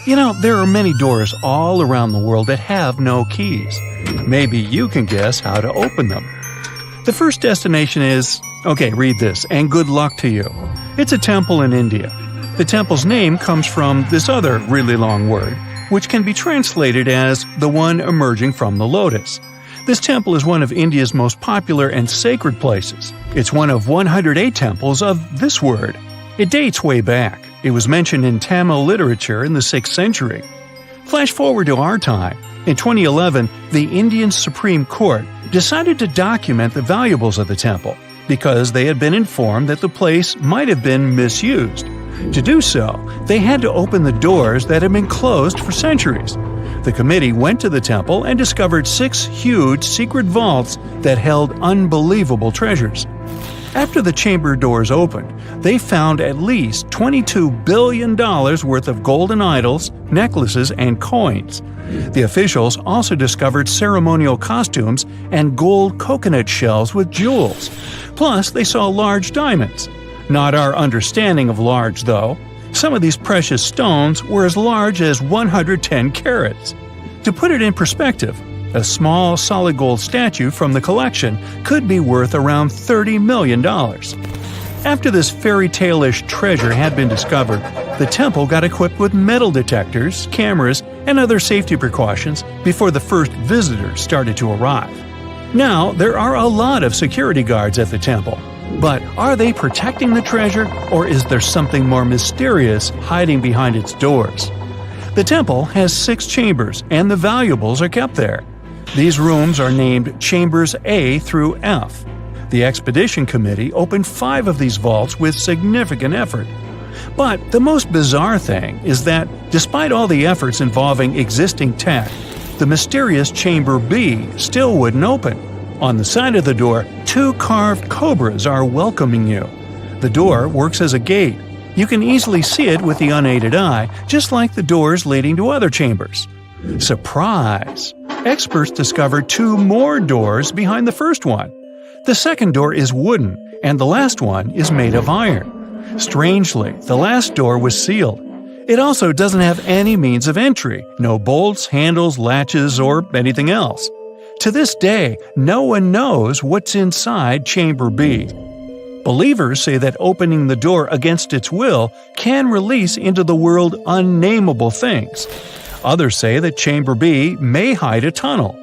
There are many doors all around the world that have no keys. Maybe you can guess how to open them. The first destination is… okay, read this, and good luck to you. It's a temple in India. The temple's name comes from this other really long word, which can be translated as the one emerging from the lotus. This temple is one of India's most popular and sacred places. It's one of 108 temples of this word. It dates way back. It was mentioned in Tamil literature in the 6th century. Flash forward to our time. In 2011, the Indian Supreme Court decided to document the valuables of the temple because they had been informed that the place might have been misused. To do so, they had to open the doors that had been closed for centuries. The committee went to the temple and discovered 6 huge secret vaults that held unbelievable treasures. After the chamber doors opened, they found at least $22 billion worth of golden idols, necklaces, and coins. The officials also discovered ceremonial costumes and gold coconut shells with jewels. Plus, they saw large diamonds. Not our understanding of large, though. Some of these precious stones were as large as 110 carats. To put it in perspective, a small solid gold statue from the collection could be worth around $30 million. After this fairy tale-ish treasure had been discovered, the temple got equipped with metal detectors, cameras, and other safety precautions before the first visitors started to arrive. Now, there are a lot of security guards at the temple. But are they protecting the treasure, or is there something more mysterious hiding behind its doors? The temple has 6 chambers, and the valuables are kept there. These rooms are named Chambers A through F. The expedition committee opened 5 of these vaults with significant effort. But the most bizarre thing is that, despite all the efforts involving existing tech, the mysterious Chamber B still wouldn't open. On the side of the door, 2 carved cobras are welcoming you. The door works as a gate. You can easily see it with the unaided eye, just like the doors leading to other chambers. Surprise! Experts discovered 2 more doors behind the first one. The second door is wooden, and the last one is made of iron. Strangely, the last door was sealed. It also doesn't have any means of entry, no bolts, handles, latches, or anything else. To this day, no one knows what's inside Chamber B. Believers say that opening the door against its will can release into the world unnameable things. Others say that Chamber B may hide a tunnel.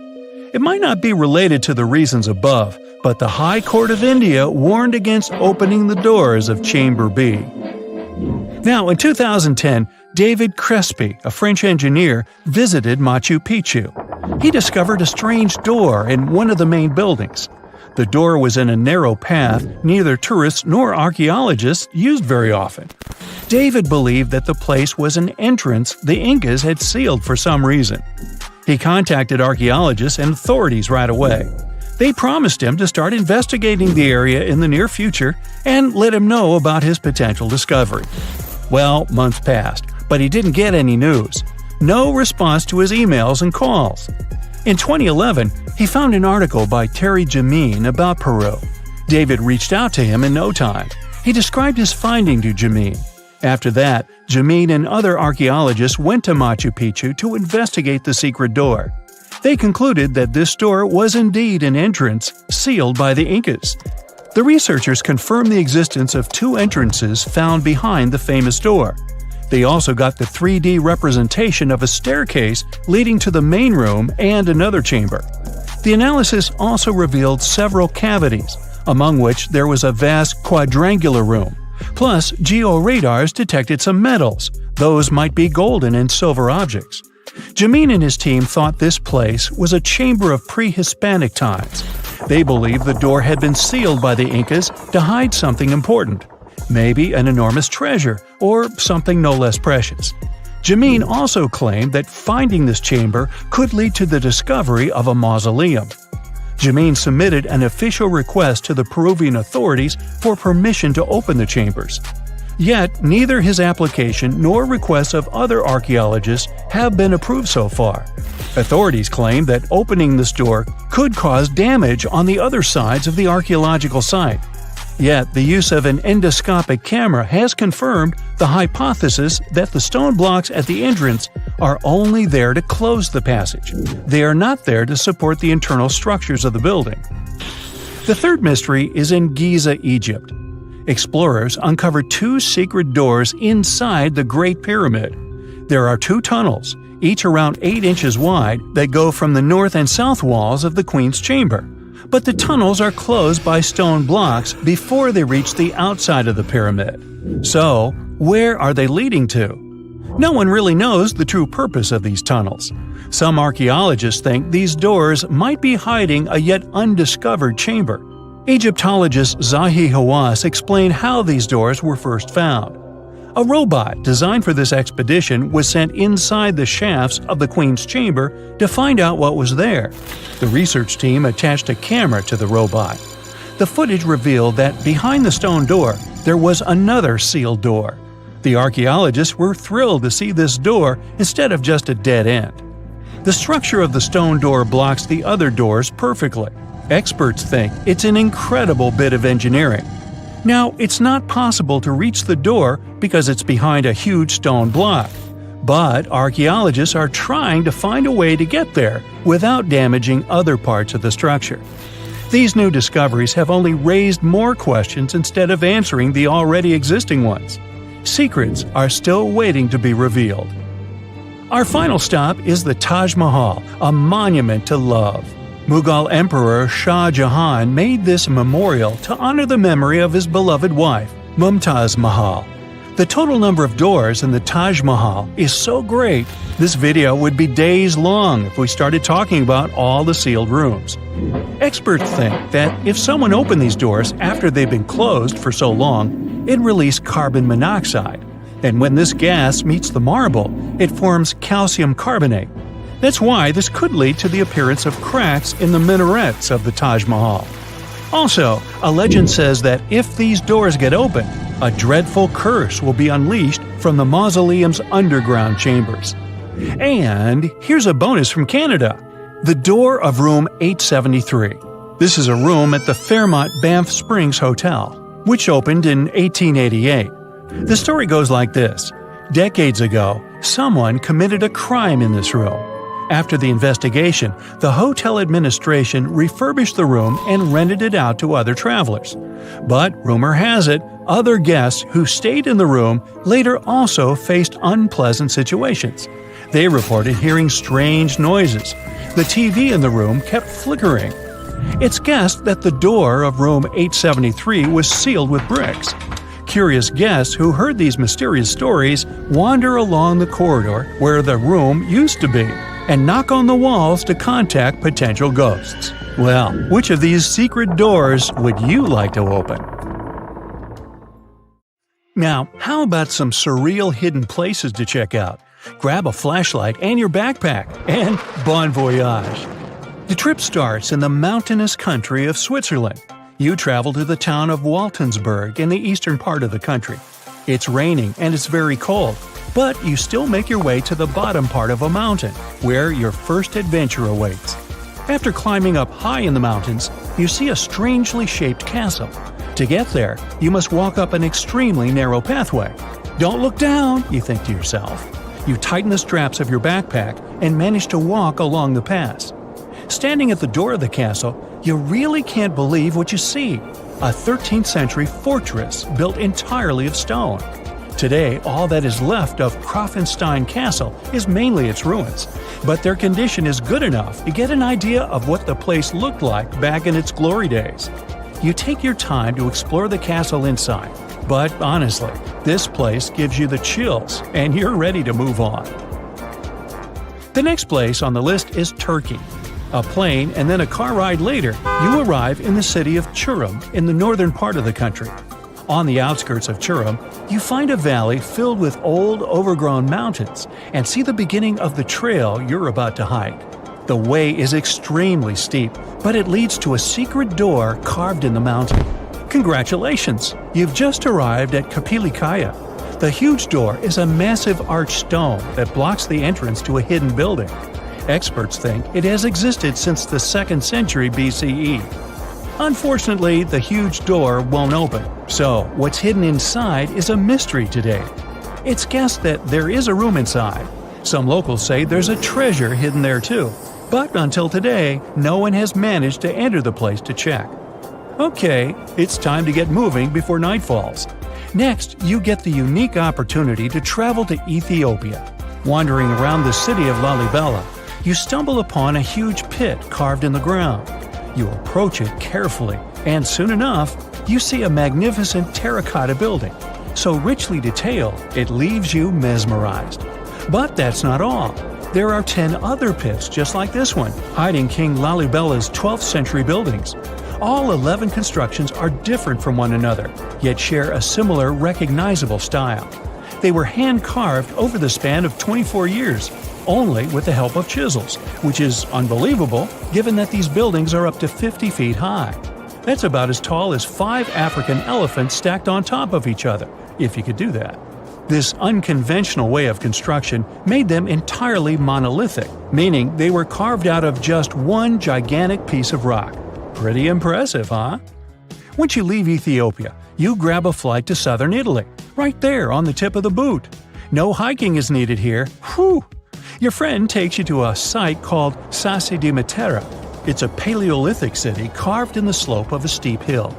It might not be related to the reasons above, but the High Court of India warned against opening the doors of Chamber B. Now, in 2010, David Crespi, a French engineer, visited Machu Picchu. He discovered a strange door in one of the main buildings. The door was in a narrow path neither tourists nor archaeologists used very often. David believed that the place was an entrance the Incas had sealed for some reason. He contacted archaeologists and authorities right away. They promised him to start investigating the area in the near future and let him know about his potential discovery. Well, months passed, but he didn't get any news. No response to his emails and calls. In 2011, he found an article by Terry Jamin about Peru. David reached out to him in no time. He described his finding to Jamin. After that, Jamin and other archaeologists went to Machu Picchu to investigate the secret door. They concluded that this door was indeed an entrance sealed by the Incas. The researchers confirmed the existence of 2 entrances found behind the famous door. They also got the 3D representation of a staircase leading to the main room and another chamber. The analysis also revealed several cavities, among which there was a vast quadrangular room. Plus, georadars detected some metals. Those might be golden and silver objects. Jamin and his team thought this place was a chamber of pre-Hispanic times. They believed the door had been sealed by the Incas to hide something important. Maybe an enormous treasure, or something no less precious. Jamin also claimed that finding this chamber could lead to the discovery of a mausoleum. Jamin submitted an official request to the Peruvian authorities for permission to open the chambers. Yet, neither his application nor requests of other archaeologists have been approved so far. Authorities claim that opening this door could cause damage on the other sides of the archaeological site. Yet the use of an endoscopic camera has confirmed the hypothesis that the stone blocks at the entrance are only there to close the passage. They are not there to support the internal structures of the building. The third mystery is in Giza, Egypt. Explorers uncovered 2 secret doors inside the Great Pyramid. There are 2 tunnels, each around 8 inches wide, that go from the north and south walls of the Queen's Chamber. But the tunnels are closed by stone blocks before they reach the outside of the pyramid. So, where are they leading to? No one really knows the true purpose of these tunnels. Some archaeologists think these doors might be hiding a yet undiscovered chamber. Egyptologist Zahi Hawass explained how these doors were first found. A robot designed for this expedition was sent inside the shafts of the Queen's Chamber to find out what was there. The research team attached a camera to the robot. The footage revealed that behind the stone door, there was another sealed door. The archaeologists were thrilled to see this door instead of just a dead end. The structure of the stone door blocks the other doors perfectly. Experts think it's an incredible bit of engineering. Now, it's not possible to reach the door because it's behind a huge stone block. But archaeologists are trying to find a way to get there without damaging other parts of the structure. These new discoveries have only raised more questions instead of answering the already existing ones. Secrets are still waiting to be revealed. Our final stop is the Taj Mahal, a monument to love. Mughal Emperor Shah Jahan made this memorial to honor the memory of his beloved wife, Mumtaz Mahal. The total number of doors in the Taj Mahal is so great, this video would be days long if we started talking about all the sealed rooms. Experts think that if someone opened these doors after they've been closed for so long, it'd release carbon monoxide. And when this gas meets the marble, it forms calcium carbonate. That's why this could lead to the appearance of cracks in the minarets of the Taj Mahal. Also, a legend says that if these doors get open, a dreadful curse will be unleashed from the mausoleum's underground chambers. And here's a bonus from Canada: the door of room 873. This is a room at the Fairmont Banff Springs Hotel, which opened in 1888. The story goes like this. Decades ago, someone committed a crime in this room. After the investigation, the hotel administration refurbished the room and rented it out to other travelers. But rumor has it, other guests who stayed in the room later also faced unpleasant situations. They reported hearing strange noises. The TV in the room kept flickering. It's guessed that the door of room 873 was sealed with bricks. Curious guests who heard these mysterious stories wander along the corridor where the room used to be and knock on the walls to contact potential ghosts. Well, which of these secret doors would you like to open? Now, how about some surreal hidden places to check out? Grab a flashlight and your backpack, and bon voyage! The trip starts in the mountainous country of Switzerland. You travel to the town of Waltensburg in the eastern part of the country. It's raining and it's very cold, but you still make your way to the bottom part of a mountain, where your first adventure awaits. After climbing up high in the mountains, you see a strangely shaped castle. To get there, you must walk up an extremely narrow pathway. Don't look down, you think to yourself. You tighten the straps of your backpack and manage to walk along the pass. Standing at the door of the castle, you really can't believe what you see: a 13th century fortress built entirely of stone. Today, all that is left of Krafenstein Castle is mainly its ruins, but their condition is good enough to get an idea of what the place looked like back in its glory days. You take your time to explore the castle inside, but honestly, this place gives you the chills and you're ready to move on. The next place on the list is Turkey. A plane and then a car ride later, you arrive in the city of Çorum in the northern part of the country. On the outskirts of Çorum, you find a valley filled with old, overgrown mountains and see the beginning of the trail you're about to hike. The way is extremely steep, but it leads to a secret door carved in the mountain. Congratulations! You've just arrived at Kapilikaya. The huge door is a massive arched stone that blocks the entrance to a hidden building. Experts think it has existed since the 2nd century BCE. Unfortunately, the huge door won't open, so what's hidden inside is a mystery today. It's guessed that there is a room inside. Some locals say there's a treasure hidden there too, but until today, no one has managed to enter the place to check. Okay, it's time to get moving before night falls. Next, you get the unique opportunity to travel to Ethiopia. Wandering around the city of Lalibela, you stumble upon a huge pit carved in the ground. You approach it carefully, and soon enough, you see a magnificent terracotta building, so richly detailed it leaves you mesmerized. But that's not all. There are 10 other pits just like this one, hiding King Lalibela's 12th century buildings. All 11 constructions are different from one another, yet share a similar recognizable style. They were hand-carved over the span of 24 years, only with the help of chisels, which is unbelievable given that these buildings are up to 50 feet high. That's about as tall as 5 African elephants stacked on top of each other, if you could do that. This unconventional way of construction made them entirely monolithic, meaning they were carved out of just one gigantic piece of rock. Pretty impressive, huh? Once you leave Ethiopia, you grab a flight to southern Italy, right there on the tip of the boot. No hiking is needed here. Whew! Your friend takes you to a site called Sassi di Matera. It's a Paleolithic city carved in the slope of a steep hill.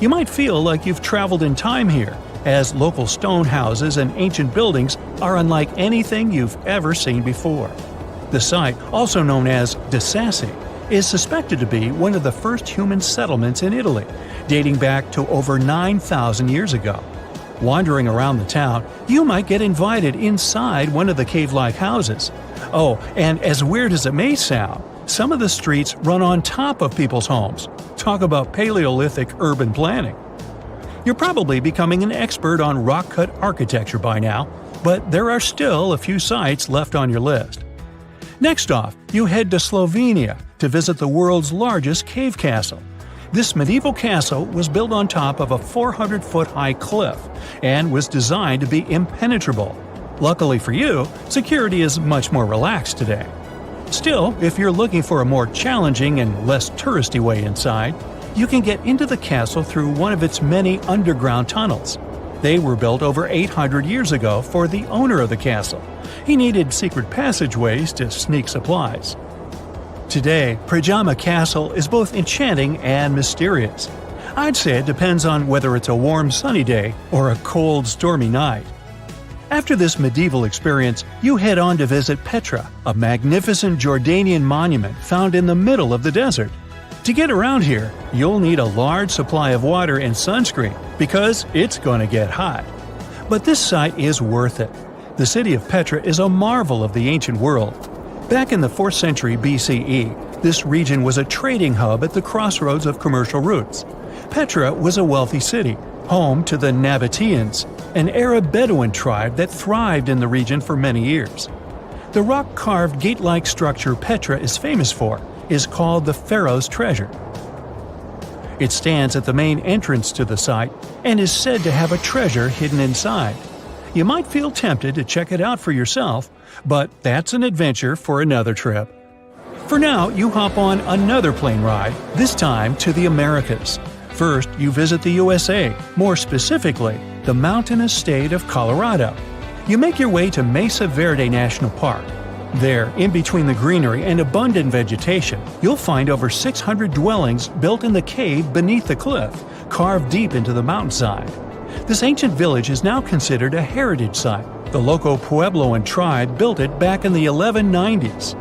You might feel like you've traveled in time here, as local stone houses and ancient buildings are unlike anything you've ever seen before. The site, also known as De Sassi, is suspected to be one of the first human settlements in Italy, dating back to over 9,000 years ago. Wandering around the town, you might get invited inside one of the cave-like houses. Oh, and as weird as it may sound, some of the streets run on top of people's homes. Talk about Paleolithic urban planning. You're probably becoming an expert on rock-cut architecture by now, but there are still a few sites left on your list. Next off, you head to Slovenia to visit the world's largest cave castle. This medieval castle was built on top of a 400-foot-high cliff and was designed to be impenetrable. Luckily for you, security is much more relaxed today. Still, if you're looking for a more challenging and less touristy way inside, you can get into the castle through one of its many underground tunnels. They were built over 800 years ago for the owner of the castle. He needed secret passageways to sneak supplies. Today, Pajama Castle is both enchanting and mysterious. I'd say it depends on whether it's a warm sunny day or a cold stormy night. After this medieval experience, you head on to visit Petra, a magnificent Jordanian monument found in the middle of the desert. To get around here, you'll need a large supply of water and sunscreen because it's going to get hot. But this site is worth it. The city of Petra is a marvel of the ancient world. Back in the 4th century BCE, this region was a trading hub at the crossroads of commercial routes. Petra was a wealthy city, home to the Nabateans, an Arab Bedouin tribe that thrived in the region for many years. The rock-carved gate-like structure Petra is famous for is called the Pharaoh's Treasure. It stands at the main entrance to the site and is said to have a treasure hidden inside. You might feel tempted to check it out for yourself, but that's an adventure for another trip. For now, you hop on another plane ride, this time to the Americas. First, you visit the USA, more specifically, the mountainous state of Colorado. You make your way to Mesa Verde National Park. There, in between the greenery and abundant vegetation, you'll find over 600 dwellings built in the cave beneath the cliff, carved deep into the mountainside. This ancient village is now considered a heritage site. The local Puebloan tribe built it back in the 1190s.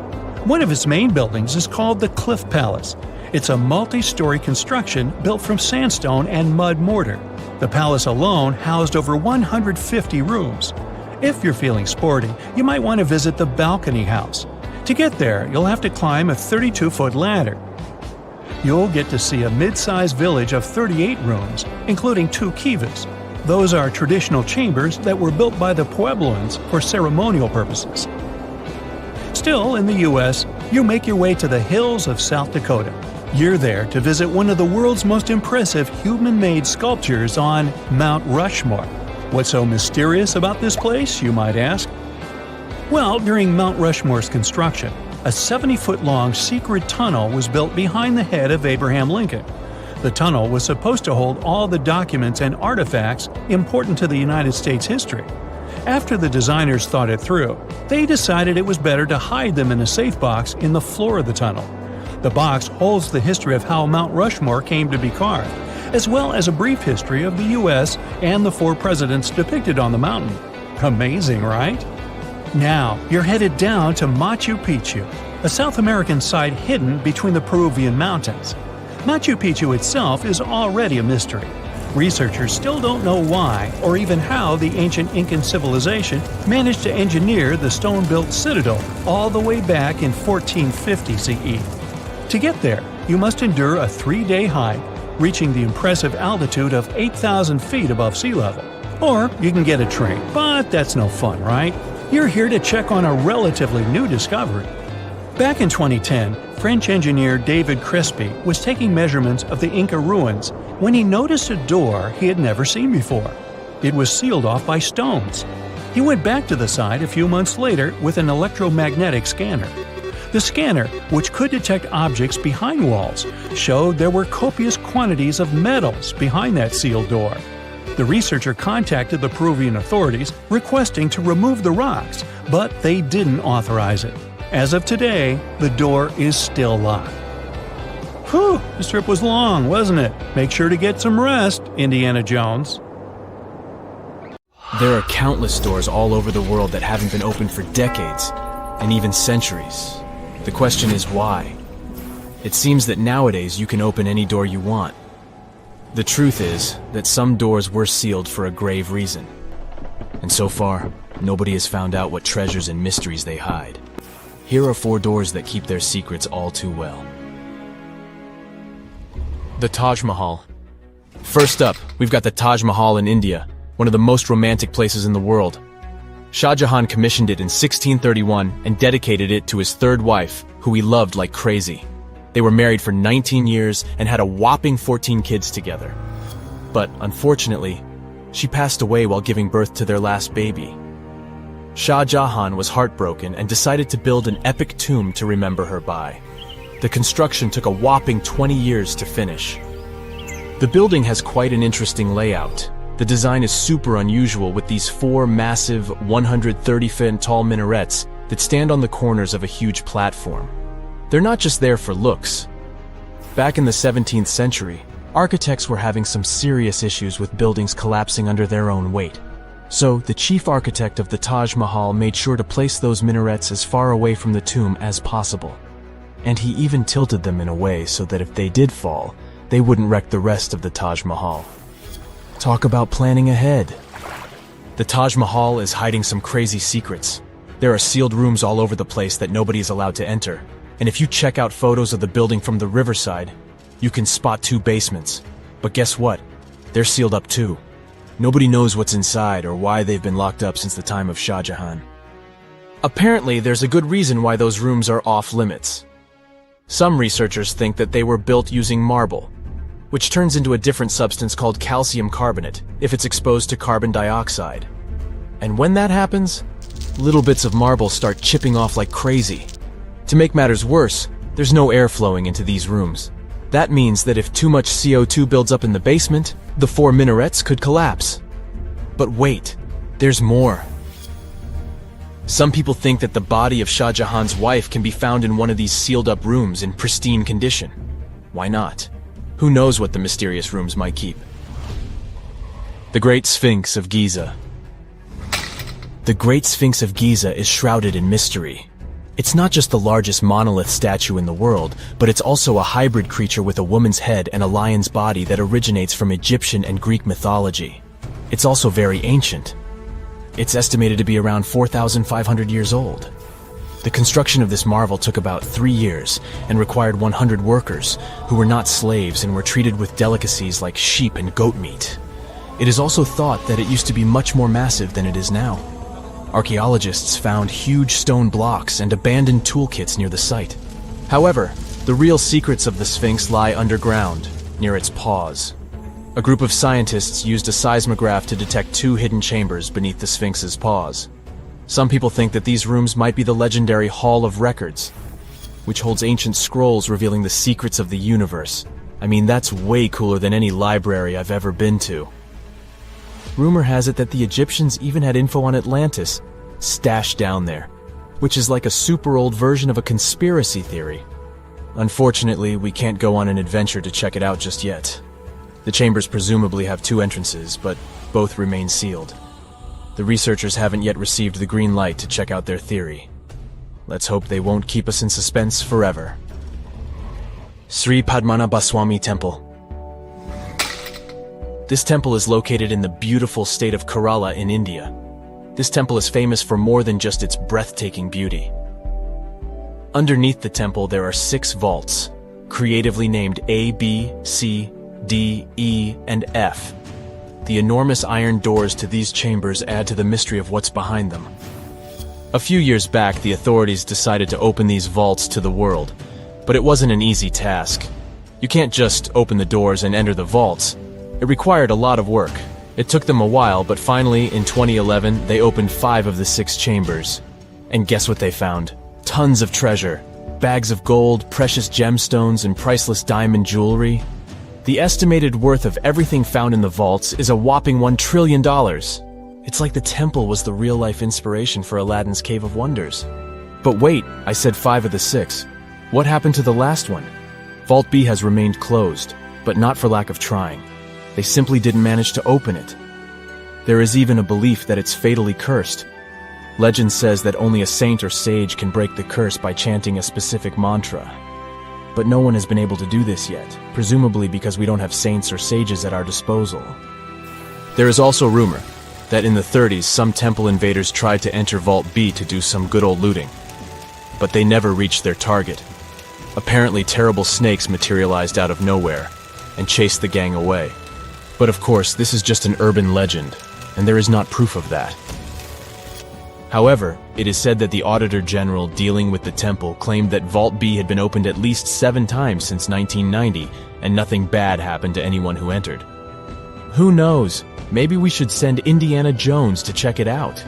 One of its main buildings is called the Cliff Palace. It's a multi-story construction built from sandstone and mud mortar. The palace alone housed over 150 rooms. If you're feeling sporty, you might want to visit the Balcony House. To get there, you'll have to climb a 32-foot ladder. You'll get to see a mid-sized village of 38 rooms, including 2 kivas. Those are traditional chambers that were built by the Puebloans for ceremonial purposes. Still in the U.S., you make your way to the hills of South Dakota. You're there to visit one of the world's most impressive human-made sculptures on Mount Rushmore. What's so mysterious about this place, you might ask? Well, during Mount Rushmore's construction, a 70-foot-long secret tunnel was built behind the head of Abraham Lincoln. The tunnel was supposed to hold all the documents and artifacts important to the United States history. After the designers thought it through, they decided it was better to hide them in a safe box in the floor of the tunnel. The box holds the history of how Mount Rushmore came to be carved, as well as a brief history of the U.S. and the 4 presidents depicted on the mountain. Amazing, right? Now, you're headed down to Machu Picchu, a South American site hidden between the Peruvian mountains. Machu Picchu itself is already a mystery. Researchers still don't know why or even how the ancient Incan civilization managed to engineer the stone-built citadel all the way back in 1450 CE. To get there, you must endure a 3-day hike, reaching the impressive altitude of 8,000 feet above sea level. Or you can get a train, but that's no fun, right? You're here to check on a relatively new discovery. Back in 2010, French engineer David Crespi was taking measurements of the Inca ruins when he noticed a door he had never seen before. It was sealed off by stones. He went back to the site a few months later with an electromagnetic scanner. The scanner, which could detect objects behind walls, showed there were copious quantities of metals behind that sealed door. The researcher contacted the Peruvian authorities requesting to remove the rocks, but they didn't authorize it. As of today, the door is still locked. Whew, this trip was long, wasn't it? Make sure to get some rest, Indiana Jones. There are countless doors all over the world that haven't been opened for decades, and even centuries. The question is why? It seems that nowadays you can open any door you want. The truth is that some doors were sealed for a grave reason. And so far, nobody has found out what treasures and mysteries they hide. Here are 4 doors that keep their secrets all too well. The Taj Mahal. First up, we've got the Taj Mahal in India, one of the most romantic places in the world. Shah Jahan commissioned it in 1631 and dedicated it to his 3rd wife, who he loved like crazy. They were married for 19 years and had a whopping 14 kids together. But unfortunately, she passed away while giving birth to their last baby. Shah Jahan was heartbroken and decided to build an epic tomb to remember her by. The construction took a whopping 20 years to finish. The building has quite an interesting layout. The design is super unusual with these 4 massive 130-foot tall minarets that stand on the corners of a huge platform. They're not just there for looks. Back in the 17th century, architects were having some serious issues with buildings collapsing under their own weight. So, the chief architect of the Taj Mahal made sure to place those minarets as far away from the tomb as possible. And he even tilted them in a way so that if they did fall, they wouldn't wreck the rest of the Taj Mahal. Talk about planning ahead. The Taj Mahal is hiding some crazy secrets. There are sealed rooms all over the place that nobody is allowed to enter. And if you check out photos of the building from the riverside, you can spot 2 basements. But guess what? They're sealed up too. Nobody knows what's inside or why they've been locked up since the time of Shah Jahan. Apparently, there's a good reason why those rooms are off limits. Some researchers think that they were built using marble, which turns into a different substance called calcium carbonate if it's exposed to carbon dioxide. And when that happens, little bits of marble start chipping off like crazy. To make matters worse, there's no air flowing into these rooms. That means that if too much CO2 builds up in the basement, the 4 minarets could collapse. But wait, there's more. Some people think that the body of Shah Jahan's wife can be found in one of these sealed-up rooms in pristine condition. Why not? Who knows what the mysterious rooms might keep? The Great Sphinx of Giza. The Great Sphinx of Giza is shrouded in mystery. It's not just the largest monolith statue in the world, but it's also a hybrid creature with a woman's head and a lion's body that originates from Egyptian and Greek mythology. It's also very ancient. It's estimated to be around 4,500 years old. The construction of this marvel took about 3 years and required 100 workers, who were not slaves and were treated with delicacies like sheep and goat meat. It is also thought that it used to be much more massive than it is now. Archaeologists found huge stone blocks and abandoned toolkits near the site. However, the real secrets of the Sphinx lie underground, near its paws. A group of scientists used a seismograph to detect 2 hidden chambers beneath the Sphinx's paws. Some people think that these rooms might be the legendary Hall of Records, which holds ancient scrolls revealing the secrets of the universe, I mean, that's way cooler than any library I've ever been to. Rumor has it that the Egyptians even had info on Atlantis stashed down there, which is like a super old version of a conspiracy theory. Unfortunately, we can't go on an adventure to check it out just yet. The chambers presumably have 2 entrances, but both remain sealed. The researchers haven't yet received the green light to check out their theory. Let's hope they won't keep us in suspense forever. Sri Padmanabaswami Temple. This temple is located in the beautiful state of Kerala in India. This temple is famous for more than just its breathtaking beauty. Underneath the temple there are 6 vaults, creatively named A, B, C, D, E, and F. The enormous iron doors to these chambers add to the mystery of what's behind them. A few years back, the authorities decided to open these vaults to the world, but it wasn't an easy task. You can't just open the doors and enter the vaults. It required a lot of work. It took them a while, but finally, in 2011, they opened 5 of the 6 chambers. And guess what they found? Tons of treasure. Bags of gold, precious gemstones, and priceless diamond jewelry. The estimated worth of everything found in the vaults is a whopping $1 trillion. It's like the temple was the real-life inspiration for Aladdin's Cave of Wonders. But wait, I said 5 of the 6. What happened to the last one? Vault B has remained closed, but not for lack of trying. They simply didn't manage to open it. There is even a belief that it's fatally cursed. Legend says that only a saint or sage can break the curse by chanting a specific mantra. But no one has been able to do this yet, presumably because we don't have saints or sages at our disposal. There is also rumor that in the 30s some temple invaders tried to enter Vault B to do some good old looting. But they never reached their target. Apparently terrible snakes materialized out of nowhere and chased the gang away. But of course, this is just an urban legend, and there is not proof of that. However, it is said that the Auditor General dealing with the temple claimed that Vault B had been opened at least 7 times since 1990, and nothing bad happened to anyone who entered. Who knows? Maybe we should send Indiana Jones to check it out.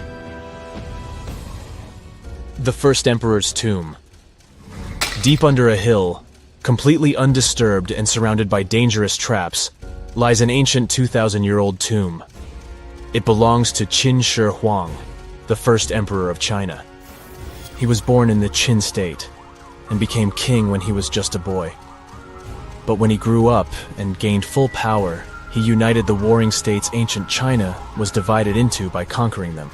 The First Emperor's Tomb. Deep under a hill, completely undisturbed and surrounded by dangerous traps, lies an ancient 2,000-year-old tomb. It belongs to Qin Shi Huang, the first emperor of China. He was born in the Qin state and became king when he was just a boy. But when he grew up and gained full power, he united the warring states ancient China was divided into by conquering them.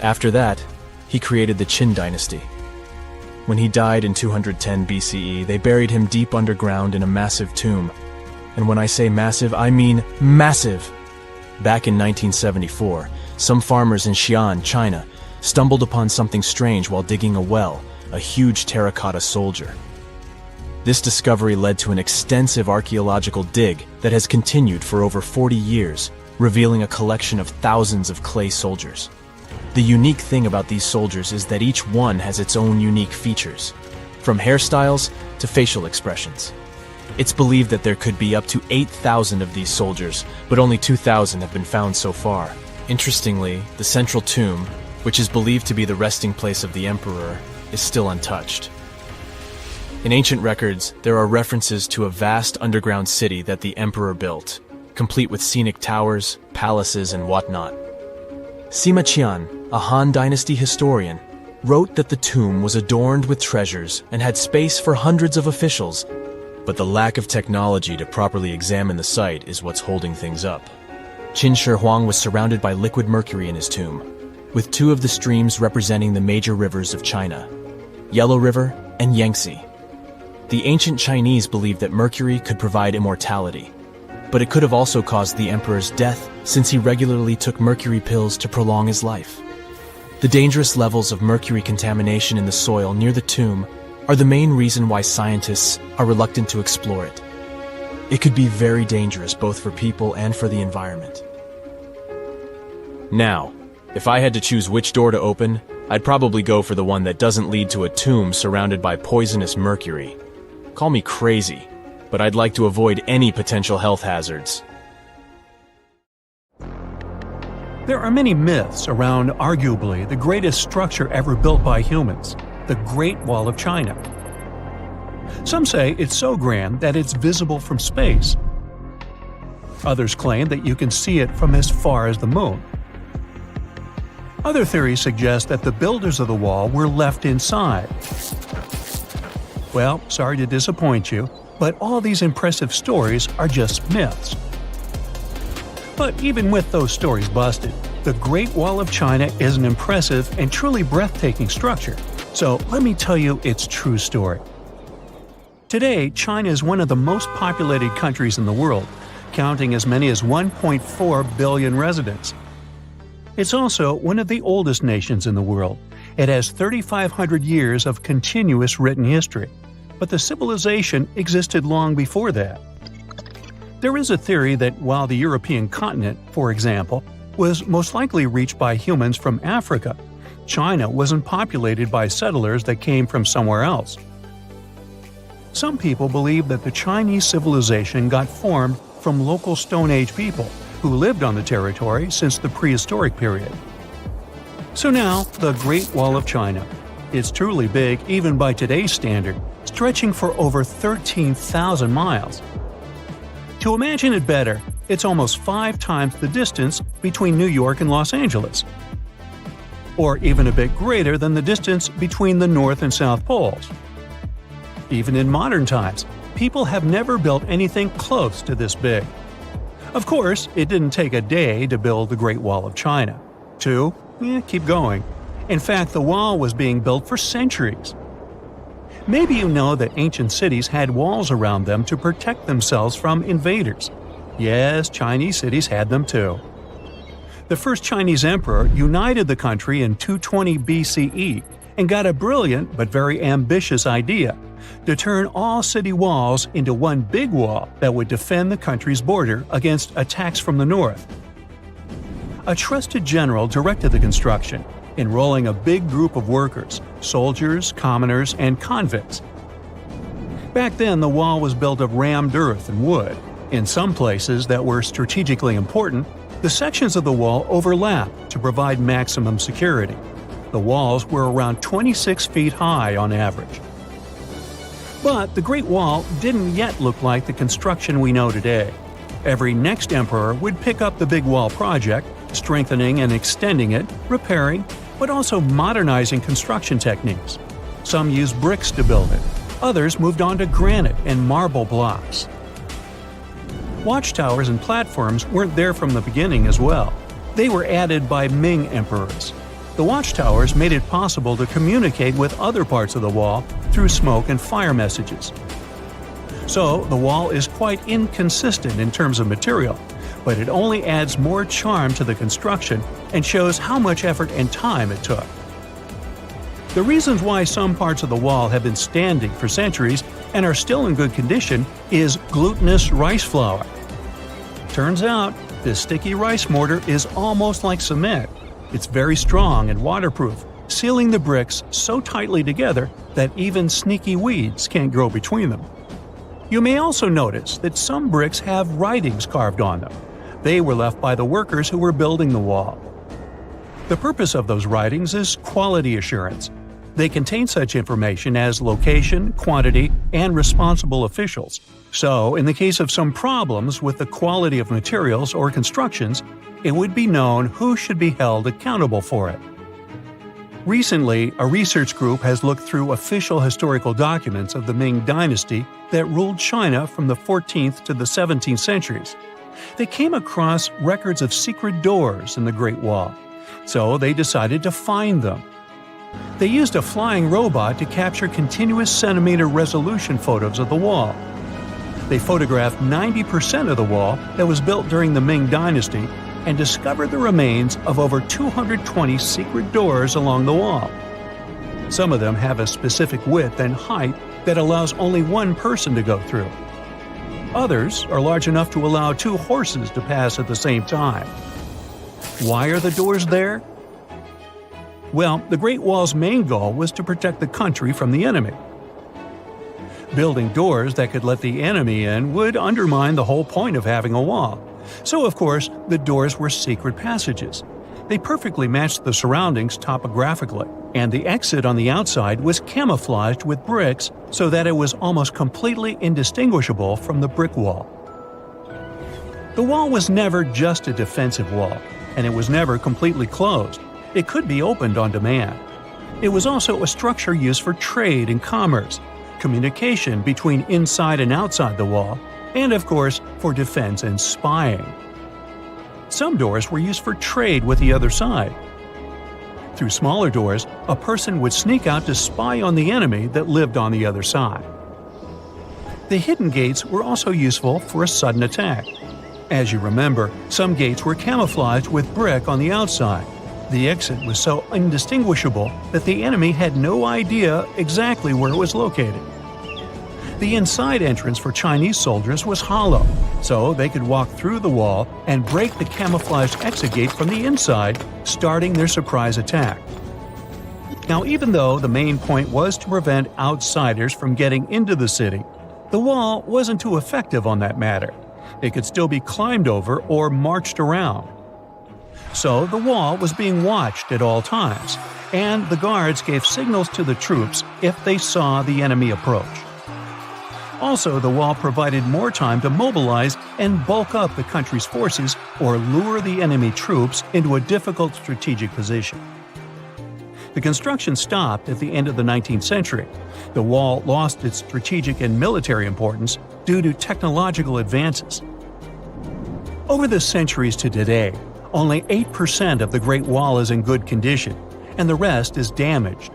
After that, he created the Qin dynasty. When he died in 210 BCE, they buried him deep underground in a massive tomb. And when I say massive, I mean massive! Back in 1974, some farmers in Xi'an, China, stumbled upon something strange while digging a well, a huge terracotta soldier. This discovery led to an extensive archaeological dig that has continued for over 40 years, revealing a collection of thousands of clay soldiers. The unique thing about these soldiers is that each one has its own unique features, from hairstyles to facial expressions. It's believed that there could be up to 8,000 of these soldiers, but only 2,000 have been found so far. Interestingly, the central tomb, which is believed to be the resting place of the emperor, is still untouched. In ancient records, there are references to a vast underground city that the emperor built, complete with scenic towers, palaces, and whatnot. Sima Qian, a Han Dynasty historian, wrote that the tomb was adorned with treasures and had space for hundreds of officials, but the lack of technology to properly examine the site is what's holding things up. Qin Shi Huang was surrounded by liquid mercury in his tomb, with 2 of the streams representing the major rivers of China, Yellow River and Yangtze. The ancient Chinese believed that mercury could provide immortality, but it could have also caused the emperor's death since he regularly took mercury pills to prolong his life. The dangerous levels of mercury contamination in the soil near the tomb are the main reason why scientists are reluctant to explore it. It could be very dangerous both for people and for the environment. Now, if I had to choose which door to open, I'd probably go for the one that doesn't lead to a tomb surrounded by poisonous mercury. Call me crazy, but I'd like to avoid any potential health hazards. There are many myths around arguably the greatest structure ever built by humans, the Great Wall of China. Some say it's so grand that it's visible from space. Others claim that you can see it from as far as the moon. Other theories suggest that the builders of the wall were left inside. Well, sorry to disappoint you, but all these impressive stories are just myths. But even with those stories busted, the Great Wall of China is an impressive and truly breathtaking structure. So let me tell you its true story. Today, China is one of the most populated countries in the world, counting as many as 1.4 billion residents. It's also one of the oldest nations in the world. It has 3,500 years of continuous written history, but the civilization existed long before that. There is a theory that while the European continent, for example, was most likely reached by humans from Africa, China wasn't populated by settlers that came from somewhere else. Some people believe that the Chinese civilization got formed from local Stone Age people who lived on the territory since the prehistoric period. So now, the Great Wall of China. It's truly big even by today's standard, stretching for over 13,000 miles. To imagine it better, it's almost 5 times the distance between New York and Los Angeles. Or even a bit greater than the distance between the North and South Poles. Even in modern times, people have never built anything close to this big. Of course, it didn't take a day to build the Great Wall of China. 2, keep going. In fact, the wall was being built for centuries. Maybe you know that ancient cities had walls around them to protect themselves from invaders. Yes, Chinese cities had them too. The first Chinese emperor united the country in 220 BCE and got a brilliant but very ambitious idea to turn all city walls into one big wall that would defend the country's border against attacks from the north. A trusted general directed the construction, enrolling a big group of workers, soldiers, commoners, and convicts. Back then, the wall was built of rammed earth and wood. In some places that were strategically important, the sections of the wall overlapped to provide maximum security. The walls were around 26 feet high on average. But the Great Wall didn't yet look like the construction we know today. Every next emperor would pick up the big wall project, strengthening and extending it, repairing, but also modernizing construction techniques. Some used bricks to build it. Others moved on to granite and marble blocks. Watchtowers and platforms weren't there from the beginning as well. They were added by Ming emperors. The watchtowers made it possible to communicate with other parts of the wall through smoke and fire messages. So, the wall is quite inconsistent in terms of material, but it only adds more charm to the construction and shows how much effort and time it took. The reasons why some parts of the wall have been standing for centuries and are still in good condition is glutinous rice flour. Turns out, this sticky rice mortar is almost like cement. It's very strong and waterproof, sealing the bricks so tightly together that even sneaky weeds can't grow between them. You may also notice that some bricks have writings carved on them. They were left by the workers who were building the wall. The purpose of those writings is quality assurance. They contain such information as location, quantity, and responsible officials. So, in the case of some problems with the quality of materials or constructions, it would be known who should be held accountable for it. Recently, a research group has looked through official historical documents of the Ming Dynasty that ruled China from the 14th to the 17th centuries. They came across records of secret doors in the Great Wall, so they decided to find them. They used a flying robot to capture continuous centimeter resolution photos of the wall. They photographed 90% of the wall that was built during the Ming Dynasty and discovered the remains of over 220 secret doors along the wall. Some of them have a specific width and height that allows only one person to go through. Others are large enough to allow 2 horses to pass at the same time. Why are the doors there? Well, the Great Wall's main goal was to protect the country from the enemy. Building doors that could let the enemy in would undermine the whole point of having a wall. So, of course, the doors were secret passages. They perfectly matched the surroundings topographically, and the exit on the outside was camouflaged with bricks so that it was almost completely indistinguishable from the brick wall. The wall was never just a defensive wall, and it was never completely closed. It could be opened on demand. It was also a structure used for trade and commerce, communication between inside and outside the wall, and of course, for defense and spying. Some doors were used for trade with the other side. Through smaller doors, a person would sneak out to spy on the enemy that lived on the other side. The hidden gates were also useful for a sudden attack. As you remember, some gates were camouflaged with brick on the outside. The exit was so indistinguishable that the enemy had no idea exactly where it was located. The inside entrance for Chinese soldiers was hollow, so they could walk through the wall and break the camouflaged exit gate from the inside, starting their surprise attack. Now, even though the main point was to prevent outsiders from getting into the city, the wall wasn't too effective on that matter. It could still be climbed over or marched around. So the wall was being watched at all times, and the guards gave signals to the troops if they saw the enemy approach. Also, the wall provided more time to mobilize and bulk up the country's forces or lure the enemy troops into a difficult strategic position. The construction stopped at the end of the 19th century. The wall lost its strategic and military importance due to technological advances. Over the centuries to today, only 8% of the Great Wall is in good condition, and the rest is damaged.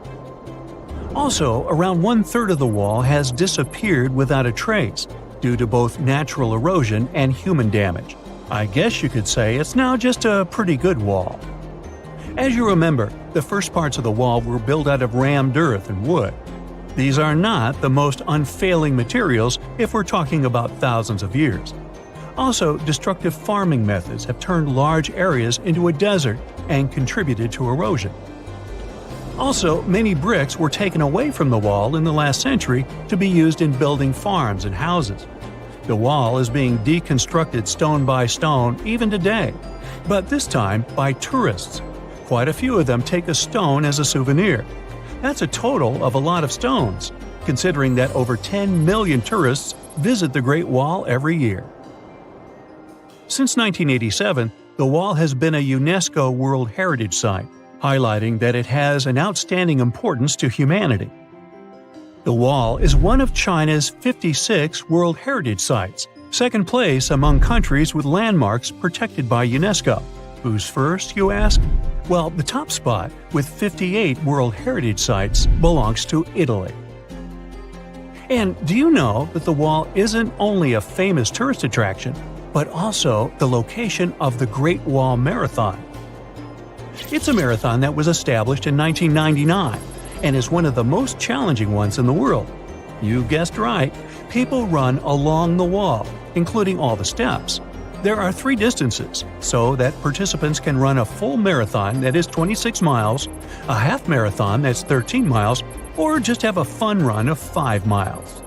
Also, around one-third of the wall has disappeared without a trace, due to both natural erosion and human damage. I guess you could say it's now just a pretty good wall. As you remember, the first parts of the wall were built out of rammed earth and wood. These are not the most unfailing materials if we're talking about thousands of years. Also, destructive farming methods have turned large areas into a desert and contributed to erosion. Also, many bricks were taken away from the wall in the last century to be used in building farms and houses. The wall is being deconstructed stone by stone even today, but this time by tourists. Quite a few of them take a stone as a souvenir. That's a total of a lot of stones, considering that over 10 million tourists visit the Great Wall every year. Since 1987, the wall has been a UNESCO World Heritage Site, highlighting that it has an outstanding importance to humanity. The wall is one of China's 56 World Heritage Sites, second place among countries with landmarks protected by UNESCO. Who's first, you ask? Well, the top spot, with 58 World Heritage Sites, belongs to Italy. And do you know that the wall isn't only a famous tourist attraction, but also the location of the Great Wall Marathon? It's a marathon that was established in 1999 and is one of the most challenging ones in the world. You guessed right, people run along the wall, including all the steps. There are 3 distances, so that participants can run a full marathon that is 26 miles, a half marathon that's 13 miles, or just have a fun run of 5 miles.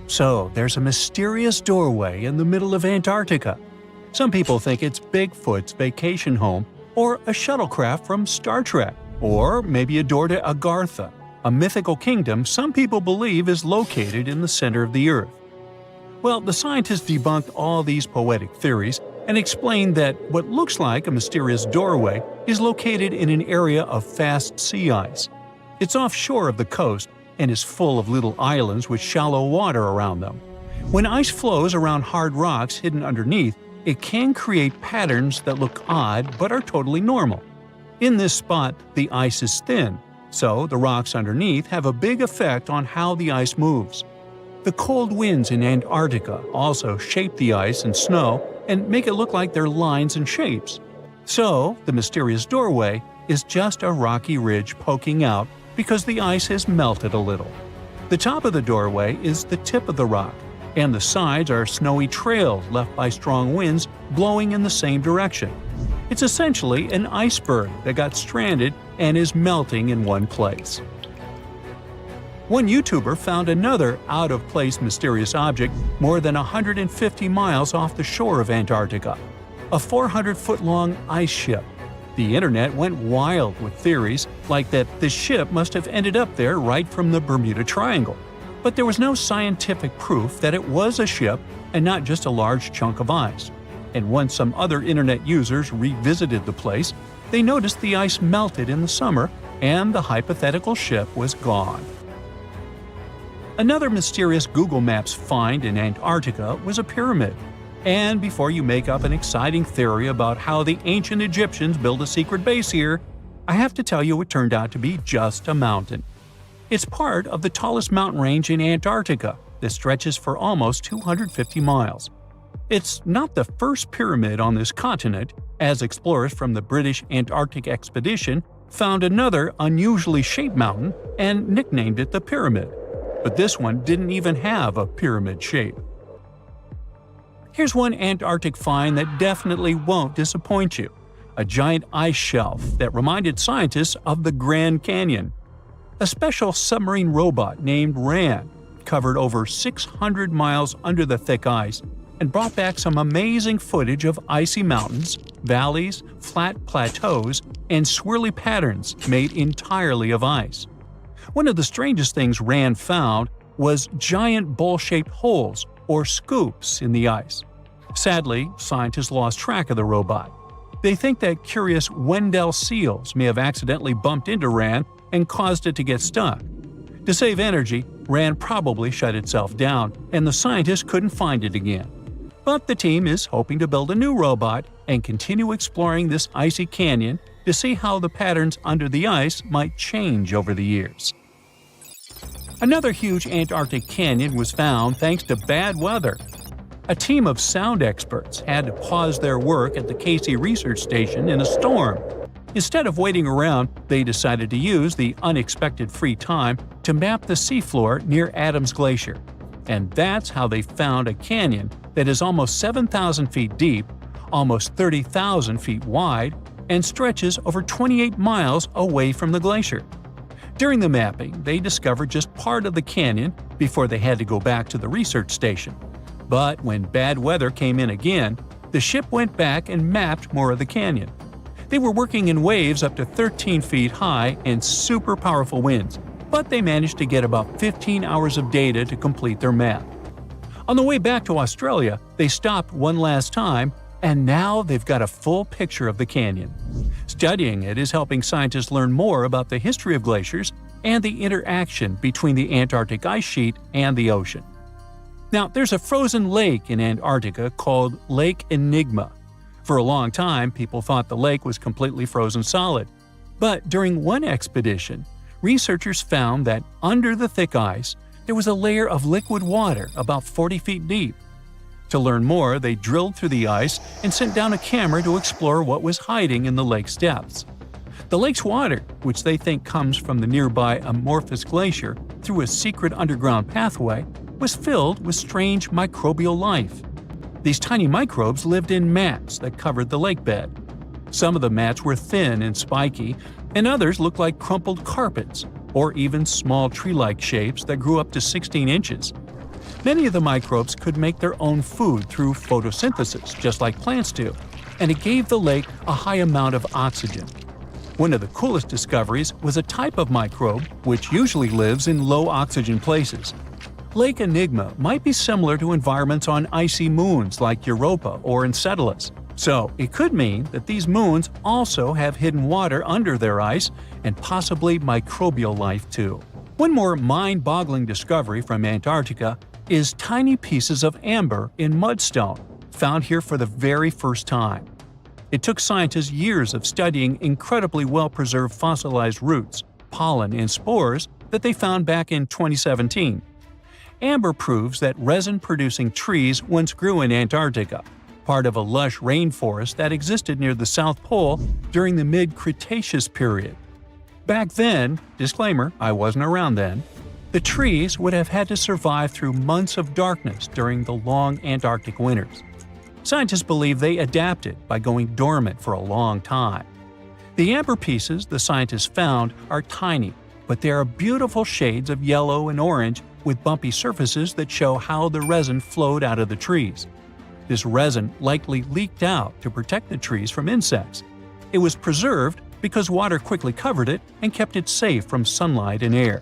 So, there's a mysterious doorway in the middle of Antarctica. Some people think it's Bigfoot's vacation home, or a shuttlecraft from Star Trek, or maybe a door to Agartha, a mythical kingdom some people believe is located in the center of the Earth. Well, the scientists debunked all these poetic theories and explained that what looks like a mysterious doorway is located in an area of fast sea ice. It's offshore of the coast and is full of little islands with shallow water around them. When ice flows around hard rocks hidden underneath, it can create patterns that look odd but are totally normal. In this spot, the ice is thin, so the rocks underneath have a big effect on how the ice moves. The cold winds in Antarctica also shape the ice and snow and make it look like they're lines and shapes. So, the mysterious doorway is just a rocky ridge poking out because the ice has melted a little. The top of the doorway is the tip of the rock, and the sides are snowy trails left by strong winds blowing in the same direction. It's essentially an iceberg that got stranded and is melting in one place. One YouTuber found another out-of-place mysterious object more than 150 miles off the shore of Antarctica. a 400-foot-long ice ship. The internet went wild with theories like that the ship must have ended up there right from the Bermuda Triangle. But there was no scientific proof that it was a ship and not just a large chunk of ice. And once some other internet users revisited the place, they noticed the ice melted in the summer and the hypothetical ship was gone. Another mysterious Google Maps find in Antarctica was a pyramid. And before you make up an exciting theory about how the ancient Egyptians built a secret base here, I have to tell you it turned out to be just a mountain. It's part of the tallest mountain range in Antarctica that stretches for almost 250 miles. It's not the first pyramid on this continent, as explorers from the British Antarctic expedition found another unusually shaped mountain and nicknamed it the Pyramid. But this one didn't even have a pyramid shape. Here's one Antarctic find that definitely won't disappoint you: a giant ice shelf that reminded scientists of the Grand Canyon. A special submarine robot named RAN covered over 600 miles under the thick ice and brought back some amazing footage of icy mountains, valleys, flat plateaus, and swirly patterns made entirely of ice. One of the strangest things RAN found was giant bowl-shaped holes or scoops in the ice. Sadly, scientists lost track of the robot. They think that curious Wendell seals may have accidentally bumped into RAN and caused it to get stuck. To save energy, RAN probably shut itself down, and the scientists couldn't find it again. But the team is hoping to build a new robot and continue exploring this icy canyon to see how the patterns under the ice might change over the years. Another huge Antarctic canyon was found thanks to bad weather. A team of sound experts had to pause their work at the Casey Research Station in a storm. Instead of waiting around, they decided to use the unexpected free time to map the seafloor near Adams Glacier. And that's how they found a canyon that is almost 7,000 feet deep, almost 30,000 feet wide, and stretches over 28 miles away from the glacier. During the mapping, they discovered just part of the canyon before they had to go back to the research station. But when bad weather came in again, the ship went back and mapped more of the canyon. They were working in waves up to 13 feet high and super powerful winds, but they managed to get about 15 hours of data to complete their map. On the way back to Australia, they stopped one last time, and now they've got a full picture of the canyon. Studying it is helping scientists learn more about the history of glaciers and the interaction between the Antarctic ice sheet and the ocean. Now, there's a frozen lake in Antarctica called Lake Enigma. For a long time, people thought the lake was completely frozen solid. But during one expedition, researchers found that under the thick ice, there was a layer of liquid water about 40 feet deep. To learn more, they drilled through the ice and sent down a camera to explore what was hiding in the lake's depths. The lake's water, which they think comes from the nearby Amorphous Glacier through a secret underground pathway, was filled with strange microbial life. These tiny microbes lived in mats that covered the lake bed. Some of the mats were thin and spiky, and others looked like crumpled carpets, or even small tree-like shapes that grew up to 16 inches. Many of the microbes could make their own food through photosynthesis, just like plants do, and it gave the lake a high amount of oxygen. One of the coolest discoveries was a type of microbe which usually lives in low-oxygen places. Lake Enigma might be similar to environments on icy moons like Europa or Enceladus, so it could mean that these moons also have hidden water under their ice and possibly microbial life too. One more mind-boggling discovery from Antarctica is tiny pieces of amber in mudstone, found here for the very first time. It took scientists years of studying incredibly well-preserved fossilized roots, pollen, and spores that they found back in 2017. Amber proves that resin-producing trees once grew in Antarctica, part of a lush rainforest that existed near the South Pole during the mid-Cretaceous period. Back then, disclaimer, I wasn't around then, the trees would have had to survive through months of darkness during the long Antarctic winters. Scientists believe they adapted by going dormant for a long time. The amber pieces the scientists found are tiny, but they are beautiful shades of yellow and orange with bumpy surfaces that show how the resin flowed out of the trees. This resin likely leaked out to protect the trees from insects. It was preserved because water quickly covered it and kept it safe from sunlight and air.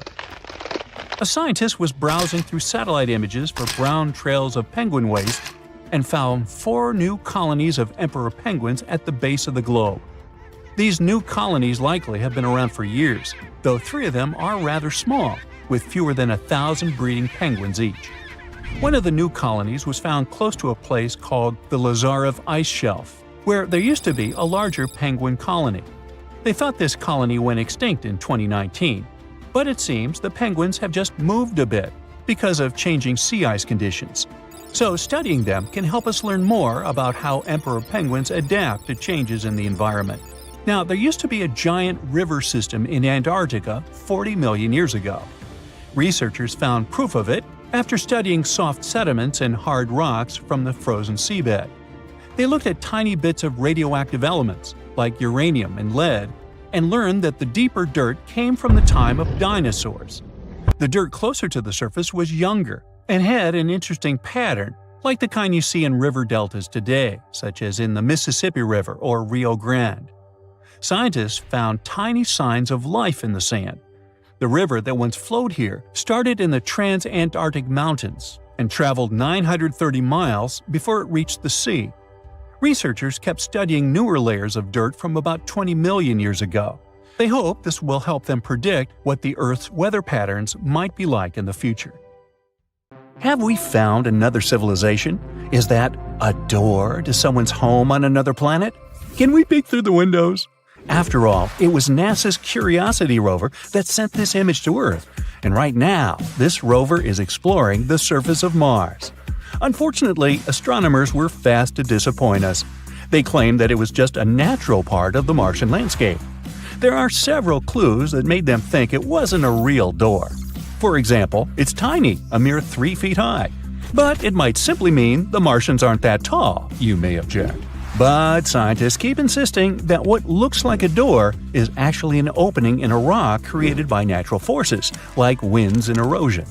A scientist was browsing through satellite images for brown trails of penguin waste and found 4 new colonies of emperor penguins at the base of the globe. These new colonies likely have been around for years, though 3 of them are rather small, with fewer than 1,000 breeding penguins each. One of the new colonies was found close to a place called the Lazarev Ice Shelf, where there used to be a larger penguin colony. They thought this colony went extinct in 2019, but it seems the penguins have just moved a bit because of changing sea ice conditions. So studying them can help us learn more about how emperor penguins adapt to changes in the environment. Now, there used to be a giant river system in Antarctica 40 million years ago. Researchers found proof of it after studying soft sediments and hard rocks from the frozen seabed. They looked at tiny bits of radioactive elements, like uranium and lead, and learned that the deeper dirt came from the time of dinosaurs. The dirt closer to the surface was younger and had an interesting pattern, like the kind you see in river deltas today, such as in the Mississippi River or Rio Grande. Scientists found tiny signs of life in the sand. The river that once flowed here started in the Trans-Antarctic Mountains and traveled 930 miles before it reached the sea. Researchers kept studying newer layers of dirt from about 20 million years ago. They hope this will help them predict what the Earth's weather patterns might be like in the future. Have we found another civilization? Is that a door to someone's home on another planet? Can we peek through the windows? After all, it was NASA's Curiosity rover that sent this image to Earth, and right now, this rover is exploring the surface of Mars. Unfortunately, astronomers were fast to disappoint us. They claimed that it was just a natural part of the Martian landscape. There are several clues that made them think it wasn't a real door. For example, it's tiny, a mere 3 feet high. But it might simply mean the Martians aren't that tall, you may object. But scientists keep insisting that what looks like a door is actually an opening in a rock created by natural forces, like winds and erosion.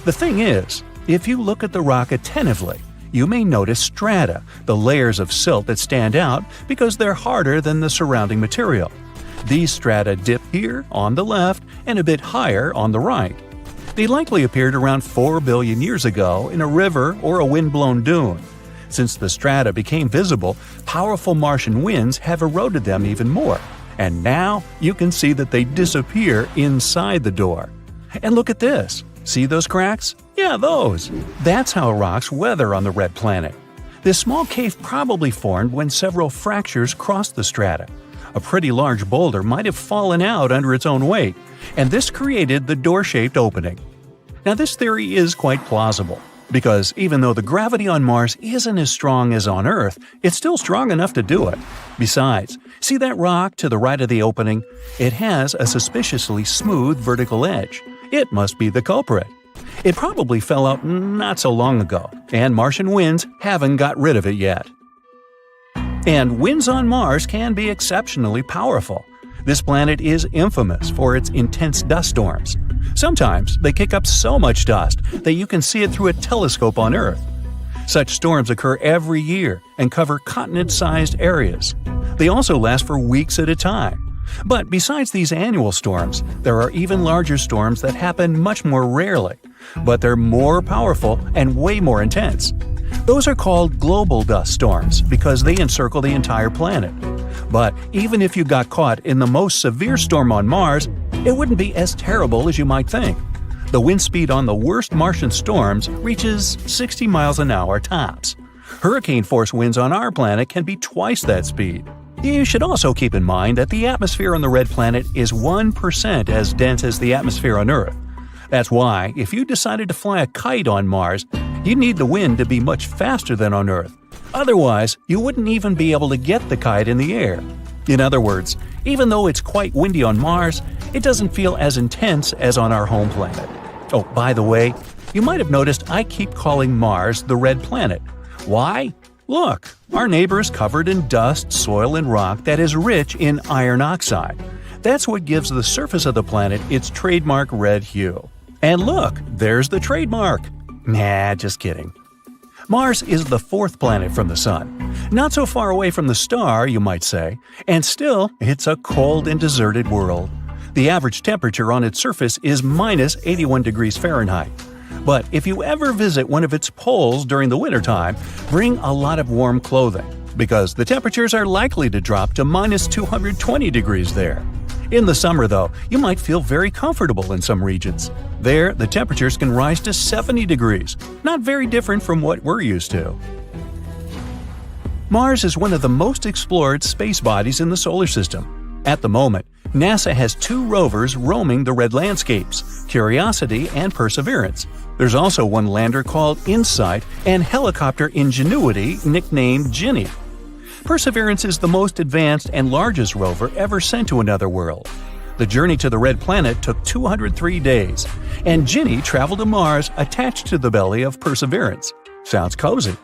The thing is, if you look at the rock attentively, you may notice strata, the layers of silt that stand out because they're harder than the surrounding material. These strata dip here on the left and a bit higher on the right. They likely appeared around 4 billion years ago in a river or a wind-blown dune. Since the strata became visible, powerful Martian winds have eroded them even more, and now you can see that they disappear inside the door. And look at this. See those cracks? Yeah, those. That's how rocks weather on the red planet. This small cave probably formed when several fractures crossed the strata. A pretty large boulder might have fallen out under its own weight, and this created the door-shaped opening. Now, this theory is quite plausible, because even though the gravity on Mars isn't as strong as on Earth, it's still strong enough to do it. Besides, see that rock to the right of the opening? It has a suspiciously smooth vertical edge. It must be the culprit. It probably fell out not so long ago, and Martian winds haven't got rid of it yet. And winds on Mars can be exceptionally powerful. This planet is infamous for its intense dust storms. Sometimes they kick up so much dust that you can see it through a telescope on Earth. Such storms occur every year and cover continent-sized areas. They also last for weeks at a time. But besides these annual storms, there are even larger storms that happen much more rarely, but they're more powerful and way more intense. Those are called global dust storms because they encircle the entire planet. But even if you got caught in the most severe storm on Mars, it wouldn't be as terrible as you might think. The wind speed on the worst Martian storms reaches 60 miles an hour tops. Hurricane-force winds on our planet can be twice that speed. You should also keep in mind that the atmosphere on the red planet is 1% as dense as the atmosphere on Earth. That's why, if you decided to fly a kite on Mars, you'd need the wind to be much faster than on Earth. Otherwise, you wouldn't even be able to get the kite in the air. In other words, even though it's quite windy on Mars, it doesn't feel as intense as on our home planet. Oh, by the way, you might have noticed I keep calling Mars the red planet. Why? Look, our neighbor is covered in dust, soil, and rock that is rich in iron oxide. That's what gives the surface of the planet its trademark red hue. And look, there's the trademark. Nah, just kidding. Mars is the fourth planet from the Sun. Not so far away from the star, you might say, and still, it's a cold and deserted world. The average temperature on its surface is minus 81 degrees Fahrenheit. But if you ever visit one of its poles during the wintertime, bring a lot of warm clothing, because the temperatures are likely to drop to minus 220 degrees there. In the summer, though, you might feel very comfortable in some regions. There, the temperatures can rise to 70 degrees, not very different from what we're used to. Mars is one of the most explored space bodies in the solar system. At the moment, NASA has 2 rovers roaming the red landscapes, Curiosity and Perseverance. There's also one lander called InSight and helicopter Ingenuity, nicknamed Ginny. Perseverance is the most advanced and largest rover ever sent to another world. The journey to the red planet took 203 days, and Ginny traveled to Mars attached to the belly of Perseverance. Sounds cozy.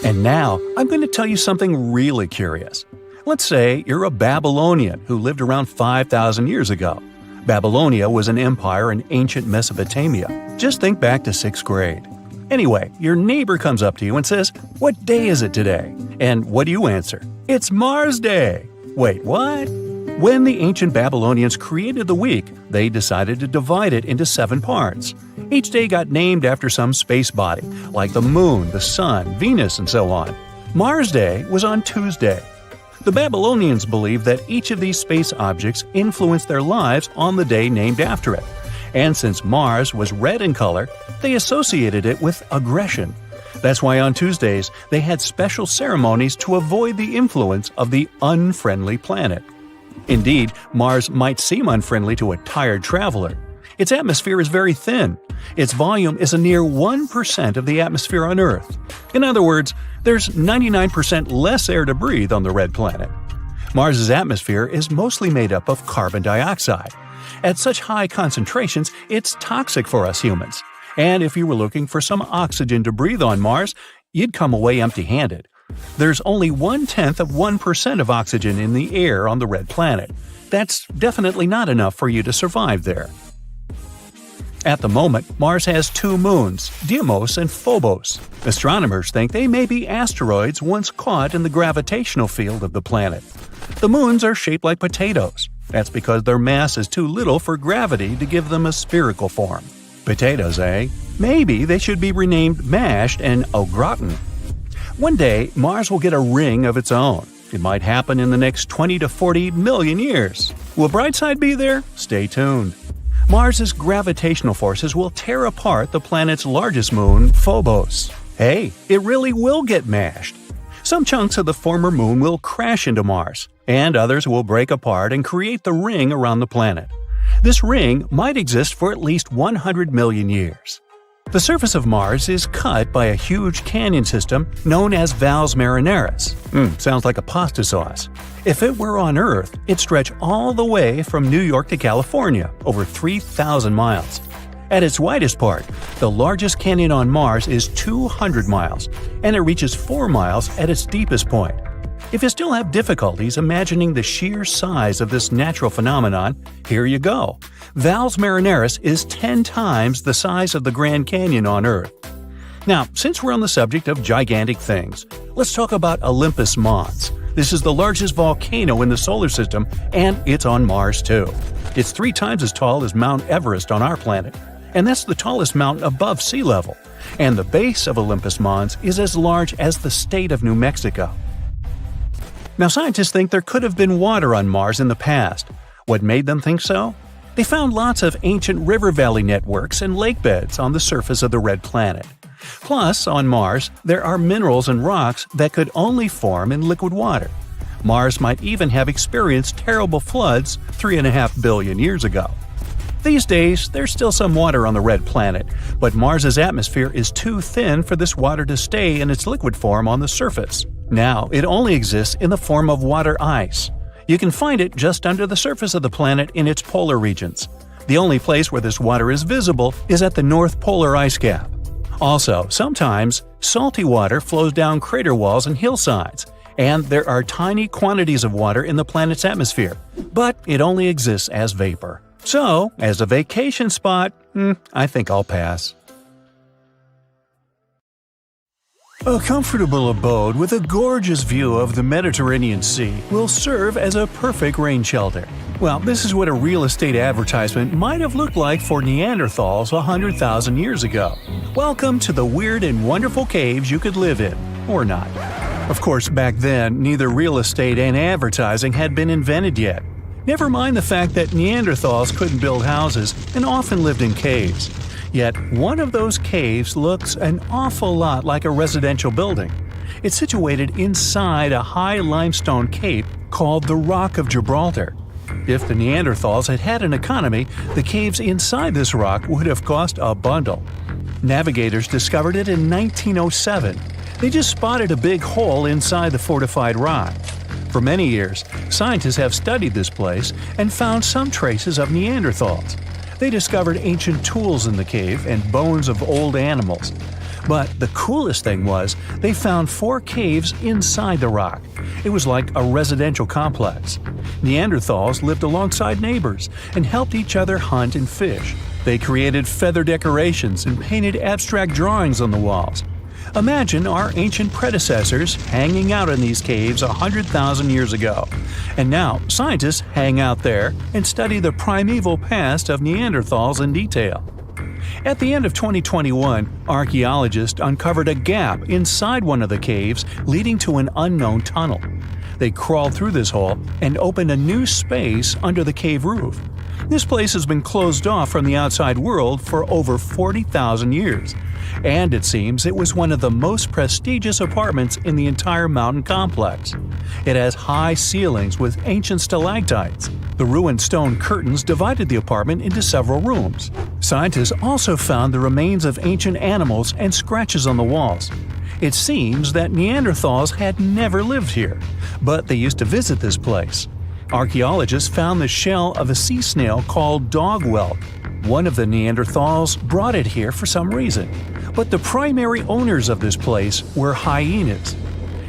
And now, I'm going to tell you something really curious. Let's say you're a Babylonian who lived around 5,000 years ago. Babylonia was an empire in ancient Mesopotamia. Just think back to 6th grade. Anyway, your neighbor comes up to you and says, "What day is it today?" And what do you answer? "It's Mars Day." Wait, what? When the ancient Babylonians created the week, they decided to divide it into 7 parts. Each day got named after some space body, like the Moon, the Sun, Venus, and so on. Mars Day was on Tuesday. The Babylonians believed that each of these space objects influenced their lives on the day named after it. And since Mars was red in color, they associated it with aggression. That's why on Tuesdays, they had special ceremonies to avoid the influence of the unfriendly planet. Indeed, Mars might seem unfriendly to a tired traveler. Its atmosphere is very thin. Its volume is a near 1% of the atmosphere on Earth. In other words, there's 99% less air to breathe on the red planet. Mars's atmosphere is mostly made up of carbon dioxide. At such high concentrations, it's toxic for us humans. And if you were looking for some oxygen to breathe on Mars, you'd come away empty-handed. There's only 0.1% of oxygen in the air on the red planet. That's definitely not enough for you to survive there. At the moment, Mars has 2 moons, Deimos and Phobos. Astronomers think they may be asteroids once caught in the gravitational field of the planet. The moons are shaped like potatoes. That's because their mass is too little for gravity to give them a spherical form. Potatoes, eh? Maybe they should be renamed mashed and au gratin. One day, Mars will get a ring of its own. It might happen in the next 20 to 40 million years. Will Brightside be there? Stay tuned. Mars's gravitational forces will tear apart the planet's largest moon, Phobos. Hey, it really will get mashed. Some chunks of the former moon will crash into Mars, and others will break apart and create the ring around the planet. This ring might exist for at least 100 million years. The surface of Mars is cut by a huge canyon system known as Valles Marineris. Sounds like a pasta sauce. If it were on Earth, it'd stretch all the way from New York to California, over 3,000 miles. At its widest part, the largest canyon on Mars is 200 miles, and it reaches 4 miles at its deepest point. If you still have difficulties imagining the sheer size of this natural phenomenon, here you go. Valles Marineris is 10 times the size of the Grand Canyon on Earth. Now, since we're on the subject of gigantic things, let's talk about Olympus Mons. This is the largest volcano in the solar system, and it's on Mars too. It's 3 times as tall as Mount Everest on our planet, and that's the tallest mountain above sea level. And the base of Olympus Mons is as large as the state of New Mexico. Now, scientists think there could have been water on Mars in the past. What made them think so? They found lots of ancient river valley networks and lake beds on the surface of the red planet. Plus, on Mars, there are minerals and rocks that could only form in liquid water. Mars might even have experienced terrible floods 3.5 billion years ago. These days, there's still some water on the red planet, but Mars's atmosphere is too thin for this water to stay in its liquid form on the surface. Now, it only exists in the form of water ice. You can find it just under the surface of the planet in its polar regions. The only place where this water is visible is at the North Polar Ice Cap. Also, sometimes, salty water flows down crater walls and hillsides, and there are tiny quantities of water in the planet's atmosphere, but it only exists as vapor. So, as a vacation spot, I think I'll pass. A comfortable abode with a gorgeous view of the Mediterranean Sea will serve as a perfect rain shelter. Well, this is what a real estate advertisement might have looked like for Neanderthals 100,000 years ago. Welcome to the weird and wonderful caves you could live in, or not. Of course, back then, neither real estate and advertising had been invented yet. Never mind the fact that Neanderthals couldn't build houses and often lived in caves. Yet, one of those caves looks an awful lot like a residential building. It's situated inside a high limestone cape called the Rock of Gibraltar. If the Neanderthals had had an economy, the caves inside this rock would have cost a bundle. Navigators discovered it in 1907. They just spotted a big hole inside the fortified rock. For many years, scientists have studied this place and found some traces of Neanderthals. They discovered ancient tools in the cave and bones of old animals. But the coolest thing was, they found 4 caves inside the rock. It was like a residential complex. Neanderthals lived alongside neighbors and helped each other hunt and fish. They created feather decorations and painted abstract drawings on the walls. Imagine our ancient predecessors hanging out in these caves 100,000 years ago. And now, scientists hang out there and study the primeval past of Neanderthals in detail. At the end of 2021, archaeologists uncovered a gap inside one of the caves leading to an unknown tunnel. They crawled through this hole and opened a new space under the cave roof. This place has been closed off from the outside world for over 40,000 years. And it seems it was one of the most prestigious apartments in the entire mountain complex. It has high ceilings with ancient stalactites. The ruined stone curtains divided the apartment into several rooms. Scientists also found the remains of ancient animals and scratches on the walls. It seems that Neanderthals had never lived here, but they used to visit this place. Archaeologists found the shell of a sea snail called dog whelk. One of the Neanderthals brought it here for some reason, but the primary owners of this place were hyenas.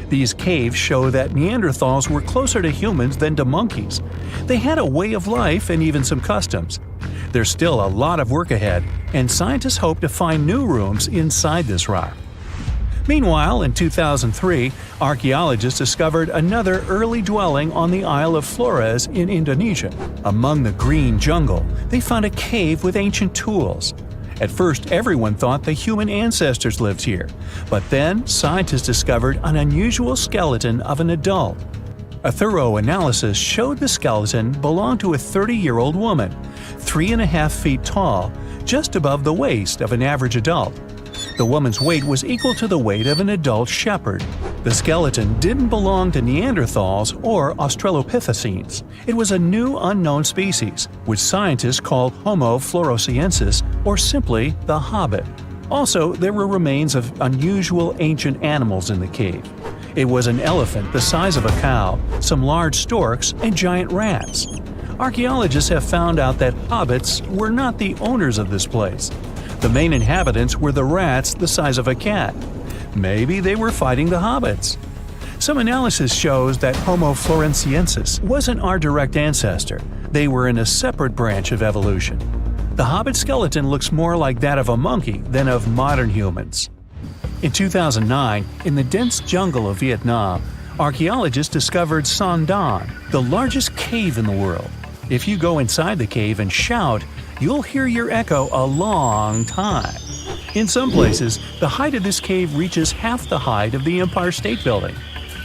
These caves show that Neanderthals were closer to humans than to monkeys. They had a way of life and even some customs. There's still a lot of work ahead, and scientists hope to find new rooms inside this rock. Meanwhile, in 2003, archaeologists discovered another early dwelling on the Isle of Flores in Indonesia. Among the green jungle, they found a cave with ancient tools. At first, everyone thought the human ancestors lived here, but then scientists discovered an unusual skeleton of an adult. A thorough analysis showed the skeleton belonged to a 30-year-old woman, 3.5 feet tall, just above the waist of an average adult. The woman's weight was equal to the weight of an adult shepherd. The skeleton didn't belong to Neanderthals or Australopithecines. It was a new unknown species, which scientists call Homo floresiensis, or simply the Hobbit. Also, there were remains of unusual ancient animals in the cave. It was an elephant the size of a cow, some large storks, and giant rats. Archaeologists have found out that hobbits were not the owners of this place. The main inhabitants were the rats the size of a cat. Maybe they were fighting the hobbits. Some analysis shows that Homo floresiensis wasn't our direct ancestor. They were in a separate branch of evolution. The hobbit skeleton looks more like that of a monkey than of modern humans. In 2009, in the dense jungle of Vietnam, archaeologists discovered Son Don, the largest cave in the world. If you go inside the cave and shout, you'll hear your echo a long time. In some places, the height of this cave reaches half the height of the Empire State Building,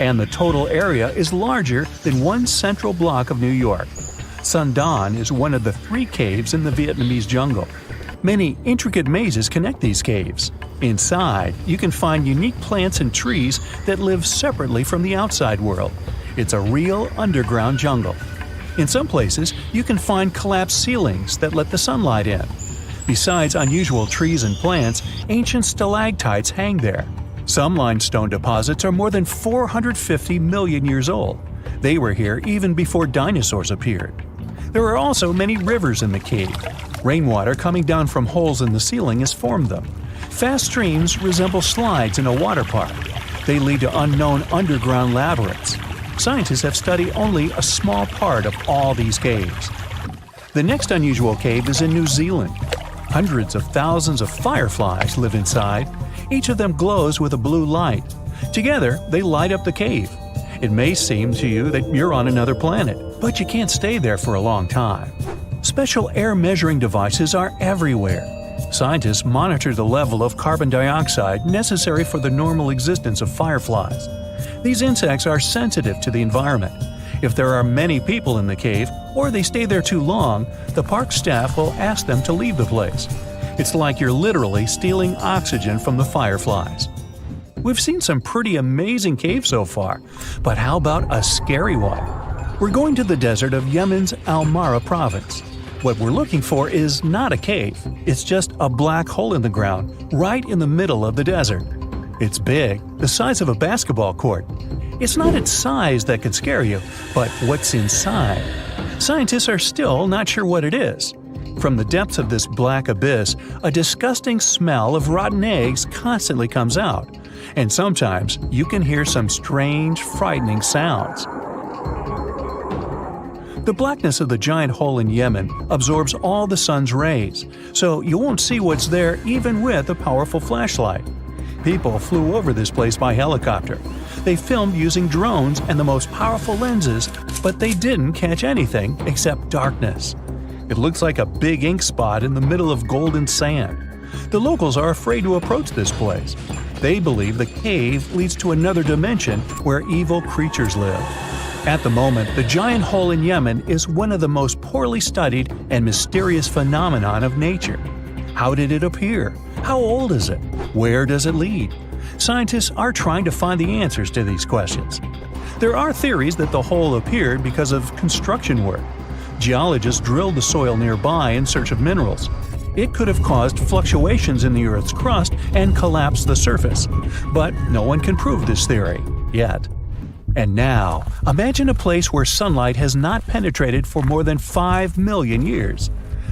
and the total area is larger than one central block of New York. Son Don is one of the 3 caves in the Vietnamese jungle. Many intricate mazes connect these caves. Inside, you can find unique plants and trees that live separately from the outside world. It's a real underground jungle. In some places, you can find collapsed ceilings that let the sunlight in. Besides unusual trees and plants, ancient stalactites hang there. Some limestone deposits are more than 450 million years old. They were here even before dinosaurs appeared. There are also many rivers in the cave. Rainwater coming down from holes in the ceiling has formed them. Fast streams resemble slides in a water park. They lead to unknown underground labyrinths. Scientists have studied only a small part of all these caves. The next unusual cave is in New Zealand. Hundreds of thousands of fireflies live inside. Each of them glows with a blue light. Together, they light up the cave. It may seem to you that you're on another planet, but you can't stay there for a long time. Special air measuring devices are everywhere. Scientists monitor the level of carbon dioxide necessary for the normal existence of fireflies. These insects are sensitive to the environment. If there are many people in the cave, or they stay there too long, the park staff will ask them to leave the place. It's like you're literally stealing oxygen from the fireflies. We've seen some pretty amazing caves so far, but how about a scary one? We're going to the desert of Yemen's Al-Mara province. What we're looking for is not a cave, it's just a black hole in the ground, right in the middle of the desert. It's big, the size of a basketball court. It's not its size that could scare you, but what's inside. Scientists are still not sure what it is. From the depths of this black abyss, a disgusting smell of rotten eggs constantly comes out, and sometimes you can hear some strange, frightening sounds. The blackness of the giant hole in Yemen absorbs all the sun's rays, so you won't see what's there even with a powerful flashlight. People flew over this place by helicopter. They filmed using drones and the most powerful lenses, but they didn't catch anything except darkness. It looks like a big ink spot in the middle of golden sand. The locals are afraid to approach this place. They believe the cave leads to another dimension where evil creatures live. At the moment, the giant hole in Yemen is one of the most poorly studied and mysterious phenomenon of nature. How did it appear? How old is it? Where does it lead? Scientists are trying to find the answers to these questions. There are theories that the hole appeared because of construction work. Geologists drilled the soil nearby in search of minerals. It could have caused fluctuations in the Earth's crust and collapsed the surface. But no one can prove this theory, yet. And now, imagine a place where sunlight has not penetrated for more than 5 million years.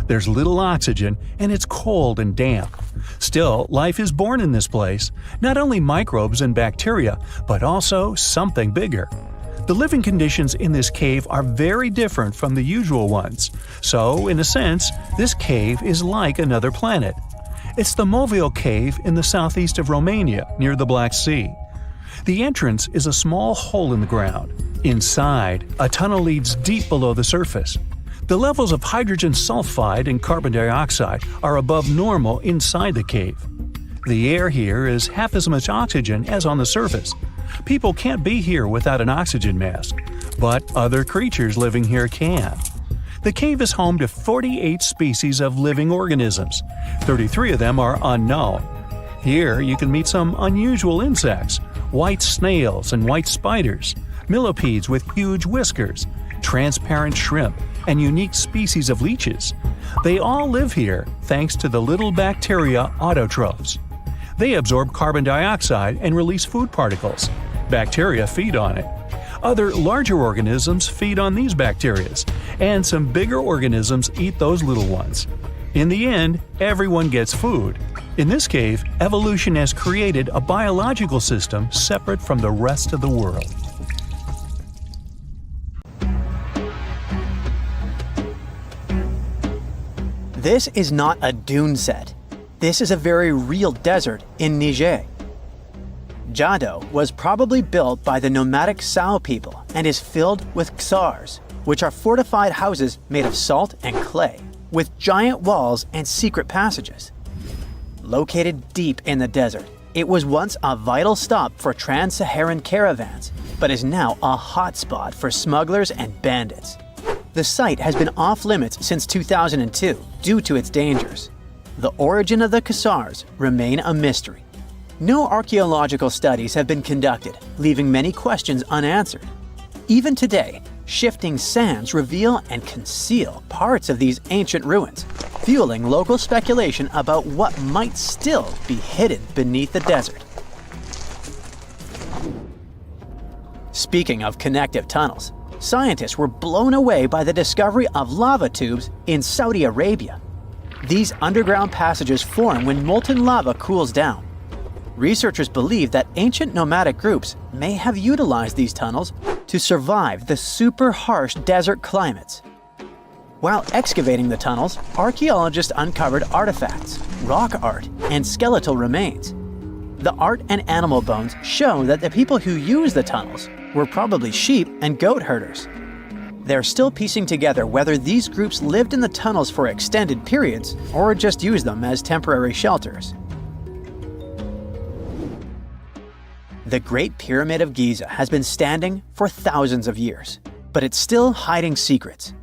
There's little oxygen, and it's cold and damp. Still, life is born in this place, not only microbes and bacteria, but also something bigger. The living conditions in this cave are very different from the usual ones, so, in a sense, this cave is like another planet. It's the Movil Cave in the southeast of Romania, near the Black Sea. The entrance is a small hole in the ground. Inside, a tunnel leads deep below the surface. The levels of hydrogen sulfide and carbon dioxide are above normal inside the cave. The air here is half as much oxygen as on the surface. People can't be here without an oxygen mask, but other creatures living here can. The cave is home to 48 species of living organisms. 33 of them are unknown. Here you can meet some unusual insects, white snails and white spiders, millipedes with huge whiskers, transparent shrimp, and unique species of leeches. They all live here thanks to the little bacteria autotrophs. They absorb carbon dioxide and release food particles. Bacteria feed on it. Other larger organisms feed on these bacteria, and some bigger organisms eat those little ones. In the end, everyone gets food. In this cave, evolution has created a biological system separate from the rest of the world. This is not a dune set. This is a very real desert in Niger. Jado was probably built by the nomadic Sao people and is filled with ksars, which are fortified houses made of salt and clay, with giant walls and secret passages. Located deep in the desert, it was once a vital stop for trans-Saharan caravans, but is now a hotspot for smugglers and bandits. The site has been off-limits since 2002 due to its dangers. The origin of the ksars remain a mystery. No archaeological studies have been conducted, leaving many questions unanswered. Even today, shifting sands reveal and conceal parts of these ancient ruins, fueling local speculation about what might still be hidden beneath the desert. Speaking of connective tunnels, scientists were blown away by the discovery of lava tubes in Saudi Arabia. These underground passages form when molten lava cools down. Researchers believe that ancient nomadic groups may have utilized these tunnels to survive the super harsh desert climates. While excavating the tunnels, archaeologists uncovered artifacts, rock art, and skeletal remains. The art and animal bones show that the people who used the tunnels were probably sheep and goat herders. They're still piecing together whether these groups lived in the tunnels for extended periods or just used them as temporary shelters. The Great Pyramid of Giza has been standing for thousands of years, but it's still hiding secrets.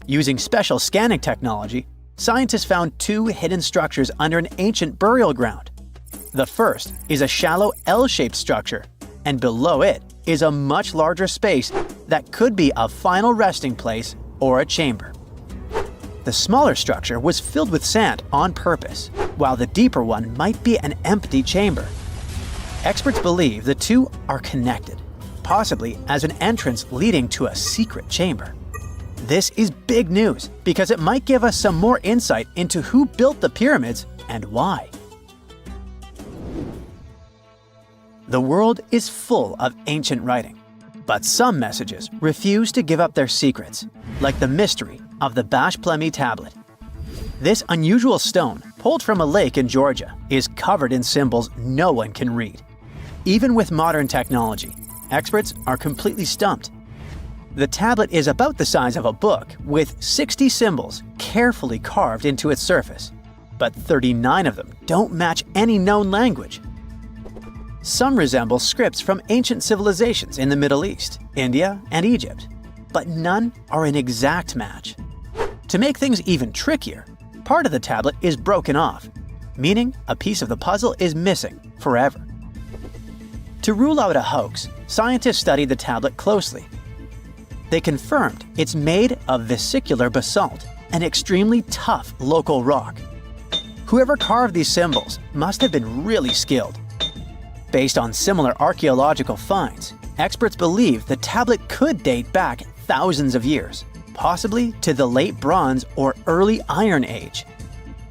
Using special scanning technology, scientists found two hidden structures under an ancient burial ground. The first is a shallow L-shaped structure, and below it is a much larger space that could be a final resting place or a chamber. The smaller structure was filled with sand on purpose, while the deeper one might be an empty chamber. Experts believe the two are connected, possibly as an entrance leading to a secret chamber. This is big news because it might give us some more insight into who built the pyramids and why. The world is full of ancient writing, but some messages refuse to give up their secrets, like the mystery of the Pashlemi tablet. This unusual stone, pulled from a lake in Georgia, is covered in symbols no one can read. Even with modern technology, experts are completely stumped. The tablet is about the size of a book, with 60 symbols carefully carved into its surface, but 39 of them don't match any known language. Some resemble scripts from ancient civilizations in the Middle East, India, and Egypt, but none are an exact match. To make things even trickier, part of the tablet is broken off, meaning a piece of the puzzle is missing forever. To rule out a hoax, scientists studied the tablet closely. They confirmed it's made of vesicular basalt, an extremely tough local rock. Whoever carved these symbols must have been really skilled. Based on similar archaeological finds, experts believe the tablet could date back thousands of years, possibly to the late Bronze or early Iron Age.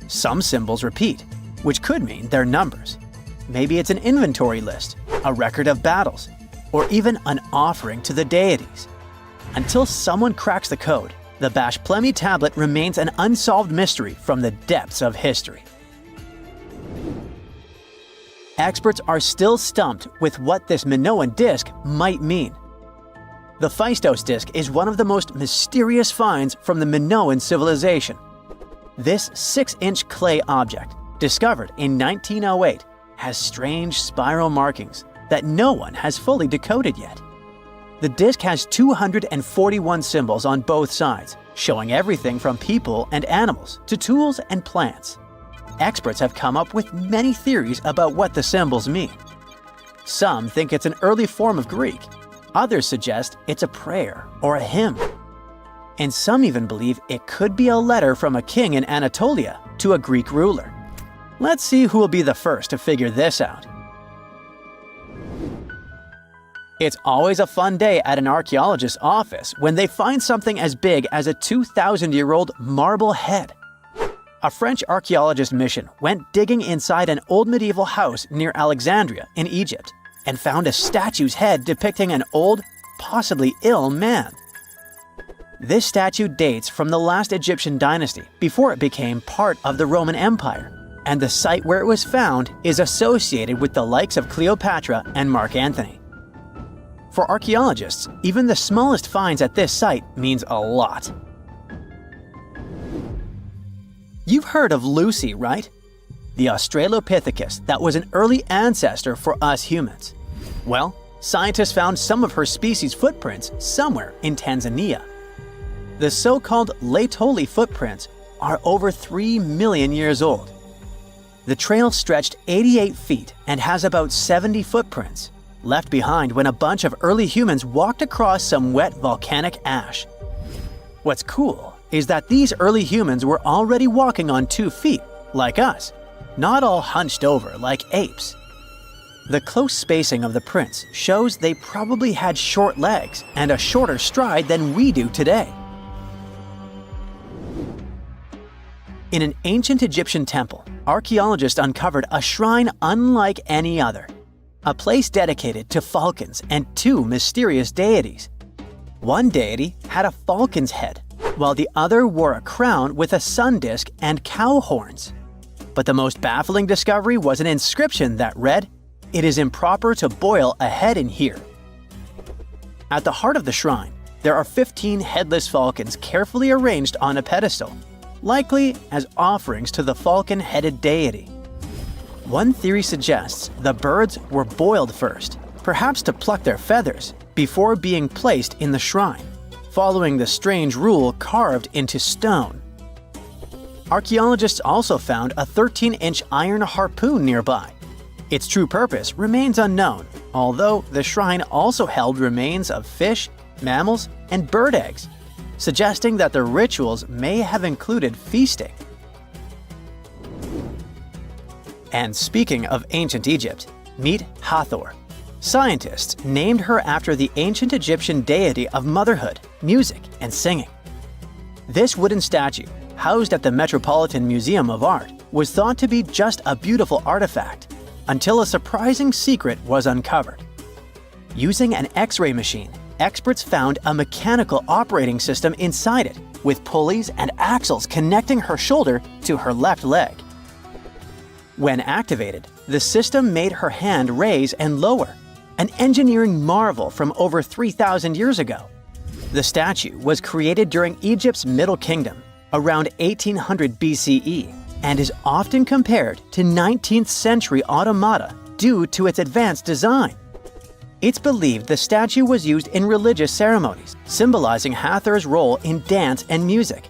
Some symbols repeat, which could mean they're numbers. Maybe it's an inventory list, a record of battles, or even an offering to the deities. Until someone cracks the code, the Pashlemi tablet remains an unsolved mystery from the depths of history. Experts are still stumped with what this Minoan disk might mean. The Fistos disk is one of the most mysterious finds from the Minoan civilization. This 6-inch clay object, discovered in 1908, has strange spiral markings that no one has fully decoded yet. The disk has 241 symbols on both sides, showing everything from people and animals to tools and plants. Experts have come up with many theories about what the symbols mean. Some think it's an early form of Greek. Others suggest it's a prayer or a hymn. And some even believe it could be a letter from a king in Anatolia to a Greek ruler. Let's see who will be the first to figure this out. It's always a fun day at an archaeologist's office when they find something as big as a 2,000-year-old marble head. A French archaeologist mission went digging inside an old medieval house near Alexandria in Egypt and found a statue's head depicting an old, possibly ill man. This statue dates from the last Egyptian dynasty before it became part of the Roman Empire, and the site where it was found is associated with the likes of Cleopatra and Mark Antony. For archaeologists, even the smallest finds at this site means a lot. You've heard of Lucy, right? The Australopithecus that was an early ancestor for us humans. Well, scientists found some of her species' footprints somewhere in Tanzania. The so-called Laetoli footprints are over 3 million years old. The trail stretched 88 feet and has about 70 footprints, left behind when a bunch of early humans walked across some wet volcanic ash. What's cool is that these early humans were already walking on 2 feet, like us, not all hunched over like apes. The close spacing of the prints shows they probably had short legs and a shorter stride than we do today. In an ancient Egyptian temple, archaeologists uncovered a shrine unlike any other, a place dedicated to falcons and 2 mysterious deities. One deity had a falcon's head, while the other wore a crown with a sun disk and cow horns. But the most baffling discovery was an inscription that read, "It is improper to boil a head in here." At the heart of the shrine, there are 15 headless falcons carefully arranged on a pedestal, likely as offerings to the falcon-headed deity. One theory suggests the birds were boiled first, perhaps to pluck their feathers, before being placed in the shrine, following the strange rule carved into stone. Archaeologists also found a 13-inch iron harpoon nearby. Its true purpose remains unknown, although the shrine also held remains of fish, mammals, and bird eggs, suggesting that the rituals may have included feasting. And speaking of ancient Egypt, meet Hathor. Scientists named her after the ancient Egyptian deity of motherhood, music, and singing. This wooden statue, housed at the Metropolitan Museum of Art, was thought to be just a beautiful artifact, until a surprising secret was uncovered. Using an X-ray machine, experts found a mechanical operating system inside it, with pulleys and axles connecting her shoulder to her left leg. When activated, the system made her hand raise and lower, an engineering marvel from over 3,000 years ago. The statue was created during Egypt's Middle Kingdom, around 1800 BCE, and is often compared to 19th century automata due to its advanced design. It's believed the statue was used in religious ceremonies, symbolizing Hathor's role in dance and music.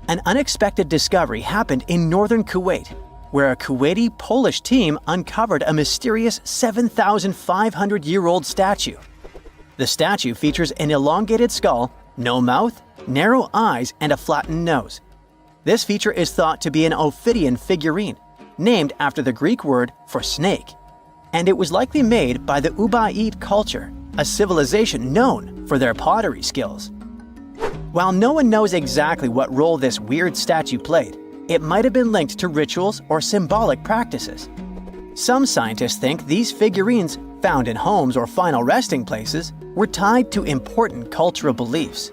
An unexpected discovery happened in northern Kuwait, where a Kuwaiti-Polish team uncovered a mysterious 7,500-year-old statue. The statue features an elongated skull, no mouth, narrow eyes, and a flattened nose. This feature is thought to be an Ophidian figurine, named after the Greek word for snake, and it was likely made by the Ubaid culture, a civilization known for their pottery skills. While no one knows exactly what role this weird statue played, it might have been linked to rituals or symbolic practices. Some scientists think these figurines, found in homes or final resting places, were tied to important cultural beliefs.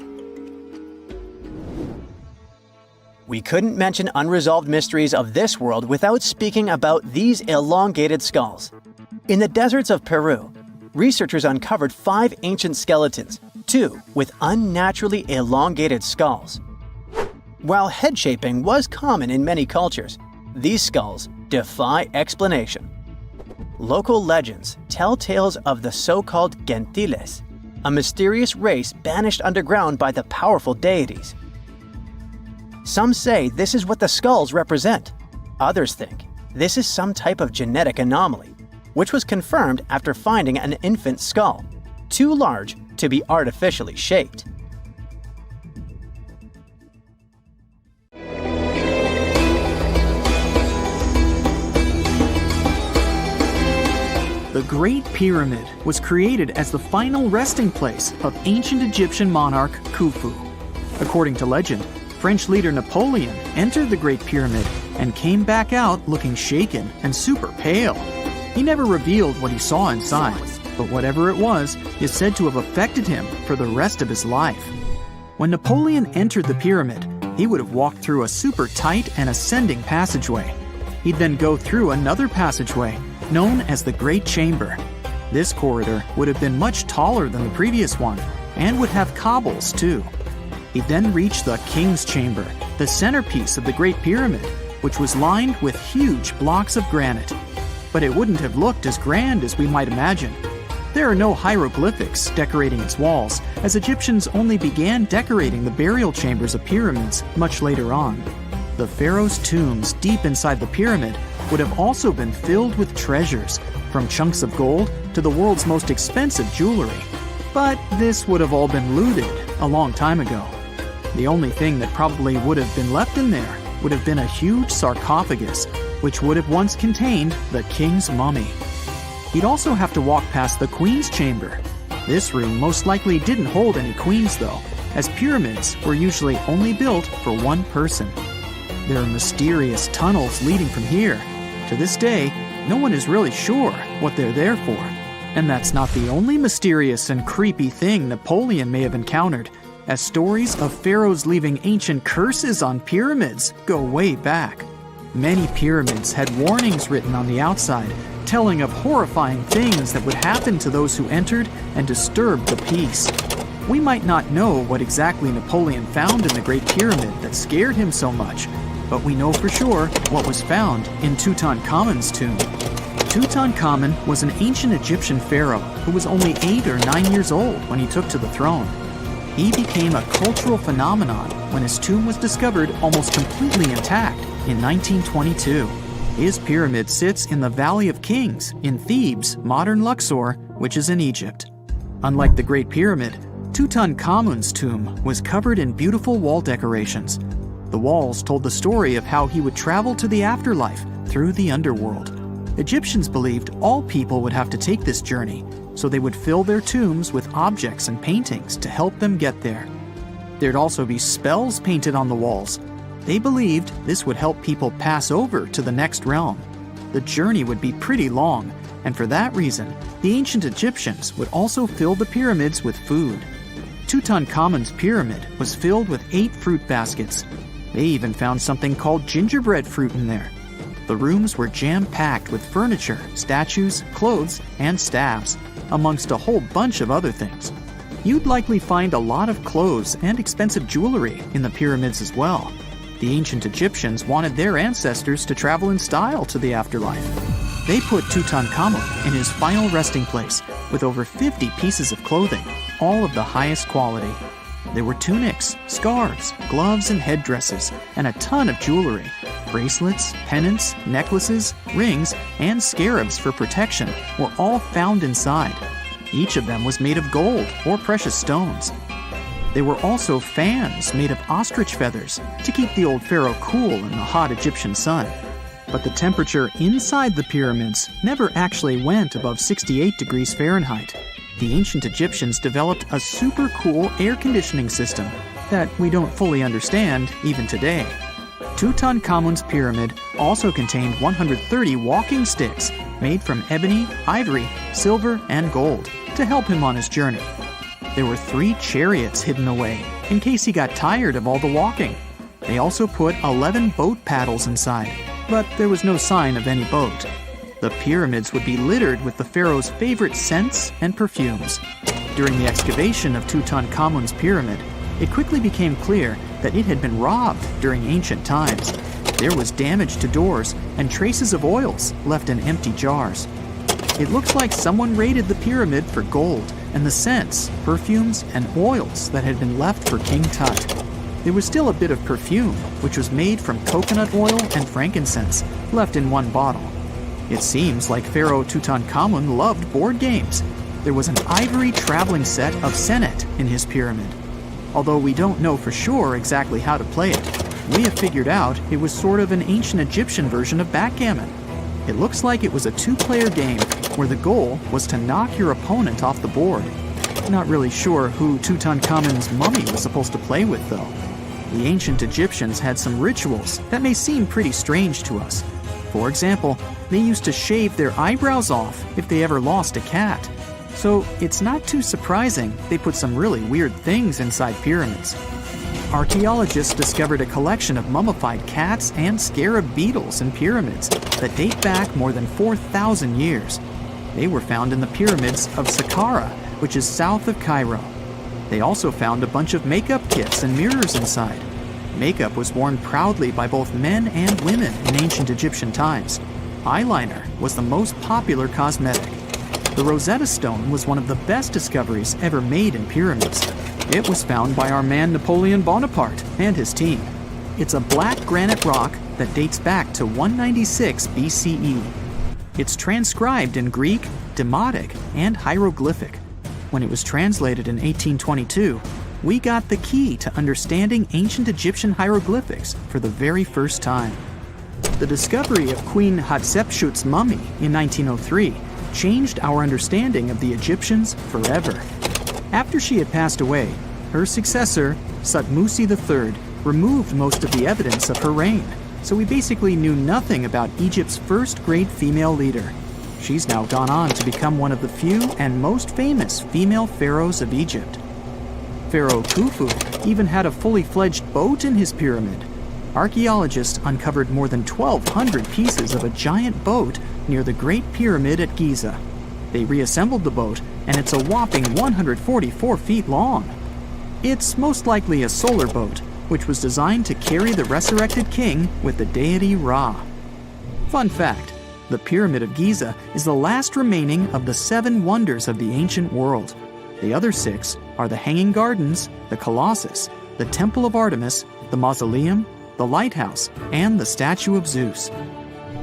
We couldn't mention unresolved mysteries of this world without speaking about these elongated skulls. In the deserts of Peru, researchers uncovered 5 ancient skeletons, 2 with unnaturally elongated skulls. While head shaping was common in many cultures, these skulls defy explanation. Local legends tell tales of the so-called gentiles, a mysterious race banished underground by the powerful deities. Some say this is what the skulls represent. Others think this is some type of genetic anomaly, which was confirmed after finding an infant skull, too large to be artificially shaped. The Great Pyramid was created as the final resting place of ancient Egyptian monarch Khufu. According to legend, French leader Napoleon entered the Great Pyramid and came back out looking shaken and super pale. He never revealed what he saw inside, but whatever it was is said to have affected him for the rest of his life. When Napoleon entered the pyramid, he would have walked through a super tight and ascending passageway. He'd then go through another passageway, known as the Great Chamber. This corridor would have been much taller than the previous one, and would have cobbles too. He then reached the King's Chamber, the centerpiece of the Great Pyramid, which was lined with huge blocks of granite. But it wouldn't have looked as grand as we might imagine. There are no hieroglyphics decorating its walls, as Egyptians only began decorating the burial chambers of pyramids much later on. The pharaoh's tombs deep inside the pyramid would have also been filled with treasures, from chunks of gold to the world's most expensive jewelry. But this would have all been looted a long time ago. The only thing that probably would have been left in there would have been a huge sarcophagus, which would have once contained the king's mummy. He'd also have to walk past the queen's chamber. This room most likely didn't hold any queens though, as pyramids were usually only built for one person. There are mysterious tunnels leading from here. To this day, no one is really sure what they're there for. And that's not the only mysterious and creepy thing Napoleon may have encountered, as stories of pharaohs leaving ancient curses on pyramids go way back. Many pyramids had warnings written on the outside, telling of horrifying things that would happen to those who entered and disturbed the peace. We might not know what exactly Napoleon found in the Great Pyramid that scared him so much, but we know for sure what was found in Tutankhamun's tomb. Tutankhamun was an ancient Egyptian pharaoh who was only 8 or 9 years old when he took to the throne. He became a cultural phenomenon when his tomb was discovered almost completely intact in 1922. His pyramid sits in the Valley of Kings in Thebes, modern Luxor, which is in Egypt. Unlike the Great Pyramid, Tutankhamun's tomb was covered in beautiful wall decorations. The walls told the story of how he would travel to the afterlife through the underworld. Egyptians believed all people would have to take this journey, so they would fill their tombs with objects and paintings to help them get there. There'd also be spells painted on the walls. They believed this would help people pass over to the next realm. The journey would be pretty long, and for that reason, the ancient Egyptians would also fill the pyramids with food. Tutankhamun's pyramid was filled with 8 fruit baskets. They even found something called gingerbread fruit in there. The rooms were jam-packed with furniture, statues, clothes, and staffs, amongst a whole bunch of other things. You'd likely find a lot of clothes and expensive jewelry in the pyramids as well. The ancient Egyptians wanted their ancestors to travel in style to the afterlife. They put Tutankhamun in his final resting place with over 50 pieces of clothing, all of the highest quality. There were tunics, scarves, gloves, and headdresses, and a ton of jewelry. Bracelets, pendants, necklaces, rings, and scarabs for protection were all found inside. Each of them was made of gold or precious stones. There were also fans made of ostrich feathers to keep the old pharaoh cool in the hot Egyptian sun. But the temperature inside the pyramids never actually went above 68 degrees Fahrenheit. The ancient Egyptians developed a super cool air conditioning system that we don't fully understand even today. Tutankhamun's pyramid also contained 130 walking sticks made from ebony, ivory, silver, and gold to help him on his journey. There were 3 chariots hidden away in case he got tired of all the walking. They also put 11 boat paddles inside, but there was no sign of any boat. The pyramids would be littered with the pharaoh's favorite scents and perfumes. During the excavation of Tutankhamun's pyramid, it quickly became clear that it had been robbed during ancient times. There was damage to doors and traces of oils left in empty jars. It looks like someone raided the pyramid for gold and the scents, perfumes, and oils that had been left for King Tut. There was still a bit of perfume, which was made from coconut oil and frankincense, left in one bottle. It seems like Pharaoh Tutankhamun loved board games. There was an ivory traveling set of senet in his pyramid. Although we don't know for sure exactly how to play it, we have figured out it was sort of an ancient Egyptian version of backgammon. It looks like it was a 2-player game where the goal was to knock your opponent off the board. Not really sure who Tutankhamun's mummy was supposed to play with, though. The ancient Egyptians had some rituals that may seem pretty strange to us. For example, they used to shave their eyebrows off if they ever lost a cat. So it's not too surprising they put some really weird things inside pyramids. Archaeologists discovered a collection of mummified cats and scarab beetles in pyramids that date back more than 4,000 years. They were found in the pyramids of Saqqara, which is south of Cairo. They also found a bunch of makeup kits and mirrors inside. Makeup was worn proudly by both men and women in ancient Egyptian times. Eyeliner was the most popular cosmetic. The Rosetta Stone was one of the best discoveries ever made in pyramids. It was found by our man Napoleon Bonaparte and his team. It's a black granite rock that dates back to 196 BCE. It's transcribed in Greek, Demotic, and hieroglyphic. When it was translated in 1822, we got the key to understanding ancient Egyptian hieroglyphics for the very first time. The discovery of Queen Hatshepsut's mummy in 1903 changed our understanding of the Egyptians forever. After she had passed away, her successor, Thutmose III, removed most of the evidence of her reign, so we basically knew nothing about Egypt's first great female leader. She's now gone on to become one of the few and most famous female pharaohs of Egypt. Pharaoh Khufu even had a fully fledged boat in his pyramid. Archaeologists uncovered more than 1,200 pieces of a giant boat near the Great Pyramid at Giza. They reassembled the boat, and it's a whopping 144 feet long. It's most likely a solar boat, which was designed to carry the resurrected king with the deity Ra. Fun fact, the Pyramid of Giza is the last remaining of the 7 wonders of the ancient world. The other 6 are the Hanging Gardens, the Colossus, the Temple of Artemis, the Mausoleum, the Lighthouse, and the Statue of Zeus.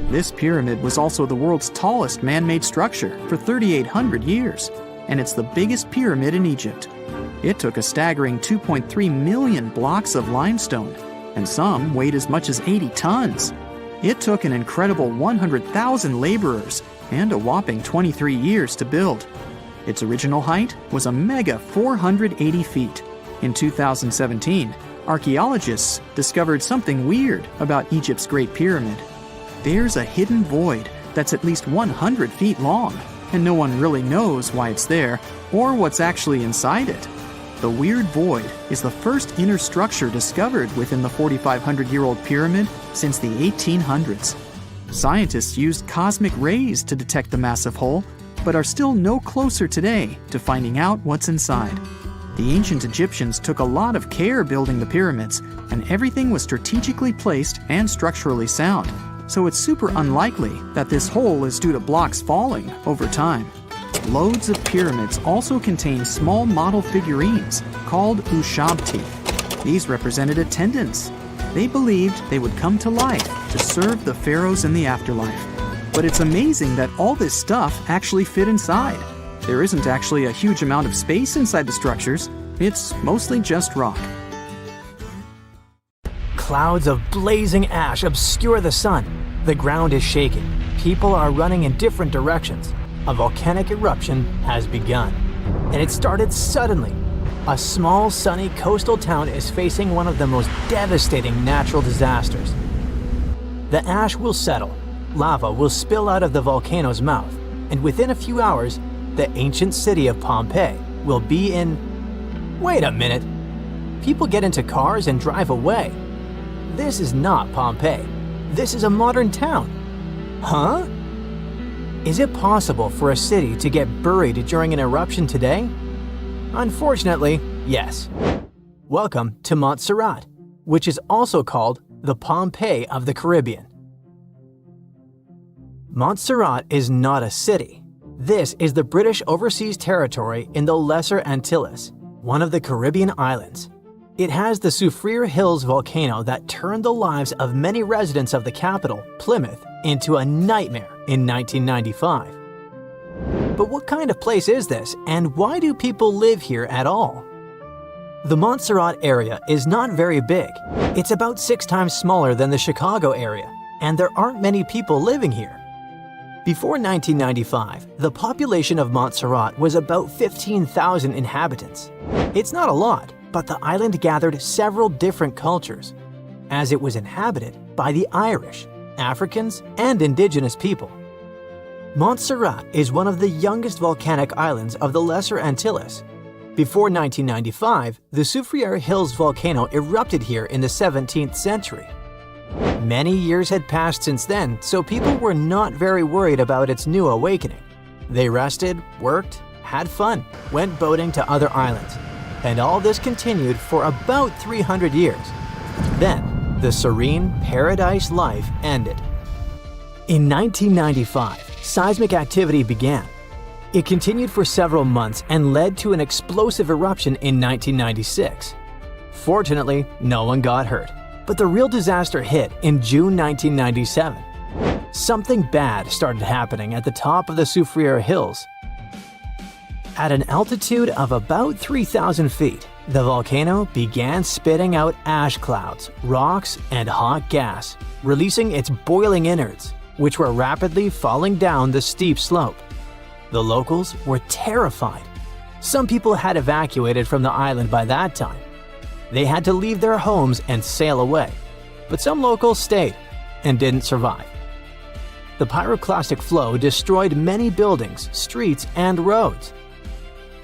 This pyramid was also the world's tallest man-made structure for 3,800 years, and it's the biggest pyramid in Egypt. It took a staggering 2.3 million blocks of limestone, and some weighed as much as 80 tons. It took an incredible 100,000 laborers and a whopping 23 years to build. Its original height was a mega 480 feet. In 2017, archaeologists discovered something weird about Egypt's Great Pyramid. There's a hidden void that's at least 100 feet long, and no one really knows why it's there or what's actually inside it. The weird void is the first inner structure discovered within the 4,500-year-old pyramid since the 1800s. Scientists used cosmic rays to detect the massive hole, but are still no closer today to finding out what's inside. The ancient Egyptians took a lot of care building the pyramids, and everything was strategically placed and structurally sound, so it's super unlikely that this hole is due to blocks falling over time. Loads of pyramids also contain small model figurines called ushabti. These represented attendants. They believed they would come to life to serve the pharaohs in the afterlife. But it's amazing that all this stuff actually fit inside. There isn't actually a huge amount of space inside the structures. It's mostly just rock. Clouds of blazing ash obscure the sun. The ground is shaking. People are running in different directions. A volcanic eruption has begun. And it started suddenly. A small, sunny coastal town is facing one of the most devastating natural disasters. The ash will settle. Lava will spill out of the volcano's mouth. And within a few hours, the ancient city of Pompeii will be in... Wait a minute. People get into cars and drive away. This is not Pompeii. This is a modern town. Huh? Is it possible for a city to get buried during an eruption today? Unfortunately, yes. Welcome to Montserrat, which is also called the Pompeii of the Caribbean. Montserrat is not a city. This is the British Overseas Territory in the Lesser Antilles, one of the Caribbean islands. It has the Soufriere Hills volcano that turned the lives of many residents of the capital, Plymouth, into a nightmare in 1995. But what kind of place is this, and why do people live here at all? The Montserrat area is not very big. It's about 6 times smaller than the Chicago area, and there aren't many people living here. Before 1995, the population of Montserrat was about 15,000 inhabitants. It's not a lot, but the island gathered several different cultures, as it was inhabited by the Irish, Africans, and indigenous people. Montserrat is one of the youngest volcanic islands of the Lesser Antilles. Before 1995, the Soufriere Hills volcano erupted here in the 17th century. Many years had passed since then, so people were not very worried about its new awakening. They rested, worked, had fun, went boating to other islands, and all this continued for about 300 years. Then, the serene paradise life ended. In 1995, seismic activity began. It continued for several months and led to an explosive eruption in 1996. Fortunately, no one got hurt, but the real disaster hit in June 1997. Something bad started happening at the top of the Soufriere Hills. At an altitude of about 3,000 feet, the volcano began spitting out ash clouds, rocks, and hot gas, releasing its boiling innards, which were rapidly falling down the steep slope. The locals were terrified. Some people had evacuated from the island by that time. They had to leave their homes and sail away, but some locals stayed and didn't survive. The pyroclastic flow destroyed many buildings, streets, and roads.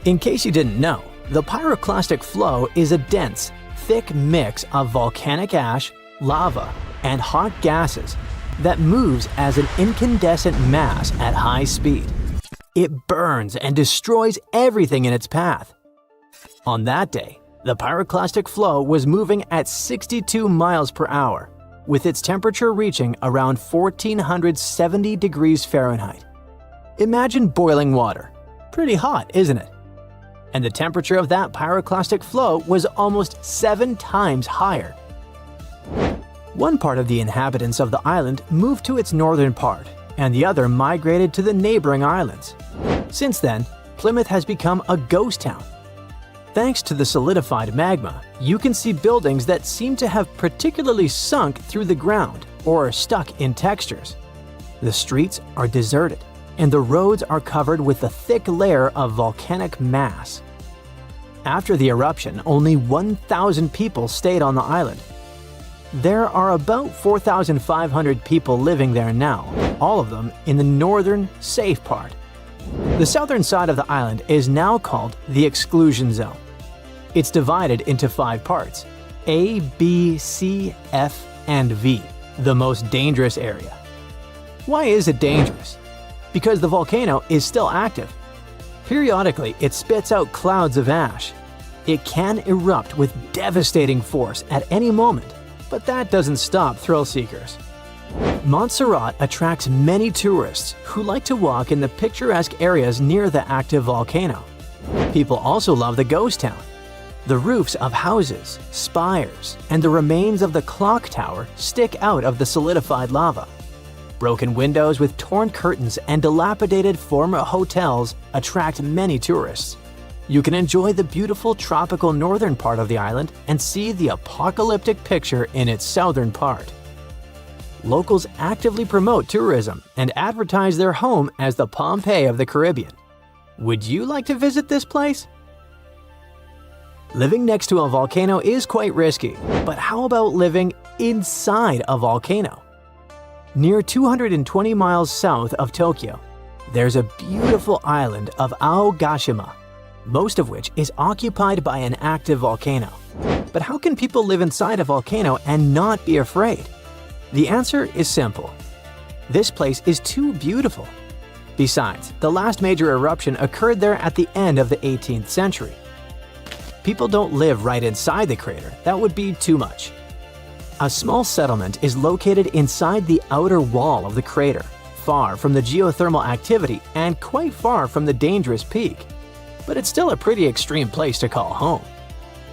In case you didn't know, the pyroclastic flow is a dense, thick mix of volcanic ash, lava, and hot gases that moves as an incandescent mass at high speed. It burns and destroys everything in its path. On that day, the pyroclastic flow was moving at 62 miles per hour, with its temperature reaching around 1470 degrees Fahrenheit. Imagine boiling water. Pretty hot, isn't it? And the temperature of that pyroclastic flow was almost 7 times higher. One part of the inhabitants of the island moved to its northern part, and the other migrated to the neighboring islands. Since then, Plymouth has become a ghost town. Thanks to the solidified magma, you can see buildings that seem to have particularly sunk through the ground or are stuck in textures. The streets are deserted, and the roads are covered with a thick layer of volcanic mass. After the eruption, only 1,000 people stayed on the island. There are about 4,500 people living there now, all of them in the northern, safe part. The southern side of the island is now called the exclusion zone. It's divided into 5 parts: A, B, C, F, and V, the most dangerous area. Why is it dangerous? Because the volcano is still active. Periodically, it spits out clouds of ash. It can erupt with devastating force at any moment, but that doesn't stop thrill seekers. Montserrat attracts many tourists who like to walk in the picturesque areas near the active volcano. People also love the ghost town. The roofs of houses, spires, and the remains of the clock tower stick out of the solidified lava. Broken windows with torn curtains and dilapidated former hotels attract many tourists. You can enjoy the beautiful tropical northern part of the island and see the apocalyptic picture in its southern part. Locals actively promote tourism and advertise their home as the Pompeii of the Caribbean. Would you like to visit this place? Living next to a volcano is quite risky, but how about living inside a volcano? Near 220 miles south of Tokyo, there's a beautiful island of Aogashima, most of which is occupied by an active volcano. But how can people live inside a volcano and not be afraid? The answer is simple. This place is too beautiful. Besides, the last major eruption occurred there at the end of the 18th century. People don't live right inside the crater, that would be too much. A small settlement is located inside the outer wall of the crater, far from the geothermal activity and quite far from the dangerous peak. But it's still a pretty extreme place to call home.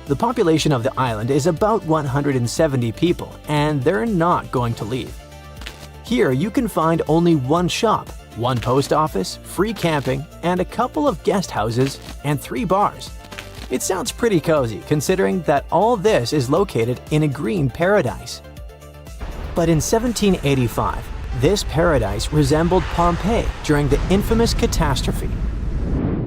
The population of the island is about 170 people, and they're not going to leave. Here you can find only one shop, one post office, free camping, and a couple of guest houses and 3 bars. It sounds pretty cozy considering that all this is located in a green paradise. But in 1785, this paradise resembled Pompeii during the infamous catastrophe.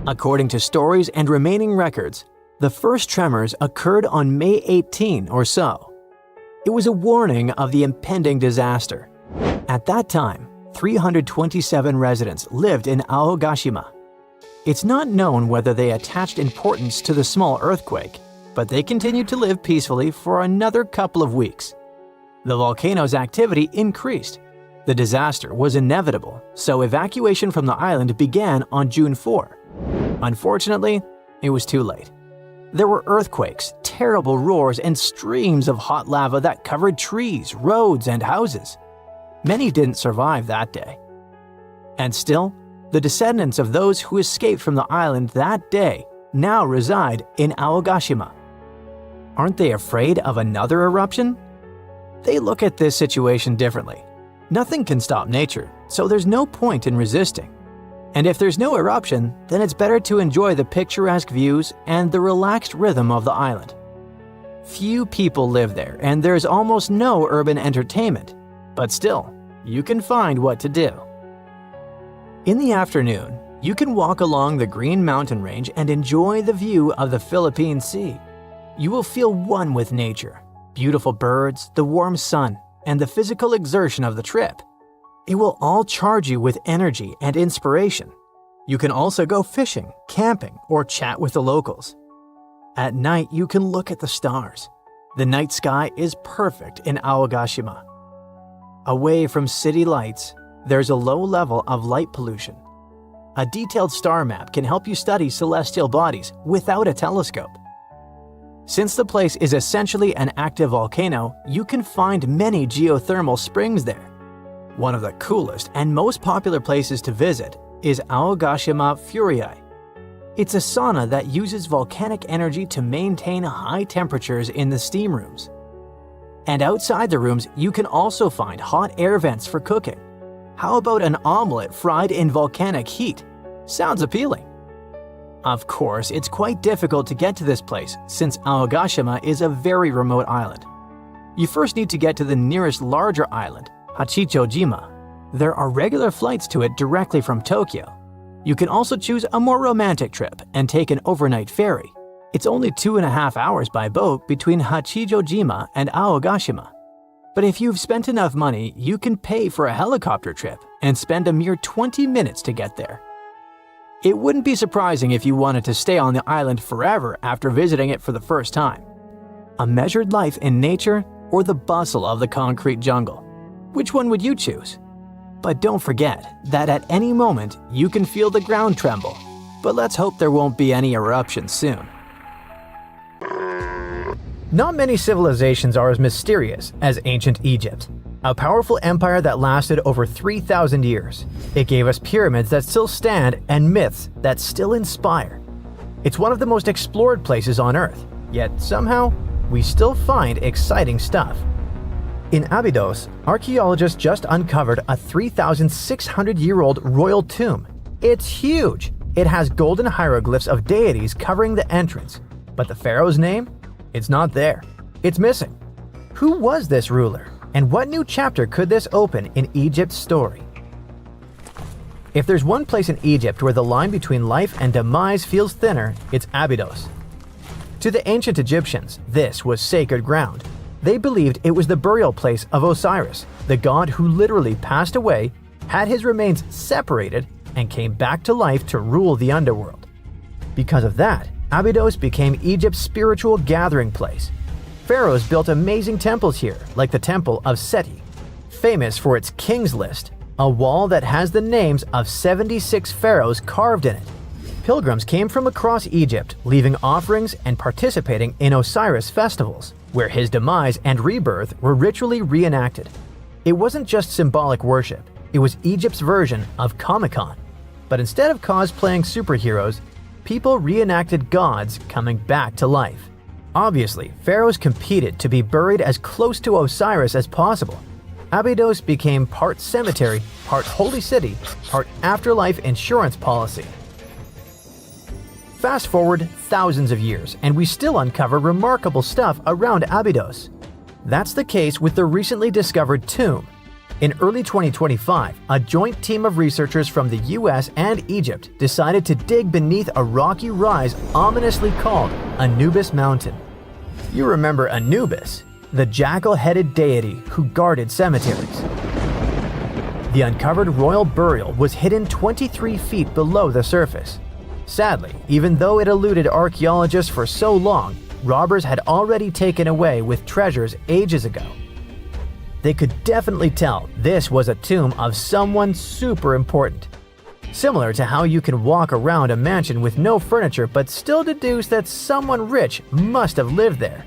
According to stories and remaining records, the first tremors occurred on May 18 or so. It was a warning of the impending disaster. At that time, 327 residents lived in Aogashima. It's not known whether they attached importance to the small earthquake, but they continued to live peacefully for another couple of weeks. The volcano's activity increased. The disaster was inevitable, so evacuation from the island began on June 4. Unfortunately, it was too late. There were earthquakes, terrible roars, and streams of hot lava that covered trees, roads, and houses. Many didn't survive that day. And still, the descendants of those who escaped from the island that day now reside in Aogashima. Aren't they afraid of another eruption? They look at this situation differently. Nothing can stop nature, so there's no point in resisting. And if there's no eruption, then it's better to enjoy the picturesque views and the relaxed rhythm of the island. Few people live there, and there's almost no urban entertainment, but still, you can find what to do. In the afternoon, you can walk along the Green Mountain Range and enjoy the view of the Philippine Sea. You will feel one with nature, beautiful birds, the warm sun, and the physical exertion of the trip. It will all charge you with energy and inspiration. You can also go fishing, camping, or chat with the locals. At night, you can look at the stars. The night sky is perfect in Aogashima. Away from city lights, there's a low level of light pollution. A detailed star map can help you study celestial bodies without a telescope. Since the place is essentially an active volcano, you can find many geothermal springs there. One of the coolest and most popular places to visit is Aogashima Furiai. It's a sauna that uses volcanic energy to maintain high temperatures in the steam rooms. And outside the rooms, you can also find hot air vents for cooking. How about an omelet fried in volcanic heat? Sounds appealing. Of course, it's quite difficult to get to this place since Aogashima is a very remote island. You first need to get to the nearest larger island, Hachichojima. There are regular flights to it directly from Tokyo. You can also choose a more romantic trip and take an overnight ferry. It's only 2.5 hours by boat between Hachichojima and Aogashima. But if you've spent enough money, you can pay for a helicopter trip and spend a mere 20 minutes to get there. It wouldn't be surprising if you wanted to stay on the island forever after visiting it for the first time. A measured life in nature or the bustle of the concrete jungle? Which one would you choose? But don't forget that at any moment you can feel the ground tremble. But let's hope there won't be any eruptions soon. Not many civilizations are as mysterious as ancient Egypt, a powerful empire that lasted over 3,000 years. It gave us pyramids that still stand and myths that still inspire. It's one of the most explored places on Earth, yet somehow we still find exciting stuff. In Abydos, archaeologists just uncovered a 3,600-year-old royal tomb. It's huge! It has golden hieroglyphs of deities covering the entrance, but the pharaoh's name? It's not there. It's missing. Who was this ruler, and what new chapter could this open in Egypt's story? If there's one place in Egypt where the line between life and demise feels thinner, it's Abydos. To the ancient Egyptians, this was sacred ground. They believed it was the burial place of Osiris, the god who literally passed away, had his remains separated, and came back to life to rule the underworld. Because of that, Abydos became Egypt's spiritual gathering place. Pharaohs built amazing temples here, like the Temple of Seti, famous for its King's List, a wall that has the names of 76 pharaohs carved in it. Pilgrims came from across Egypt, leaving offerings and participating in Osiris festivals, where his demise and rebirth were ritually reenacted. It wasn't just symbolic worship, it was Egypt's version of Comic-Con. But instead of cosplaying superheroes, people reenacted gods coming back to life. Obviously, pharaohs competed to be buried as close to Osiris as possible. Abydos became part cemetery, part holy city, part afterlife insurance policy. Fast forward thousands of years, and we still uncover remarkable stuff around Abydos. That's the case with the recently discovered tomb. In early 2025, a joint team of researchers from the US and Egypt decided to dig beneath a rocky rise ominously called Anubis Mountain. You remember Anubis, the jackal-headed deity who guarded cemeteries. The uncovered royal burial was hidden 23 feet below the surface. Sadly, even though it eluded archaeologists for so long, robbers had already taken away with treasures ages ago. They could definitely tell this was a tomb of someone super important. Similar to how you can walk around a mansion with no furniture but still deduce that someone rich must have lived there.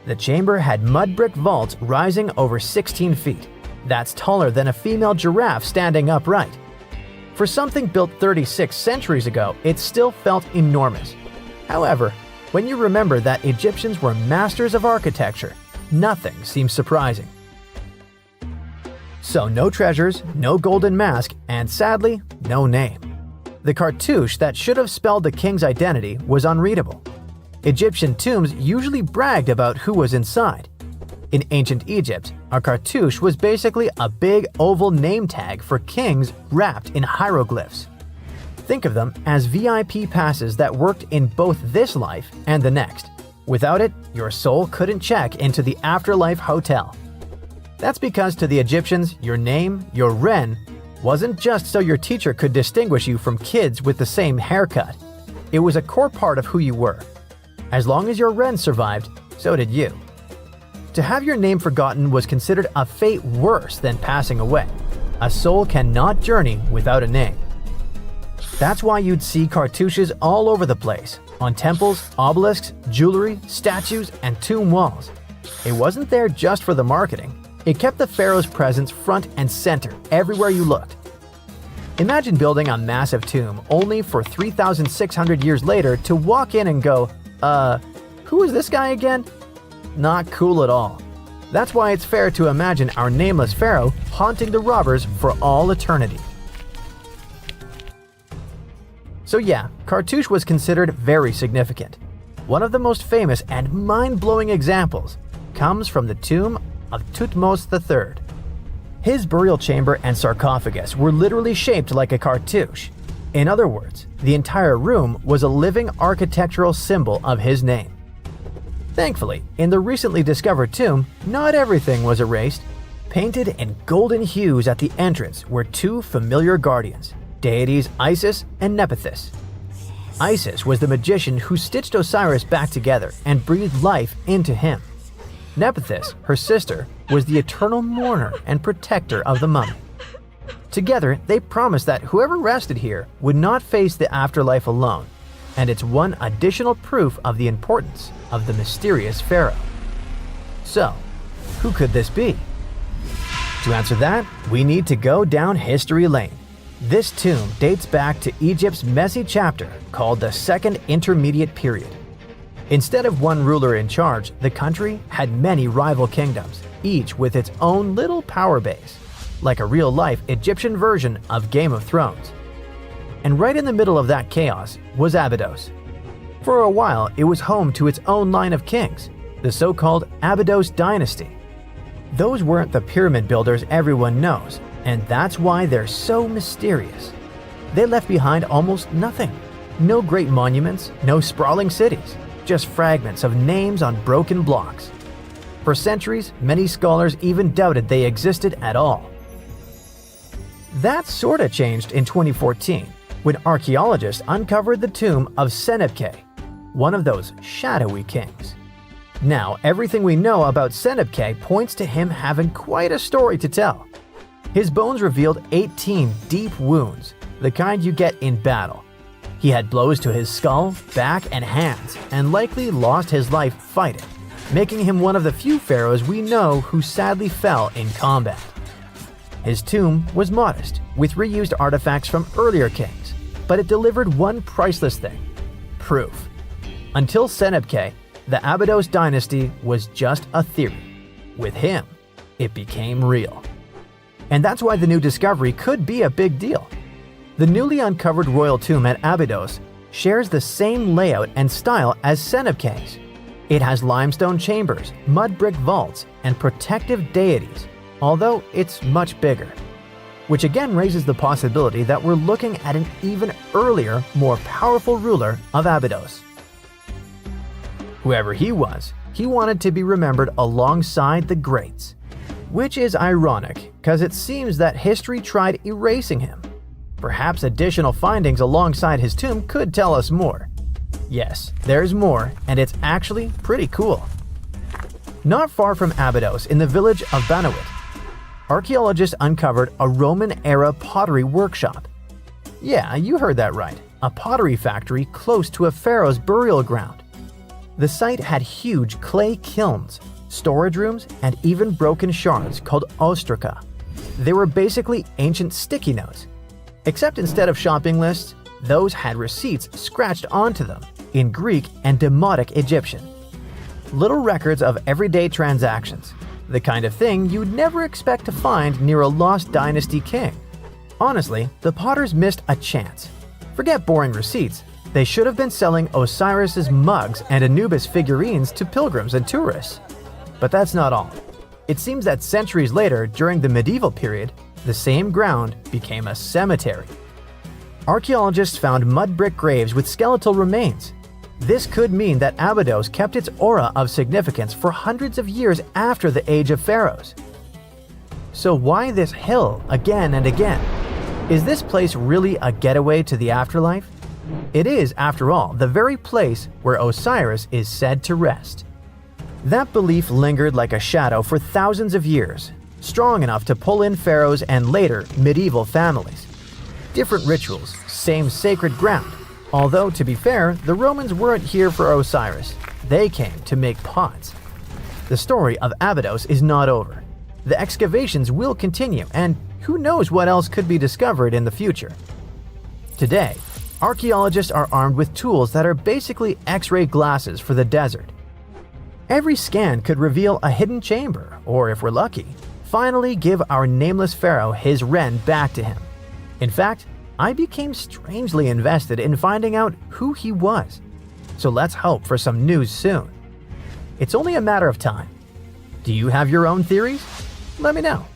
The chamber had mud brick vaults rising over 16 feet. That's taller than a female giraffe standing upright. For something built 36 centuries ago, it still felt enormous. However, when you remember that Egyptians were masters of architecture, nothing seems surprising. So no treasures, no golden mask, and sadly, no name. The cartouche that should have spelled the king's identity was unreadable. Egyptian tombs usually bragged about who was inside. In ancient Egypt, a cartouche was basically a big oval name tag for kings wrapped in hieroglyphs. Think of them as VIP passes that worked in both this life and the next. Without it, your soul couldn't check into the afterlife hotel. That's because to the Egyptians, your name, your Ren, wasn't just so your teacher could distinguish you from kids with the same haircut. It was a core part of who you were. As long as your Ren survived, so did you. To have your name forgotten was considered a fate worse than passing away. A soul cannot journey without a name. That's why you'd see cartouches all over the place, on temples, obelisks, jewelry, statues, and tomb walls. It wasn't there just for the marketing. It kept the pharaoh's presence front and center everywhere you looked. Imagine building a massive tomb only for 3,600 years later to walk in and go, who is this guy again? Not cool at all. That's why it's fair to imagine our nameless pharaoh haunting the robbers for all eternity. So yeah, cartouche was considered very significant. One of the most famous and mind-blowing examples comes from the tomb of Thutmose III. His burial chamber and sarcophagus were literally shaped like a cartouche. In other words, the entire room was a living architectural symbol of his name. Thankfully, in the recently discovered tomb, not everything was erased. Painted in golden hues at the entrance were two familiar guardians, deities Isis and Nephthys. Isis was the magician who stitched Osiris back together and breathed life into him. Nephthys, her sister, was the eternal mourner and protector of the mummy. Together, they promised that whoever rested here would not face the afterlife alone, and it's one additional proof of the importance of the mysterious pharaoh. So, who could this be? To answer that, we need to go down history lane. This tomb dates back to Egypt's messy chapter called the Second Intermediate Period. Instead of one ruler in charge, the country had many rival kingdoms, each with its own little power base, like a real-life Egyptian version of Game of Thrones. And right in the middle of that chaos was Abydos. For a while, it was home to its own line of kings, the so-called Abydos dynasty. Those weren't the pyramid builders everyone knows, and that's why they're so mysterious. They left behind almost nothing. No great monuments, no sprawling cities, just fragments of names on broken blocks. For centuries, many scholars even doubted they existed at all. That sorta changed in 2014, when archaeologists uncovered the tomb of Senebkay, one of those shadowy kings. Now, everything we know about Senebkay points to him having quite a story to tell. His bones revealed 18 deep wounds, the kind you get in battle. He had blows to his skull, back, and hands, and likely lost his life fighting, making him one of the few pharaohs we know who sadly fell in combat. His tomb was modest, with reused artifacts from earlier kings, but it delivered one priceless thing: proof. Until Senebkay, the Abydos dynasty was just a theory. With him, it became real. And that's why the new discovery could be a big deal. The newly uncovered royal tomb at Abydos shares the same layout and style as Senebkay's. It has limestone chambers, mud brick vaults, and protective deities, although it's much bigger. Which again raises the possibility that we're looking at an even earlier, more powerful ruler of Abydos. Whoever he was, he wanted to be remembered alongside the greats. Which is ironic, because it seems that history tried erasing him. Perhaps additional findings alongside his tomb could tell us more. Yes, there's more, and it's actually pretty cool. Not far from Abydos, in the village of Banawit, archaeologists uncovered a Roman-era pottery workshop. Yeah, you heard that right, a pottery factory close to a pharaoh's burial ground. The site had huge clay kilns, storage rooms, and even broken shards called ostraca. They were basically ancient sticky notes. Except instead of shopping lists, those had receipts scratched onto them in Greek and Demotic Egyptian. Little records of everyday transactions, the kind of thing you'd never expect to find near a lost dynasty king. Honestly, the potters missed a chance. Forget boring receipts, they should have been selling Osiris's mugs and Anubis figurines to pilgrims and tourists. But that's not all. It seems that centuries later, during the medieval period, the same ground became a cemetery. Archaeologists found mud brick graves with skeletal remains. This could mean that Abydos kept its aura of significance for hundreds of years after the Age of Pharaohs. So why this hill again and again? Is this place really a getaway to the afterlife? It is, after all, the very place where Osiris is said to rest. That belief lingered like a shadow for thousands of years, strong enough to pull in pharaohs and later medieval families. Different rituals, same sacred ground. Although, to be fair, the Romans weren't here for Osiris. They came to make pots. The story of Abydos is not over. The excavations will continue, and who knows what else could be discovered in the future. Today, archaeologists are armed with tools that are basically X-ray glasses for the desert. Every scan could reveal a hidden chamber, or if we're lucky, finally give our nameless pharaoh his wren back to him. In fact, I became strangely invested in finding out who he was. So let's hope for some news soon. It's only a matter of time. Do you have your own theories? Let me know.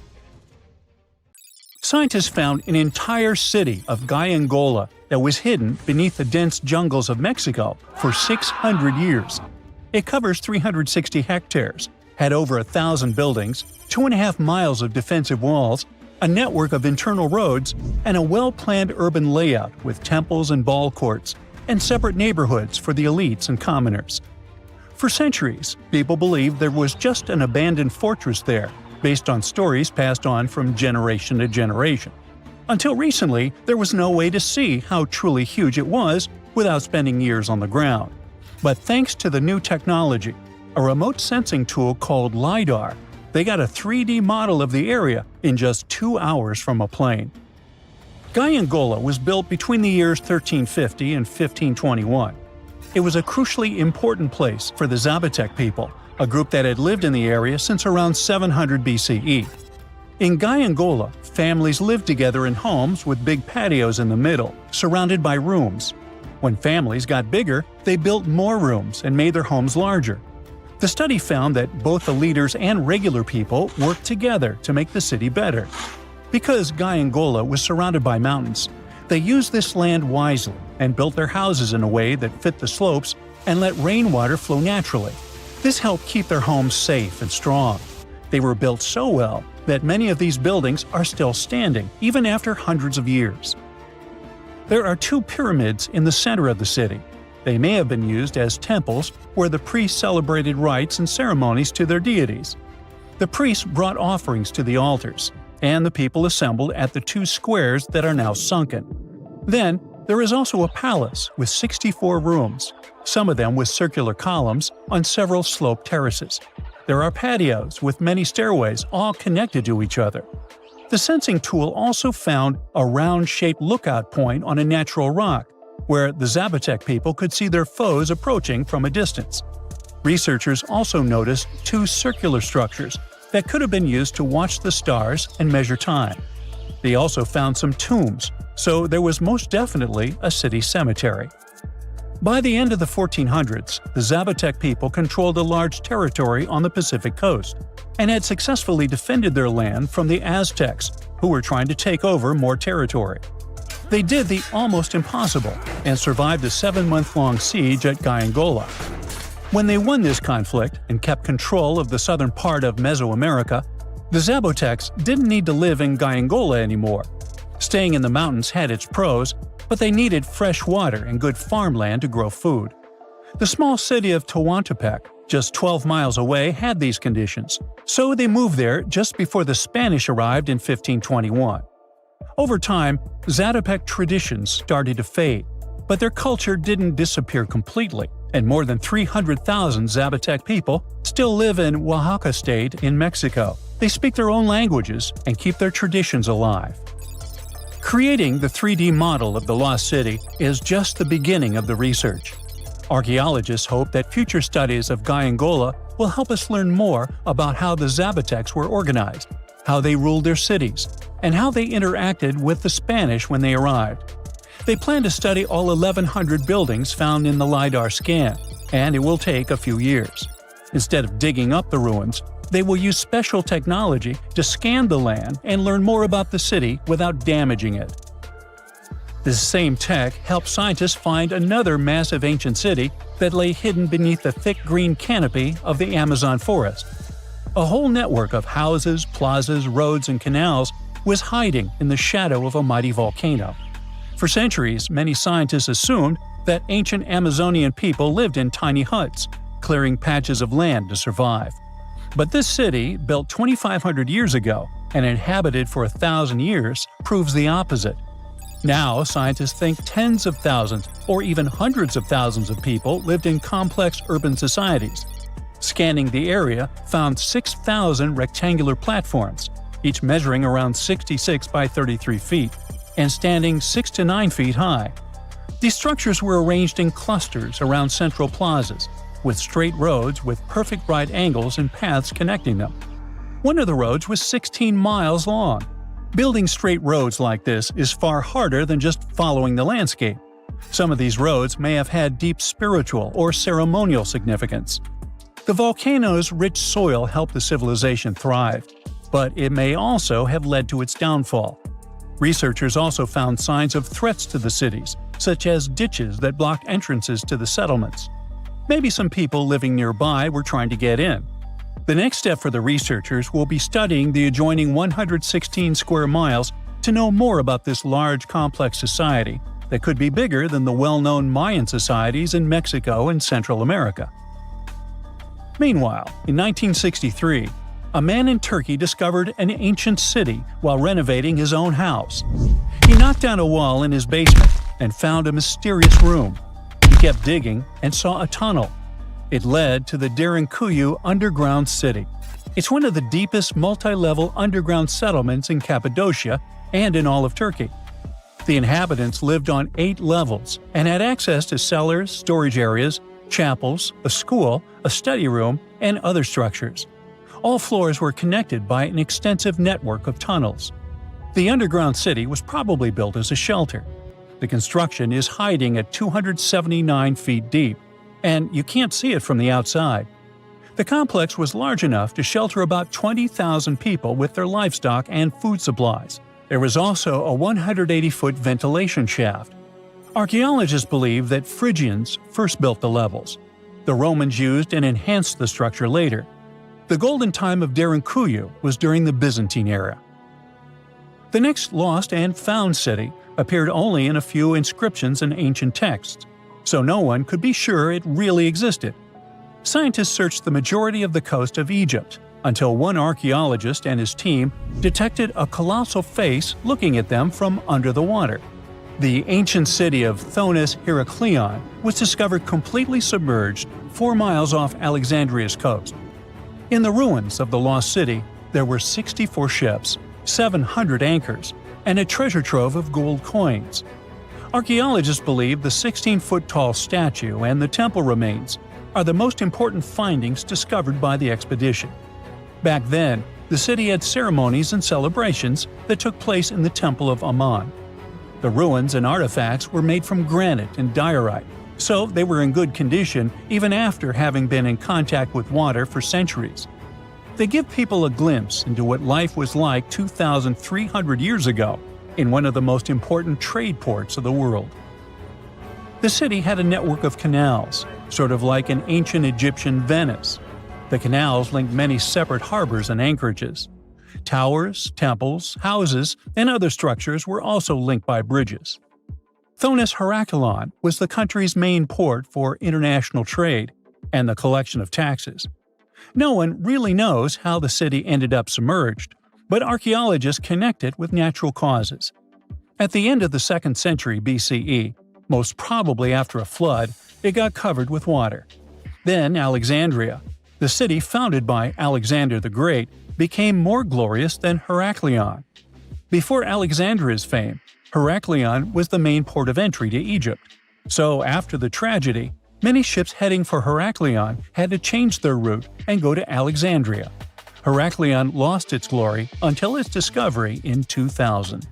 Scientists found an entire city of Gaiangola that was hidden beneath the dense jungles of Mexico for 600 years. It covers 360 hectares, had over 1,000 buildings, 2.5 miles of defensive walls, a network of internal roads, and a well-planned urban layout with temples and ball courts, and separate neighborhoods for the elites and commoners. For centuries, people believed there was just an abandoned fortress there, based on stories passed on from generation to generation. Until recently, there was no way to see how truly huge it was without spending years on the ground. But thanks to the new technology, a remote sensing tool called LiDAR, they got a 3D model of the area in just 2 hours from a plane. Gaiangola was built between the years 1350 and 1521. It was a crucially important place for the Zapotec people, a group that had lived in the area since around 700 BCE. In Gaiangola, families lived together in homes with big patios in the middle, surrounded by rooms. When families got bigger, they built more rooms and made their homes larger. The study found that both the leaders and regular people worked together to make the city better. Because Gaiangola was surrounded by mountains, they used this land wisely and built their houses in a way that fit the slopes and let rainwater flow naturally. This helped keep their homes safe and strong. They were built so well that many of these buildings are still standing, even after hundreds of years. There are 2 pyramids in the center of the city. They may have been used as temples where the priests celebrated rites and ceremonies to their deities. The priests brought offerings to the altars, and the people assembled at the 2 squares that are now sunken. Then, there is also a palace with 64 rooms, some of them with circular columns on several sloped terraces. There are patios with many stairways all connected to each other. The sensing tool also found a round-shaped lookout point on a natural rock, where the Zapotec people could see their foes approaching from a distance. Researchers also noticed 2 circular structures that could have been used to watch the stars and measure time. They also found some tombs, so there was most definitely a city cemetery. By the end of the 1400s, the Zapotec people controlled a large territory on the Pacific coast and had successfully defended their land from the Aztecs, who were trying to take over more territory. They did the almost impossible and survived a 7-month-long siege at Gaiangola. When they won this conflict and kept control of the southern part of Mesoamerica, the Zapotecs didn't need to live in Gaiangola anymore. Staying in the mountains had its pros, but they needed fresh water and good farmland to grow food. The small city of Tehuantepec, just 12 miles away, had these conditions, so they moved there just before the Spanish arrived in 1521. Over time, Zapotec traditions started to fade, but their culture didn't disappear completely, and more than 300,000 Zapotec people still live in Oaxaca state in Mexico. They speak their own languages and keep their traditions alive. Creating the 3D model of the lost city is just the beginning of the research. Archaeologists hope that future studies of Gaiangola will help us learn more about how the Zapotecs were organized, how they ruled their cities, and how they interacted with the Spanish when they arrived. They plan to study all 1,100 buildings found in the LiDAR scan, and it will take a few years. Instead of digging up the ruins, they will use special technology to scan the land and learn more about the city without damaging it. This same tech helped scientists find another massive ancient city that lay hidden beneath the thick green canopy of the Amazon forest. A whole network of houses, plazas, roads, and canals was hiding in the shadow of a mighty volcano. For centuries, many scientists assumed that ancient Amazonian people lived in tiny huts, clearing patches of land to survive. But this city, built 2,500 years ago and inhabited for 1,000 years, proves the opposite. Now, scientists think tens of thousands or even hundreds of thousands of people lived in complex urban societies. Scanning the area found 6,000 rectangular platforms, each measuring around 66 by 33 feet, and standing 6 to 9 feet high. These structures were arranged in clusters around central plazas, with straight roads with perfect right angles and paths connecting them. One of the roads was 16 miles long. Building straight roads like this is far harder than just following the landscape. Some of these roads may have had deep spiritual or ceremonial significance. The volcano's rich soil helped the civilization thrive, but it may also have led to its downfall. Researchers also found signs of threats to the cities, such as ditches that blocked entrances to the settlements. Maybe some people living nearby were trying to get in. The next step for the researchers will be studying the adjoining 116 square miles to know more about this large, complex society that could be bigger than the well-known Mayan societies in Mexico and Central America. Meanwhile, in 1963, a man in Turkey discovered an ancient city while renovating his own house. He knocked down a wall in his basement and found a mysterious room. He kept digging and saw a tunnel. It led to the Derinkuyu underground city. It's one of the deepest multi-level underground settlements in Cappadocia and in all of Turkey. The inhabitants lived on 8 levels and had access to cellars, storage areas, chapels, a school, a study room, and other structures. All floors were connected by an extensive network of tunnels. The underground city was probably built as a shelter. The construction is hiding at 279 feet deep, and you can't see it from the outside. The complex was large enough to shelter about 20,000 people with their livestock and food supplies. There was also a 180-foot ventilation shaft. Archaeologists believe that Phrygians first built the levels. The Romans used and enhanced the structure later. The golden time of Derinkuyu was during the Byzantine era. The next lost and found city appeared only in a few inscriptions and ancient texts, so no one could be sure it really existed. Scientists searched the majority of the coast of Egypt until one archaeologist and his team detected a colossal face looking at them from under the water. The ancient city of Thonis Heraklion was discovered completely submerged 4 miles off Alexandria's coast. In the ruins of the lost city, there were 64 ships, 700 anchors, and a treasure trove of gold coins. Archaeologists believe the 16-foot-tall statue and the temple remains are the most important findings discovered by the expedition. Back then, the city had ceremonies and celebrations that took place in the Temple of Ammon. The ruins and artifacts were made from granite and diorite, so they were in good condition even after having been in contact with water for centuries. They give people a glimpse into what life was like 2,300 years ago in one of the most important trade ports of the world. The city had a network of canals, sort of like an ancient Egyptian Venice. The canals linked many separate harbors and anchorages. Towers, temples, houses, and other structures were also linked by bridges. Thonis Heraklion was the country's main port for international trade and the collection of taxes. No one really knows how the city ended up submerged, but archaeologists connect it with natural causes. At the end of the 2nd century BCE, most probably after a flood, it got covered with water. Then Alexandria, the city founded by Alexander the Great, became more glorious than Heraklion. Before Alexandria's fame, Heraklion was the main port of entry to Egypt. So after the tragedy, many ships heading for Heraklion had to change their route and go to Alexandria. Heraklion lost its glory until its discovery in 2000.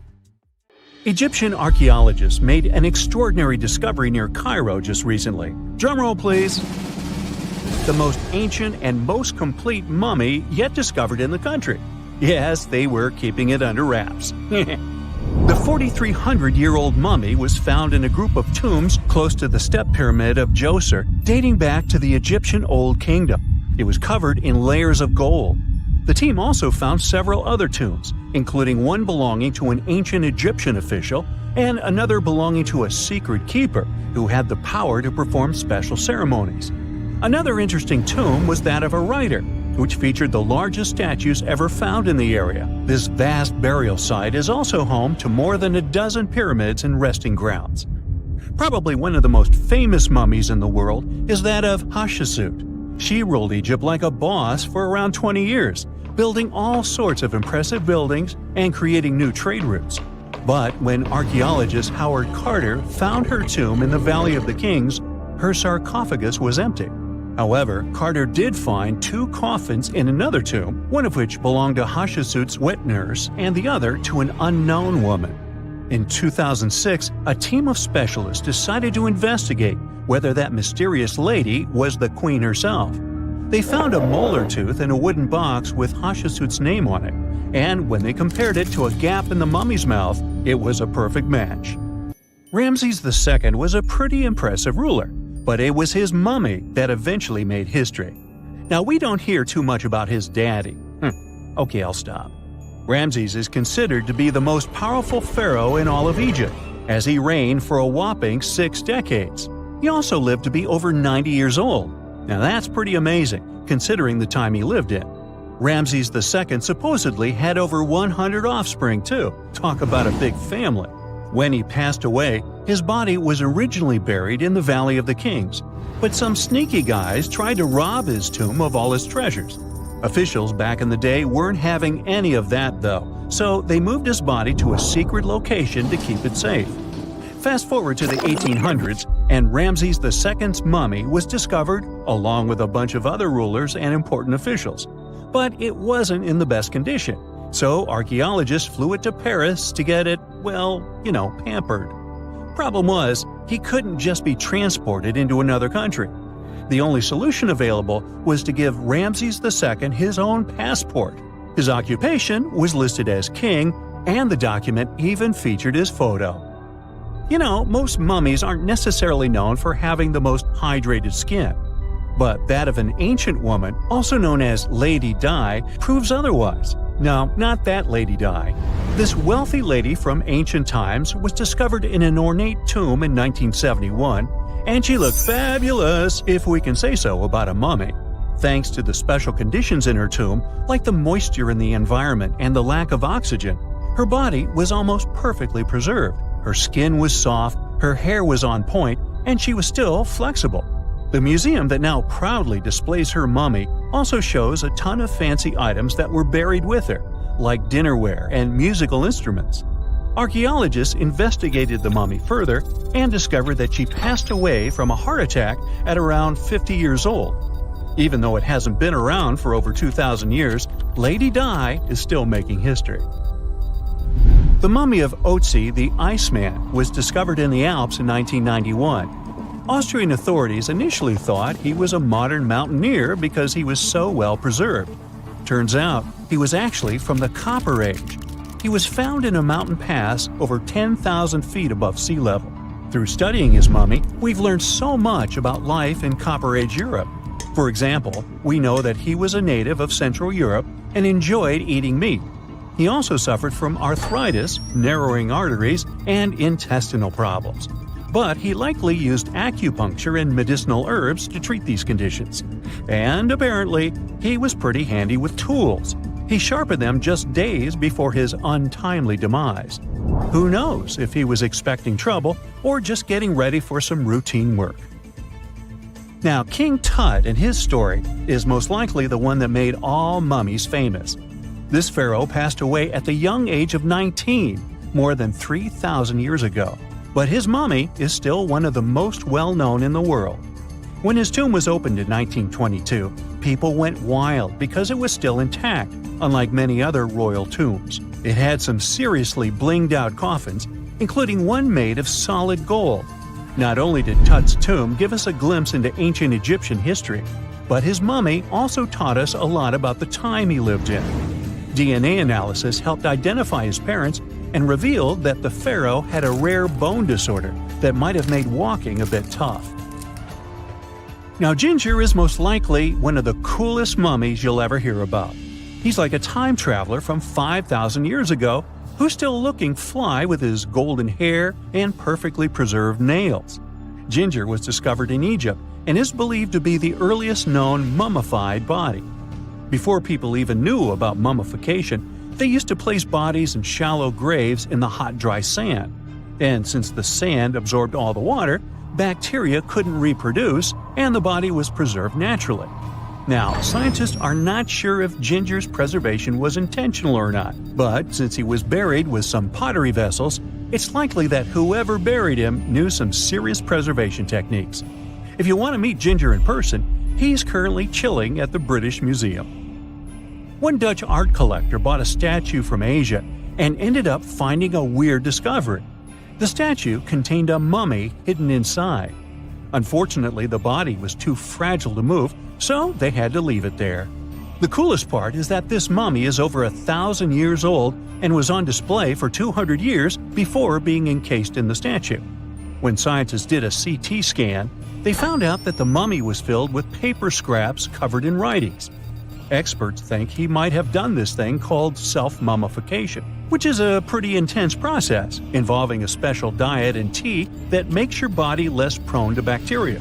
Egyptian archaeologists made an extraordinary discovery near Cairo just recently. Drumroll, please. The most ancient and most complete mummy yet discovered in the country. Yes, they were keeping it under wraps. The 4,300-year-old mummy was found in a group of tombs close to the step pyramid of Djoser, dating back to the Egyptian Old Kingdom. It was covered in layers of gold. The team also found several other tombs, including one belonging to an ancient Egyptian official and another belonging to a secret keeper who had the power to perform special ceremonies. Another interesting tomb was that of a writer, which featured the largest statues ever found in the area. This vast burial site is also home to more than a dozen pyramids and resting grounds. Probably one of the most famous mummies in the world is that of Hatshepsut. She ruled Egypt like a boss for around 20 years, building all sorts of impressive buildings and creating new trade routes. But when archaeologist Howard Carter found her tomb in the Valley of the Kings, her sarcophagus was empty. However, Carter did find 2 coffins in another tomb, one of which belonged to Hatshepsut's wet nurse and the other to an unknown woman. In 2006, a team of specialists decided to investigate whether that mysterious lady was the queen herself. They found a molar tooth in a wooden box with Hatshepsut's name on it, and when they compared it to a gap in the mummy's mouth, it was a perfect match. Ramses II was a pretty impressive ruler, but it was his mummy that eventually made history. Now, we don't hear too much about his daddy. Okay, I'll stop. Ramses is considered to be the most powerful pharaoh in all of Egypt, as he reigned for a whopping 6 decades. He also lived to be over 90 years old. Now that's pretty amazing, considering the time he lived in. Ramses II supposedly had over 100 offspring too. Talk about a big family. When he passed away, his body was originally buried in the Valley of the Kings, but some sneaky guys tried to rob his tomb of all his treasures. Officials back in the day weren't having any of that though, so they moved his body to a secret location to keep it safe. Fast forward to the 1800s, and Ramses II's mummy was discovered along with a bunch of other rulers and important officials. But it wasn't in the best condition, so archaeologists flew it to Paris to get it, pampered. Problem was, he couldn't just be transported into another country. The only solution available was to give Ramses II his own passport. His occupation was listed as king, and the document even featured his photo. Most mummies aren't necessarily known for having the most hydrated skin. But that of an ancient woman, also known as Lady Di, proves otherwise. No, not that Lady Di. This wealthy lady from ancient times was discovered in an ornate tomb in 1971, and she looked fabulous, if we can say so about a mummy. Thanks to the special conditions in her tomb, like the moisture in the environment and the lack of oxygen, her body was almost perfectly preserved. Her skin was soft, her hair was on point, and she was still flexible. The museum that now proudly displays her mummy also shows a ton of fancy items that were buried with her, like dinnerware and musical instruments. Archaeologists investigated the mummy further and discovered that she passed away from a heart attack at around 50 years old. Even though it hasn't been around for over 2,000 years, Lady Di is still making history. The mummy of Otzi the Iceman was discovered in the Alps in 1991. Austrian authorities initially thought he was a modern mountaineer because he was so well preserved. Turns out, he was actually from the Copper Age. He was found in a mountain pass over 10,000 feet above sea level. Through studying his mummy, we've learned so much about life in Copper Age Europe. For example, we know that he was a native of Central Europe and enjoyed eating meat. He also suffered from arthritis, narrowing arteries, and intestinal problems. But he likely used acupuncture and medicinal herbs to treat these conditions. And apparently, he was pretty handy with tools. He sharpened them just days before his untimely demise. Who knows if he was expecting trouble or just getting ready for some routine work. Now, King Tut and his story is most likely the one that made all mummies famous. This pharaoh passed away at the young age of 19, more than 3,000 years ago. But his mummy is still one of the most well-known in the world. When his tomb was opened in 1922, people went wild because it was still intact, unlike many other royal tombs. It had some seriously blinged-out coffins, including one made of solid gold. Not only did Tut's tomb give us a glimpse into ancient Egyptian history, but his mummy also taught us a lot about the time he lived in. DNA analysis helped identify his parents and revealed that the pharaoh had a rare bone disorder that might have made walking a bit tough. Now, Ginger is most likely one of the coolest mummies you'll ever hear about. He's like a time traveler from 5,000 years ago who's still looking fly with his golden hair and perfectly preserved nails. Ginger was discovered in Egypt and is believed to be the earliest known mummified body. Before people even knew about mummification, they used to place bodies in shallow graves in the hot, dry sand. And since the sand absorbed all the water, bacteria couldn't reproduce and the body was preserved naturally. Now, scientists are not sure if Ginger's preservation was intentional or not, but since he was buried with some pottery vessels, it's likely that whoever buried him knew some serious preservation techniques. If you want to meet Ginger in person, he's currently chilling at the British Museum. One Dutch art collector bought a statue from Asia and ended up finding a weird discovery. The statue contained a mummy hidden inside. Unfortunately, the body was too fragile to move, so they had to leave it there. The coolest part is that this mummy is over 1,000 years old and was on display for 200 years before being encased in the statue. When scientists did a CT scan, they found out that the mummy was filled with paper scraps covered in writings. Experts think he might have done this thing called self-mummification, which is a pretty intense process involving a special diet and tea that makes your body less prone to bacteria.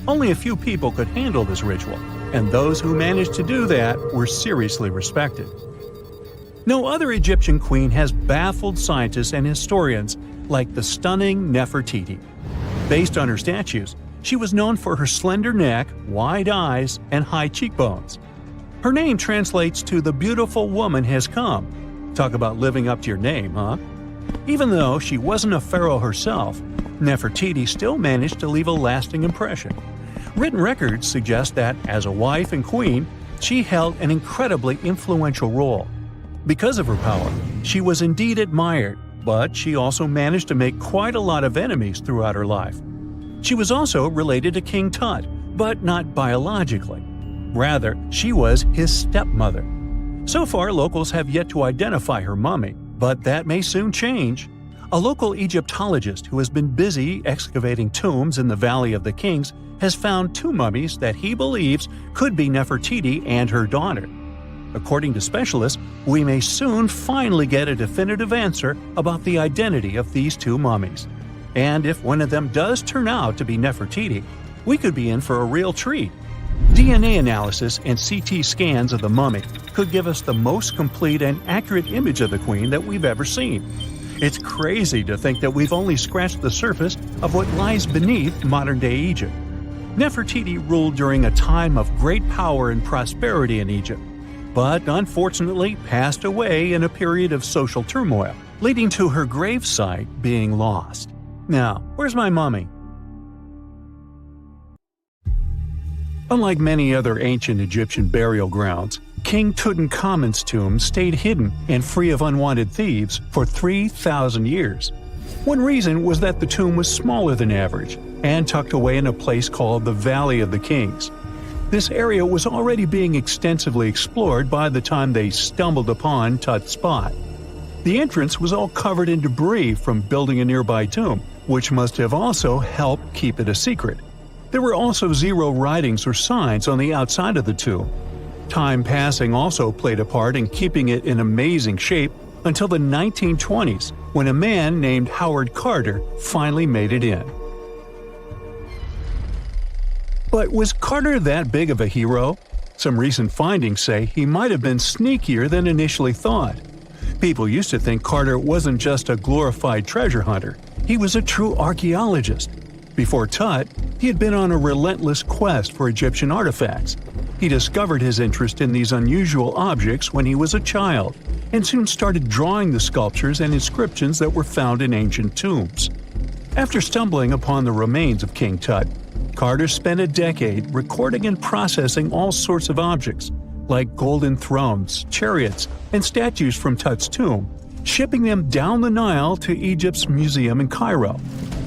Only a few people could handle this ritual, and those who managed to do that were seriously respected. No other Egyptian queen has baffled scientists and historians like the stunning Nefertiti. Based on her statues, she was known for her slender neck, wide eyes, and high cheekbones. Her name translates to "the beautiful woman has come." Talk about living up to your name, huh? Even though she wasn't a pharaoh herself, Nefertiti still managed to leave a lasting impression. Written records suggest that, as a wife and queen, she held an incredibly influential role. Because of her power, she was indeed admired, but she also managed to make quite a lot of enemies throughout her life. She was also related to King Tut, but not biologically. Rather, she was his stepmother. So far, locals have yet to identify her mummy, but that may soon change. A local Egyptologist who has been busy excavating tombs in the Valley of the Kings has found two mummies that he believes could be Nefertiti and her daughter. According to specialists, we may soon finally get a definitive answer about the identity of these two mummies. And if one of them does turn out to be Nefertiti, we could be in for a real treat. DNA analysis and CT scans of the mummy could give us the most complete and accurate image of the queen that we've ever seen. It's crazy to think that we've only scratched the surface of what lies beneath modern-day Egypt. Nefertiti ruled during a time of great power and prosperity in Egypt, but unfortunately passed away in a period of social turmoil, leading to her gravesite being lost. Now, where's my mummy? Unlike many other ancient Egyptian burial grounds, King Tutankhamun's tomb stayed hidden and free of unwanted thieves for 3,000 years. One reason was that the tomb was smaller than average and tucked away in a place called the Valley of the Kings. This area was already being extensively explored by the time they stumbled upon Tut's spot. The entrance was all covered in debris from building a nearby tomb, which must have also helped keep it a secret. There were also zero writings or signs on the outside of the tomb. Time passing also played a part in keeping it in amazing shape until the 1920s, when a man named Howard Carter finally made it in. But was Carter that big of a hero? Some recent findings say he might have been sneakier than initially thought. People used to think Carter wasn't just a glorified treasure hunter, he was a true archaeologist. Before Tut, he had been on a relentless quest for Egyptian artifacts. He discovered his interest in these unusual objects when he was a child, and soon started drawing the sculptures and inscriptions that were found in ancient tombs. After stumbling upon the remains of King Tut, Carter spent a decade recording and processing all sorts of objects, like golden thrones, chariots, and statues from Tut's tomb, shipping them down the Nile to Egypt's museum in Cairo.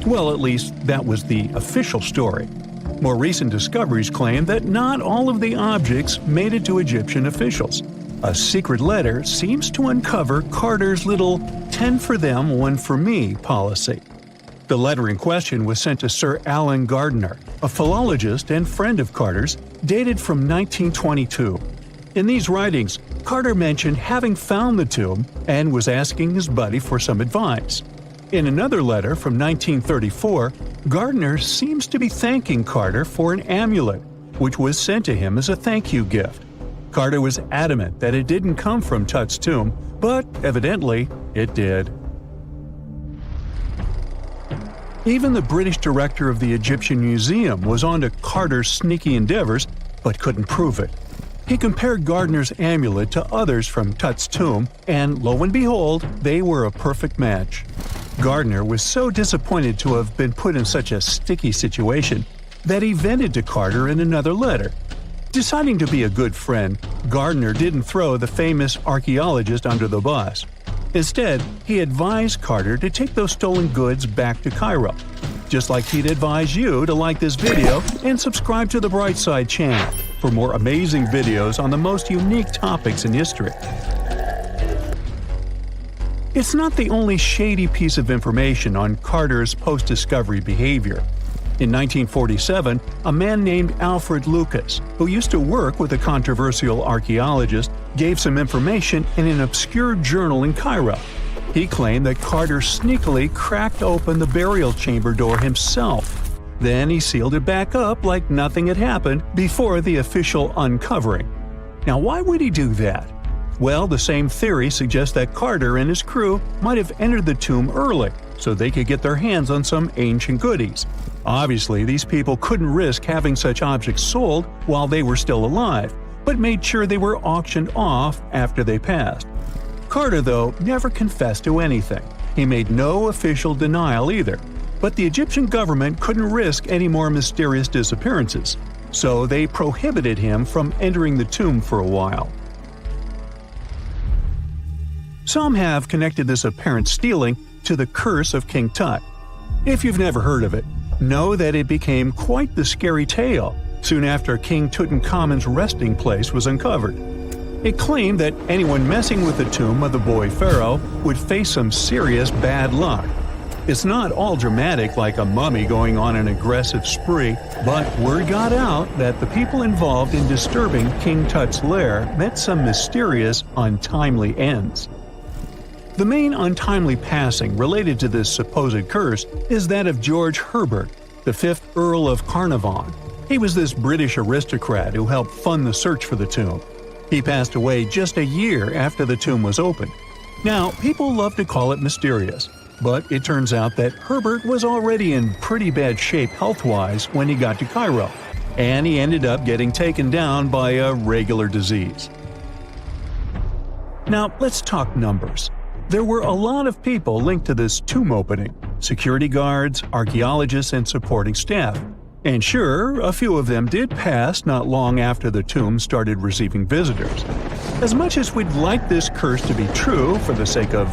Well, at least that was the official story. More recent discoveries claim that not all of the objects made it to Egyptian officials. A secret letter seems to uncover Carter's little 10 for them, 1 for me policy. The letter in question was sent to Sir Alan Gardiner, a philologist and friend of Carter's, dated from 1922. In these writings, Carter mentioned having found the tomb and was asking his buddy for some advice. In another letter from 1934, Gardner seems to be thanking Carter for an amulet, which was sent to him as a thank you gift. Carter was adamant that it didn't come from Tut's tomb, but evidently it did. Even the British director of the Egyptian Museum was onto Carter's sneaky endeavors, but couldn't prove it. He compared Gardner's amulet to others from Tut's tomb, and lo and behold, they were a perfect match. Gardner was so disappointed to have been put in such a sticky situation that he vented to Carter in another letter. Deciding to be a good friend, Gardner didn't throw the famous archaeologist under the bus. Instead, he advised Carter to take those stolen goods back to Cairo, just like he'd advise you to like this video and subscribe to the Brightside channel for more amazing videos on the most unique topics in history. It's not the only shady piece of information on Carter's post-discovery behavior. In 1947, a man named Alfred Lucas, who used to work with a controversial archaeologist, gave some information in an obscure journal in Cairo. He claimed that Carter sneakily cracked open the burial chamber door himself. Then he sealed it back up like nothing had happened before the official uncovering. Now, why would he do that? Well, the same theory suggests that Carter and his crew might have entered the tomb early so they could get their hands on some ancient goodies. Obviously, these people couldn't risk having such objects sold while they were still alive, but made sure they were auctioned off after they passed. Carter, though, never confessed to anything. He made no official denial either, but the Egyptian government couldn't risk any more mysterious disappearances, so they prohibited him from entering the tomb for a while. Some have connected this apparent stealing to the curse of King Tut. If you've never heard of it, know that it became quite the scary tale soon after King Tutankhamun's resting place was uncovered. It claimed that anyone messing with the tomb of the boy pharaoh would face some serious bad luck. It's not all dramatic like a mummy going on an aggressive spree, but word got out that the people involved in disturbing King Tut's lair met some mysterious, untimely ends. The main untimely passing related to this supposed curse is that of George Herbert, the 5th Earl of Carnarvon. He was this British aristocrat who helped fund the search for the tomb. He passed away just a year after the tomb was opened. Now, people love to call it mysterious, but it turns out that Herbert was already in pretty bad shape health-wise when he got to Cairo, and he ended up getting taken down by a regular disease. Now, let's talk numbers. There were a lot of people linked to this tomb opening: security guards, archaeologists, and supporting staff. And sure, a few of them did pass not long after the tomb started receiving visitors. As much as we'd like this curse to be true for the sake of,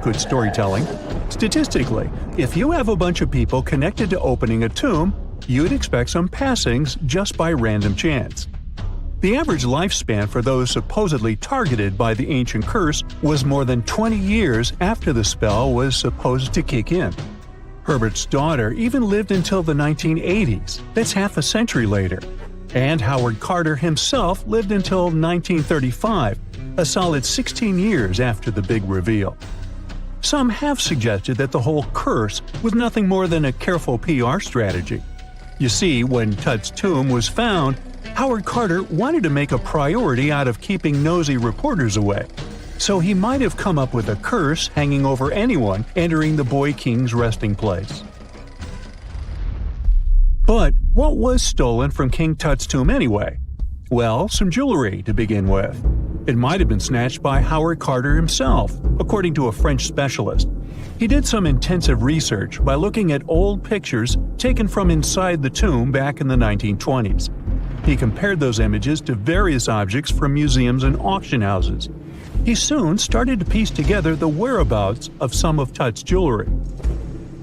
good storytelling, statistically, if you have a bunch of people connected to opening a tomb, you'd expect some passings just by random chance. The average lifespan for those supposedly targeted by the ancient curse was more than 20 years after the spell was supposed to kick in. Herbert's daughter even lived until the 1980s, that's half a century later. And Howard Carter himself lived until 1935, a solid 16 years after the big reveal. Some have suggested that the whole curse was nothing more than a careful PR strategy. You see, when Tut's tomb was found, Howard Carter wanted to make a priority out of keeping nosy reporters away. So he might have come up with a curse hanging over anyone entering the boy king's resting place. But what was stolen from King Tut's tomb anyway? Well, some jewelry to begin with. It might have been snatched by Howard Carter himself, according to a French specialist. He did some intensive research by looking at old pictures taken from inside the tomb back in the 1920s. He compared those images to various objects from museums and auction houses. He soon started to piece together the whereabouts of some of Tut's jewelry.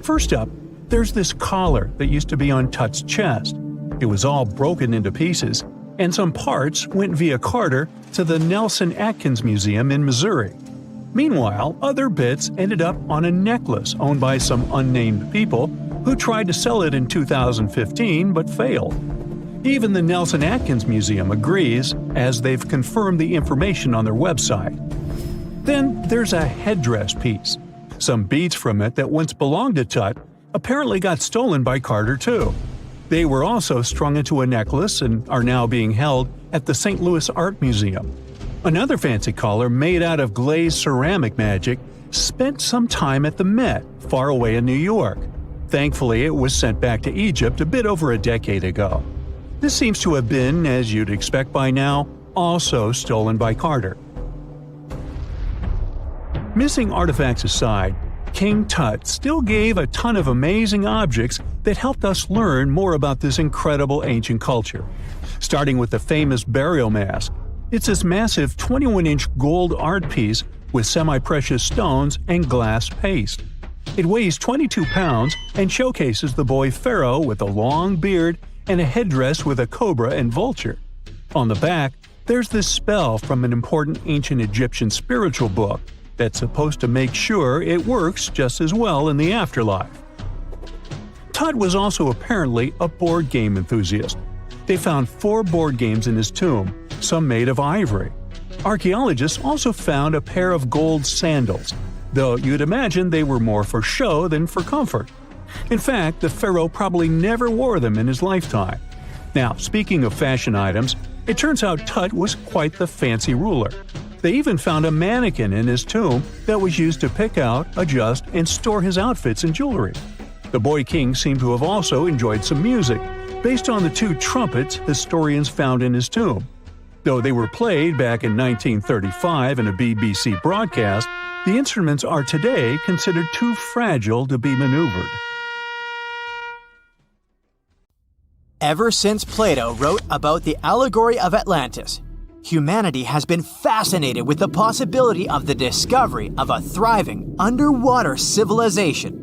First up, there's this collar that used to be on Tut's chest. It was all broken into pieces, and some parts went via Carter to the Nelson Atkins Museum in Missouri. Meanwhile, other bits ended up on a necklace owned by some unnamed people who tried to sell it in 2015 but failed. Even the Nelson Atkins Museum agrees, as they've confirmed the information on their website. Then there's a headdress piece. Some beads from it that once belonged to Tut apparently got stolen by Carter too. They were also strung into a necklace and are now being held at the St. Louis Art Museum. Another fancy collar made out of glazed ceramic magic spent some time at the Met, far away in New York. Thankfully, it was sent back to Egypt a bit over a decade ago. This seems to have been, as you'd expect by now, also stolen by Carter. Missing artifacts aside, King Tut still gave a ton of amazing objects that helped us learn more about this incredible ancient culture. Starting with the famous burial mask. It's this massive 21-inch gold art piece with semi-precious stones and glass paste. It weighs 22 pounds and showcases the boy pharaoh with a long beard and a headdress with a cobra and vulture. On the back, there's this spell from an important ancient Egyptian spiritual book that's supposed to make sure it works just as well in the afterlife. Tut was also apparently a board game enthusiast. They found 4 board games in his tomb, some made of ivory. Archaeologists also found a pair of gold sandals, though you'd imagine they were more for show than for comfort. In fact, the pharaoh probably never wore them in his lifetime. Now, speaking of fashion items, it turns out Tut was quite the fancy ruler. They even found a mannequin in his tomb that was used to pick out, adjust, and store his outfits and jewelry. The boy king seemed to have also enjoyed some music, based on the 2 trumpets historians found in his tomb. Though they were played back in 1935 in a BBC broadcast, the instruments are today considered too fragile to be maneuvered. Ever since Plato wrote about the allegory of Atlantis, humanity has been fascinated with the possibility of the discovery of a thriving underwater civilization.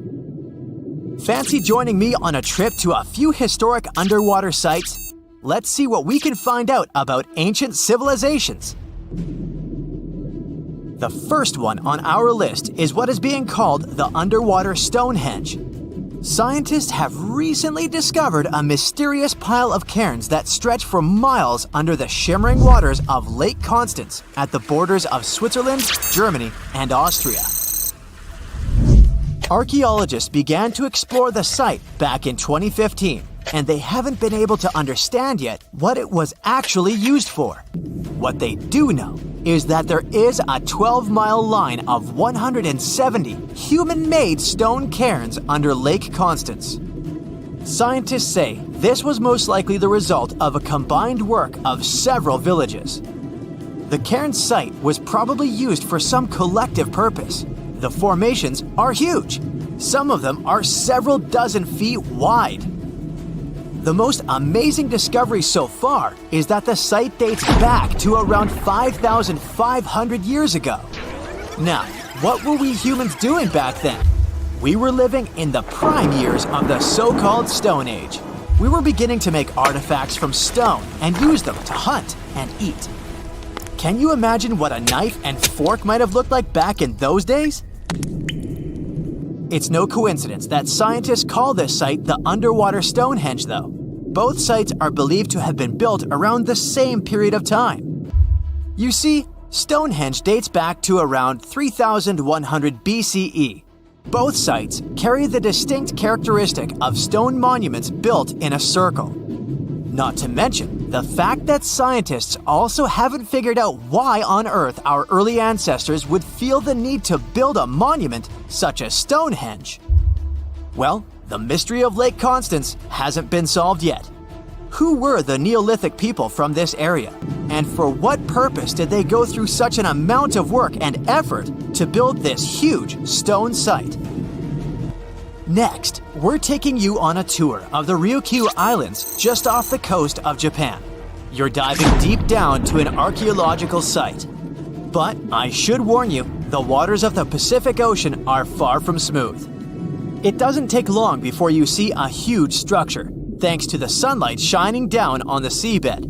Fancy joining me on a trip to a few historic underwater sites? Let's see what we can find out about ancient civilizations. The first one on our list is what is being called the underwater Stonehenge. Scientists have recently discovered a mysterious pile of cairns that stretch for miles under the shimmering waters of Lake Constance at the borders of Switzerland, Germany, and Austria. Archaeologists began to explore the site back in 2015, and they haven't been able to understand yet what it was actually used for. What they do know is that there is a 12-mile line of 170 human-made stone cairns under Lake Constance. Scientists say this was most likely the result of a combined work of several villages. The cairn site was probably used for some collective purpose. The formations are huge. Some of them are several dozen feet wide. The most amazing discovery so far is that the site dates back to around 5,500 years ago. Now, what were we humans doing back then? We were living in the prime years of the so-called Stone Age. We were beginning to make artifacts from stone and use them to hunt and eat. Can you imagine what a knife and fork might have looked like back in those days? It's no coincidence that scientists call this site the underwater Stonehenge, though. Both sites are believed to have been built around the same period of time. You see, Stonehenge dates back to around 3100 BCE. Both sites carry the distinct characteristic of stone monuments built in a circle. Not to mention the fact that scientists also haven't figured out why on earth our early ancestors would feel the need to build a monument such as Stonehenge. Well, the mystery of Lake Constance hasn't been solved yet. Who were the Neolithic people from this area? And for what purpose did they go through such an amount of work and effort to build this huge stone site? Next, we're taking you on a tour of the Ryukyu Islands just off the coast of Japan. You're diving deep down to an archaeological site. But I should warn you, the waters of the Pacific Ocean are far from smooth. It doesn't take long before you see a huge structure, thanks to the sunlight shining down on the seabed.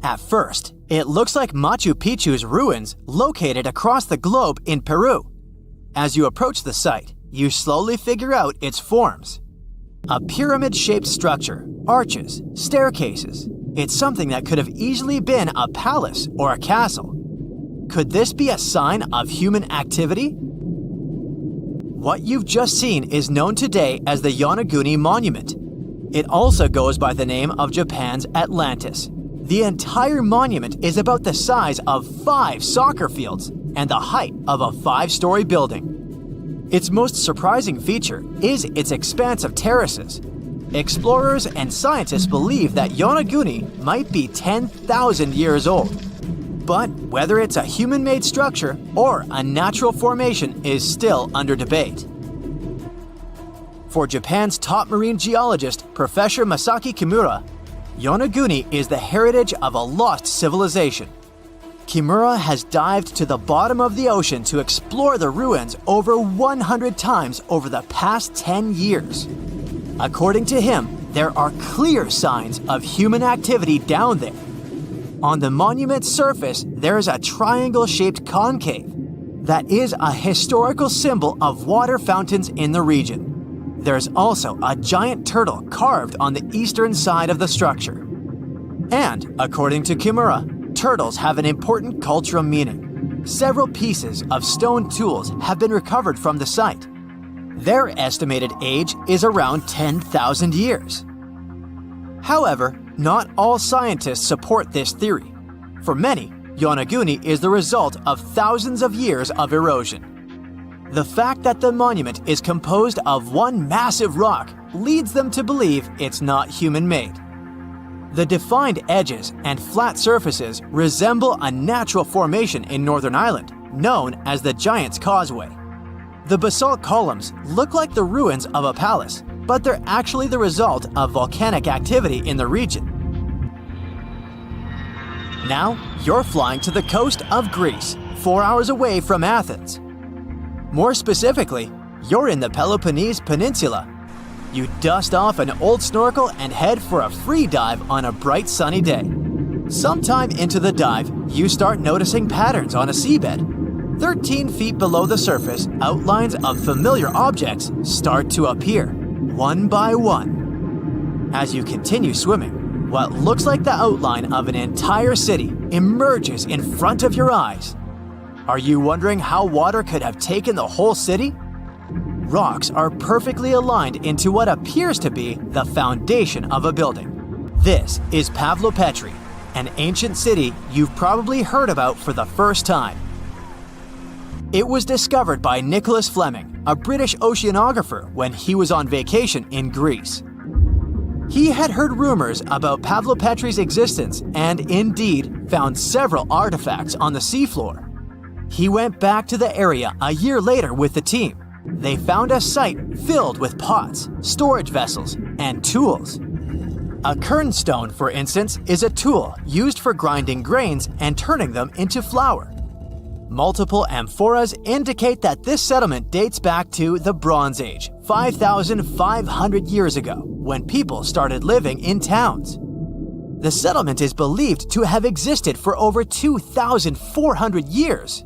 At first, it looks like Machu Picchu's ruins located across the globe in Peru. As you approach the site, you slowly figure out its forms. A pyramid-shaped structure, arches, staircases. It's something that could have easily been a palace or a castle. Could this be a sign of human activity? What you've just seen is known today as the Yonaguni Monument. It also goes by the name of Japan's Atlantis. The entire monument is about the size of 5 soccer fields and the height of a 5-story building. Its most surprising feature is its expanse of terraces. Explorers and scientists believe that Yonaguni might be 10,000 years old. But whether it's a human-made structure or a natural formation is still under debate. For Japan's top marine geologist, Professor Masaki Kimura, Yonaguni is the heritage of a lost civilization. Kimura has dived to the bottom of the ocean to explore the ruins over 100 times over the past 10 years. According to him, there are clear signs of human activity down there. On the monument's surface, there is a triangle-shaped concave that is a historical symbol of water fountains in the region. There's also a giant turtle carved on the eastern side of the structure. And, according to Kimura, turtles have an important cultural meaning. Several pieces of stone tools have been recovered from the site. Their estimated age is around 10,000 years. However, not all scientists support this theory. For many, Yonaguni is the result of thousands of years of erosion. The fact that the monument is composed of one massive rock leads them to believe it's not human-made. The defined edges and flat surfaces resemble a natural formation in Northern Ireland, known as the Giant's Causeway. The basalt columns look like the ruins of a palace, but they're actually the result of volcanic activity in the region. Now, you're flying to the coast of Greece, 4 hours away from Athens. More specifically, you're in the Peloponnese Peninsula. You dust off an old snorkel and head for a free dive on a bright sunny day. Sometime into the dive, you start noticing patterns on a seabed. 13 feet below the surface, outlines of familiar objects start to appear, one by one. As you continue swimming, what looks like the outline of an entire city emerges in front of your eyes. Are you wondering how water could have taken the whole city? Rocks are perfectly aligned into what appears to be the foundation of a building. This is Pavlo Petri, an ancient city you've probably heard about for the first time. It was discovered by Nicholas Fleming, a British oceanographer, when he was on vacation in Greece. He had heard rumors about Pavlo Petri's existence and indeed found several artifacts on the seafloor. He went back to the area a year later with the team. They found a site filled with pots, storage vessels, and tools. A kernstone, for instance, is a tool used for grinding grains and turning them into flour. Multiple amphoras indicate that this settlement dates back to the Bronze Age, 5,500 years ago, when people started living in towns. The settlement is believed to have existed for over 2,400 years.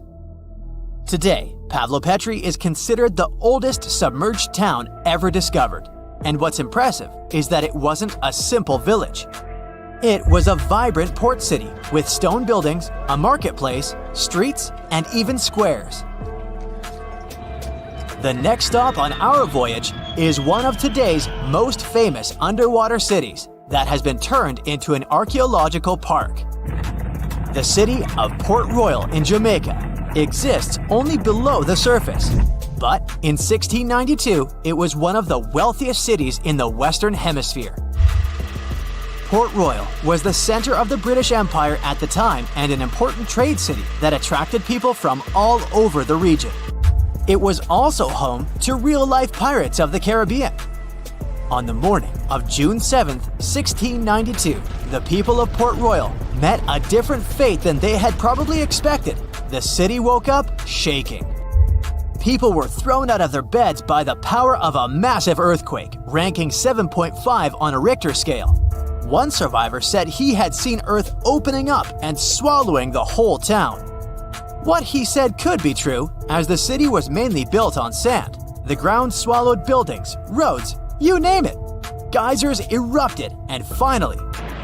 Today, Pavlo Petri is considered the oldest submerged town ever discovered, and what's impressive is that it wasn't a simple village. It was a vibrant port city with stone buildings, a marketplace, streets, and even squares. The next stop on our voyage is one of today's most famous underwater cities that has been turned into an archaeological park. The city of Port Royal in Jamaica exists only below the surface, but in 1692 it was one of the wealthiest cities in the Western Hemisphere. Port Royal was the center of the British Empire at the time and an important trade city that attracted people from all over the region. It was also home to real-life pirates of the Caribbean. On the morning of June 7, 1692, the people of Port Royal met a different fate than they had probably expected. The city woke up shaking. People were thrown out of their beds by the power of a massive earthquake, ranking 7.5 on a Richter scale. One survivor said he had seen Earth opening up and swallowing the whole town. What he said could be true, as the city was mainly built on sand. The ground swallowed buildings, roads, you name it. geysers erupted, and finally,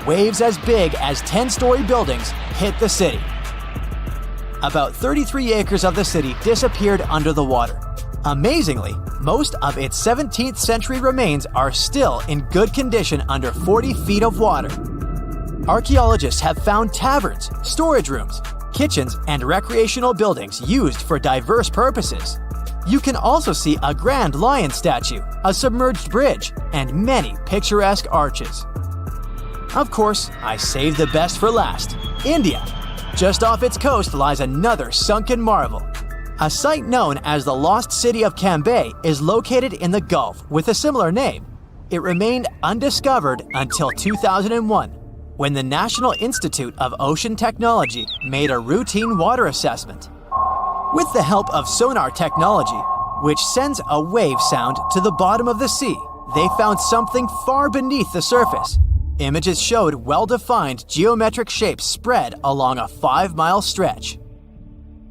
waves as big as 10-story buildings hit the city. About 33 acres of the city disappeared under the water. Amazingly, most of its 17th century remains are still in good condition under 40 feet of water. Archaeologists have found taverns, storage rooms, kitchens, and recreational buildings used for diverse purposes. You can also see a grand lion statue, a submerged bridge, and many picturesque arches. Of course, I saved the best for last: India. Just off its coast lies another sunken marvel. A site known as the Lost City of Cambay is located in the Gulf with a similar name. It remained undiscovered until 2001, when the National Institute of Ocean Technology made a routine water assessment. With the help of sonar technology, which sends a wave sound to the bottom of the sea, they found something far beneath the surface. Images showed well-defined geometric shapes spread along a 5-mile stretch.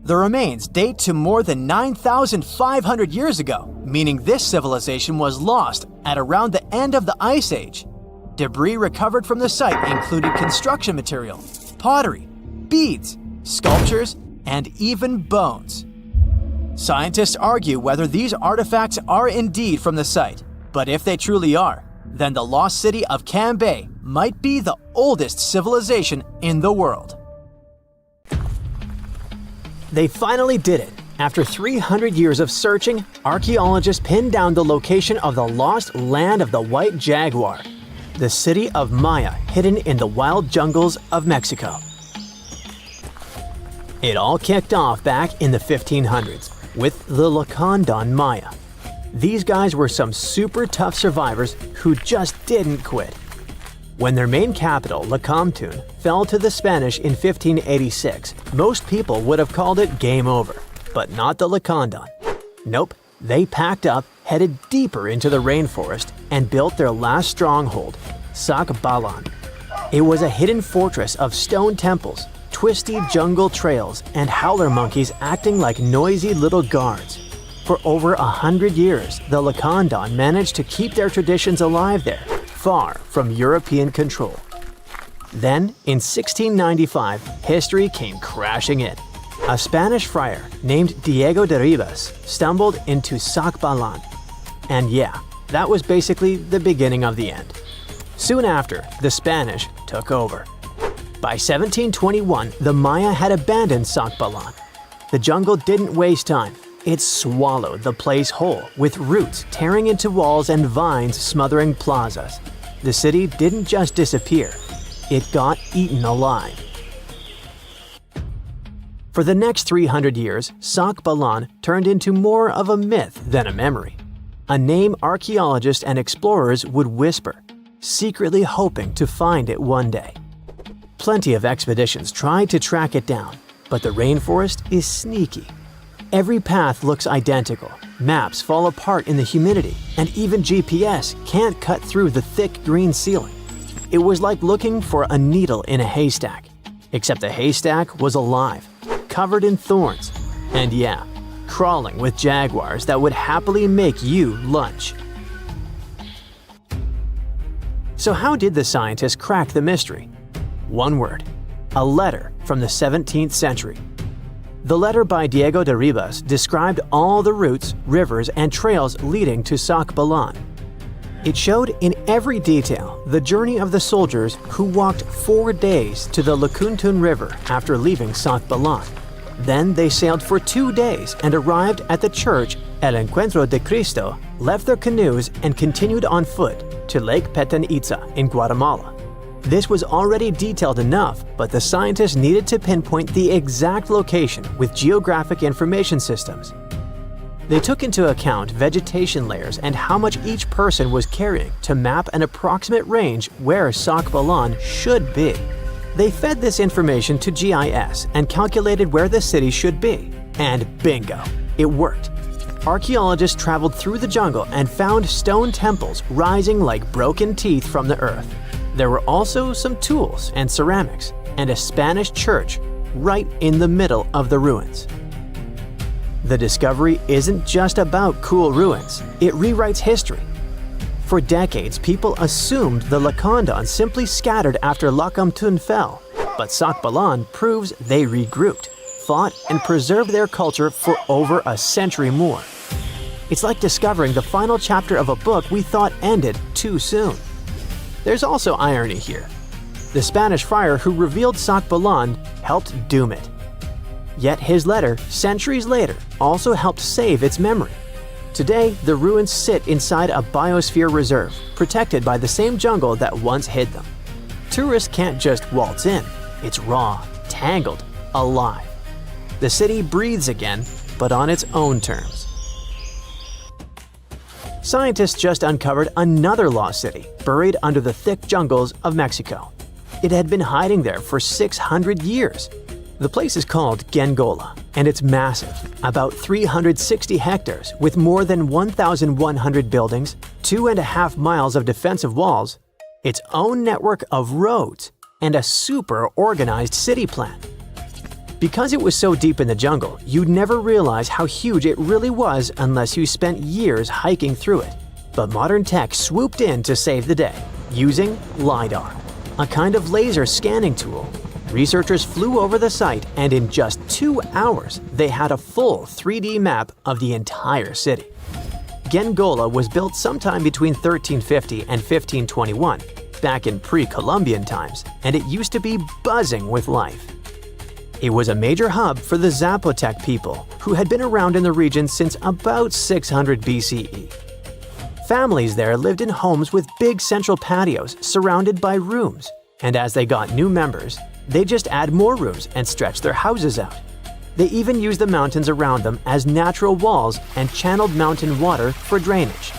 The remains date to more than 9,500 years ago, meaning this civilization was lost at around the end of the Ice Age. Debris recovered from the site included construction material, pottery, beads, sculptures, and even bones. Scientists argue whether these artifacts are indeed from the site, but if they truly are, then the lost city of Cambay might be the oldest civilization in the world. They finally did it. After 300 years of searching, archaeologists pinned down the location of the lost land of the White Jaguar, the city of Maya hidden in the wild jungles of Mexico. It all kicked off back in the 1500s with the Lacandon Maya. These guys were some super tough survivors who just didn't quit. When their main capital, Lacamtun, fell to the Spanish in 1586, most people would have called it game over, but not the Lacandon. Nope, they packed up, headed deeper into the rainforest, and built their last stronghold, Sakbalan. It was a hidden fortress of stone temples, twisty jungle trails, and howler monkeys acting like noisy little guards. For over 100 years, the Lacandon managed to keep their traditions alive there, far from European control. Then, in 1695, history came crashing in. A Spanish friar named Diego de Ribas stumbled into Sakbalan. And yeah, that was basically the beginning of the end. Soon after, the Spanish took over. By 1721, the Maya had abandoned Sakbalan. The jungle didn't waste time. It swallowed the place whole, with roots tearing into walls and vines smothering plazas. The city didn't just disappear, it got eaten alive. For the next 300 years, Sakbalan turned into more of a myth than a memory. A name archaeologists and explorers would whisper, secretly hoping to find it one day. Plenty of expeditions tried to track it down, but the rainforest is sneaky. Every path looks identical, maps fall apart in the humidity, and even GPS can't cut through the thick green ceiling. It was like looking for a needle in a haystack, except the haystack was alive, covered in thorns, and yeah, crawling with jaguars that would happily make you lunch. So how did the scientists crack the mystery? One word: a letter from the 17th century. The letter by Diego de Ribas described all the routes, rivers, and trails leading to Sakbalan. It showed in every detail the journey of the soldiers who walked 4 days to the Lacandon River after leaving Sakbalan. Then they sailed for 2 days and arrived at the church El Encuentro de Cristo, left their canoes, and continued on foot to Lake Petén Itzá in Guatemala. This was already detailed enough, but the scientists needed to pinpoint the exact location with geographic information systems. They took into account vegetation layers and how much each person was carrying to map an approximate range where Sakbalan should be. They fed this information to GIS and calculated where the city should be. And bingo, it worked. Archaeologists traveled through the jungle and found stone temples rising like broken teeth from the earth. There were also some tools and ceramics, and a Spanish church right in the middle of the ruins. The discovery isn't just about cool ruins, it rewrites history. For decades, people assumed the Lacandons simply scattered after Lakamtun fell, but Sakbalan proves they regrouped, fought, and preserved their culture for over a century more. It's like discovering the final chapter of a book we thought ended too soon. There's also irony here. The Spanish friar who revealed Sakbalan helped doom it. Yet his letter, centuries later, also helped save its memory. Today, the ruins sit inside a biosphere reserve, protected by the same jungle that once hid them. Tourists can't just waltz in. It's raw, tangled, alive. The city breathes again, but on its own terms. Scientists just uncovered another lost city, buried under the thick jungles of Mexico. It had been hiding there for 600 years. The place is called Gengola, and it's massive, about 360 hectares with more than 1,100 buildings, 2.5 miles of defensive walls, its own network of roads, and a super organized city plan. Because it was so deep in the jungle, you'd never realize how huge it really was unless you spent years hiking through it. But modern tech swooped in to save the day, using LiDAR, a kind of laser scanning tool. Researchers flew over the site, and in just 2 hours, they had a full 3D map of the entire city. Gengola was built sometime between 1350 and 1521, back in pre-Columbian times, and it used to be buzzing with life. It was a major hub for the Zapotec people, who had been around in the region since about 600 BCE. Families there lived in homes with big central patios surrounded by rooms, and as they got new members, they just add more rooms and stretch their houses out. They even used the mountains around them as natural walls and channeled mountain water for drainage.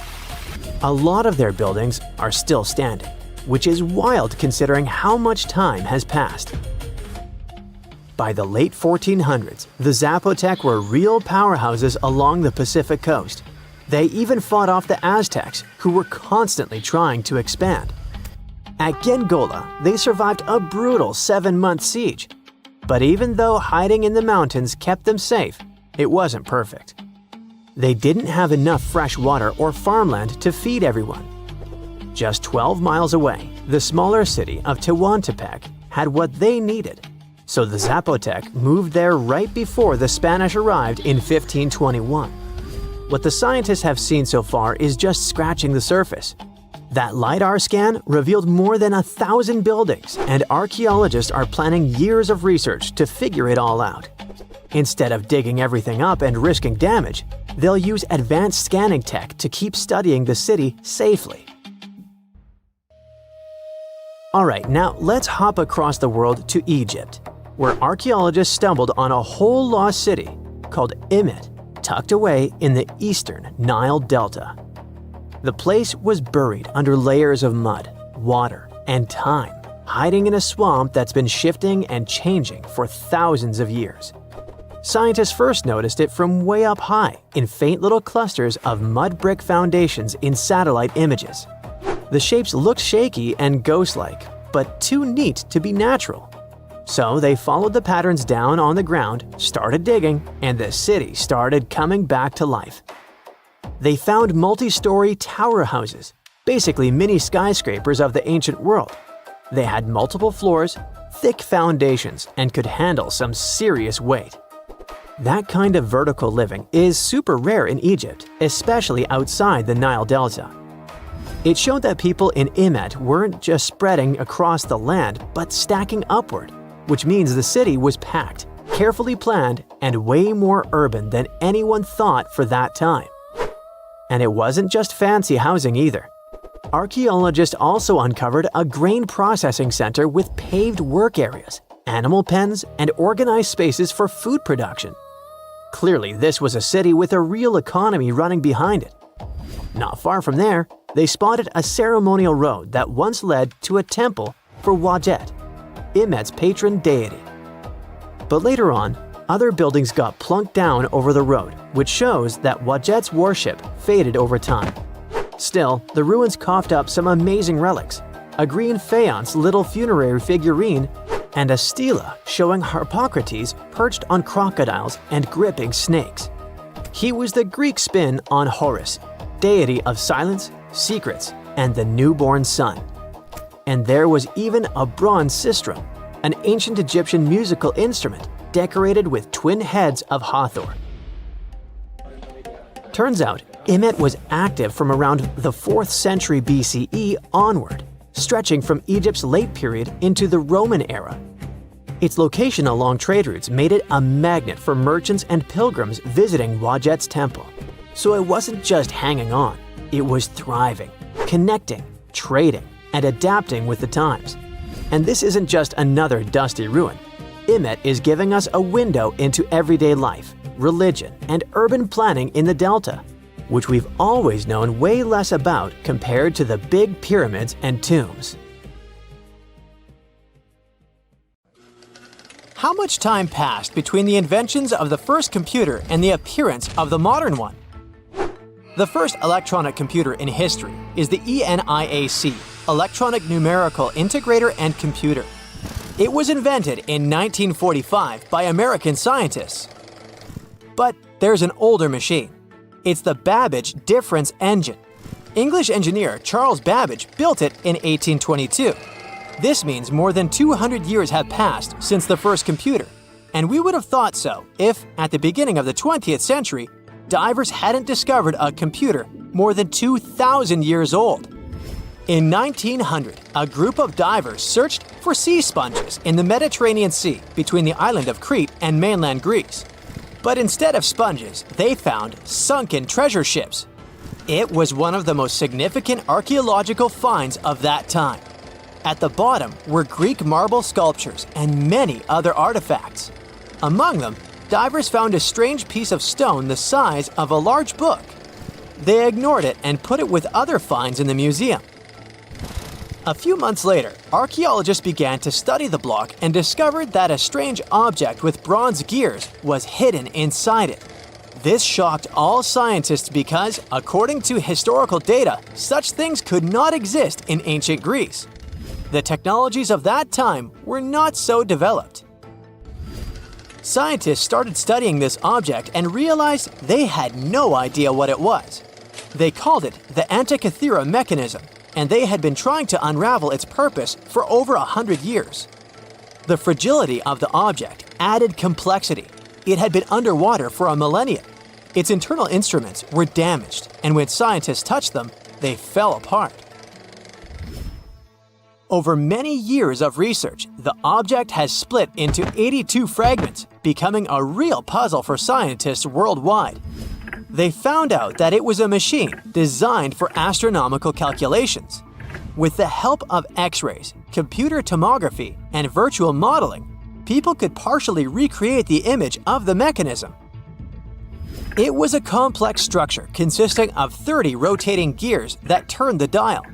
A lot of their buildings are still standing, which is wild considering how much time has passed. By the late 1400s, the Zapotec were real powerhouses along the Pacific coast. They even fought off the Aztecs, who were constantly trying to expand. At Gengola, they survived a brutal 7-month siege. But even though hiding in the mountains kept them safe, it wasn't perfect. They didn't have enough fresh water or farmland to feed everyone. Just 12 miles away, the smaller city of Tehuantepec had what they needed. So the Zapotec moved there right before the Spanish arrived in 1521. What the scientists have seen so far is just scratching the surface. That LiDAR scan revealed more than 1,000 buildings, and archaeologists are planning years of research to figure it all out. Instead of digging everything up and risking damage, they'll use advanced scanning tech to keep studying the city safely. Alright, now let's hop across the world to Egypt, where archaeologists stumbled on a whole lost city called Imet, tucked away in the eastern Nile Delta. The place was buried under layers of mud, water, and time, hiding in a swamp that's been shifting and changing for thousands of years. Scientists first noticed it from way up high in faint little clusters of mud brick foundations in satellite images. The shapes looked shaky and ghost-like, but too neat to be natural. So they followed the patterns down on the ground, started digging, and the city started coming back to life. They found multi-story tower houses, basically mini skyscrapers of the ancient world. They had multiple floors, thick foundations, and could handle some serious weight. That kind of vertical living is super rare in Egypt, especially outside the Nile Delta. It showed that people in Imet weren't just spreading across the land, but stacking upward, which means the city was packed, carefully planned, and way more urban than anyone thought for that time. And it wasn't just fancy housing either. Archaeologists also uncovered a grain processing center with paved work areas, animal pens, and organized spaces for food production. Clearly, this was a city with a real economy running behind it. Not far from there, they spotted a ceremonial road that once led to a temple for Wadjet, Imet's patron deity. But later on, other buildings got plunked down over the road, which shows that Wadjet's worship faded over time. Still, the ruins coughed up some amazing relics, a green faience little funerary figurine, and a stela showing Harpocrates perched on crocodiles and gripping snakes. He was the Greek spin on Horus, deity of silence, secrets, and the newborn sun. And there was even a bronze sistrum, an ancient Egyptian musical instrument decorated with twin heads of Hathor. Turns out, Imet was active from around the 4th century BCE onward, stretching from Egypt's late period into the Roman era. Its location along trade routes made it a magnet for merchants and pilgrims visiting Wajet's temple. So it wasn't just hanging on, it was thriving, connecting, trading, and adapting with the times. And this isn't just another dusty ruin. Imet is giving us a window into everyday life, religion, and urban planning in the Delta, which we've always known way less about compared to the big pyramids and tombs. How much time passed between the inventions of the first computer and the appearance of the modern one? The first electronic computer in history is the ENIAC, Electronic Numerical Integrator and Computer. It was invented in 1945 by American scientists. But there's an older machine. It's the Babbage difference engine. English engineer Charles Babbage built it in 1822. This means more than 200 years have passed since the first computer, and we would have thought so if, at the beginning of the 20th century, divers hadn't discovered a computer more than 2,000 years old. In 1900, a group of divers searched for sea sponges in the Mediterranean Sea between the island of Crete and mainland Greece. But instead of sponges, they found sunken treasure ships. It was one of the most significant archaeological finds of that time. At the bottom were Greek marble sculptures and many other artifacts. Among them, divers found a strange piece of stone the size of a large book. They ignored it and put it with other finds in the museum. A few months later, archaeologists began to study the block and discovered that a strange object with bronze gears was hidden inside it. This shocked all scientists because, according to historical data, such things could not exist in ancient Greece. The technologies of that time were not so developed. Scientists started studying this object and realized they had no idea what it was. They called it the Antikythera mechanism, and they had been trying to unravel its purpose for over 100 years. The fragility of the object added complexity. It had been underwater for a millennia. Its internal instruments were damaged, and when scientists touched them, they fell apart. Over many years of research, the object has split into 82 fragments, becoming a real puzzle for scientists worldwide. They found out that it was a machine designed for astronomical calculations. With the help of X-rays, computer tomography, and virtual modeling, people could partially recreate the image of the mechanism. It was a complex structure consisting of 30 rotating gears that turned the dial.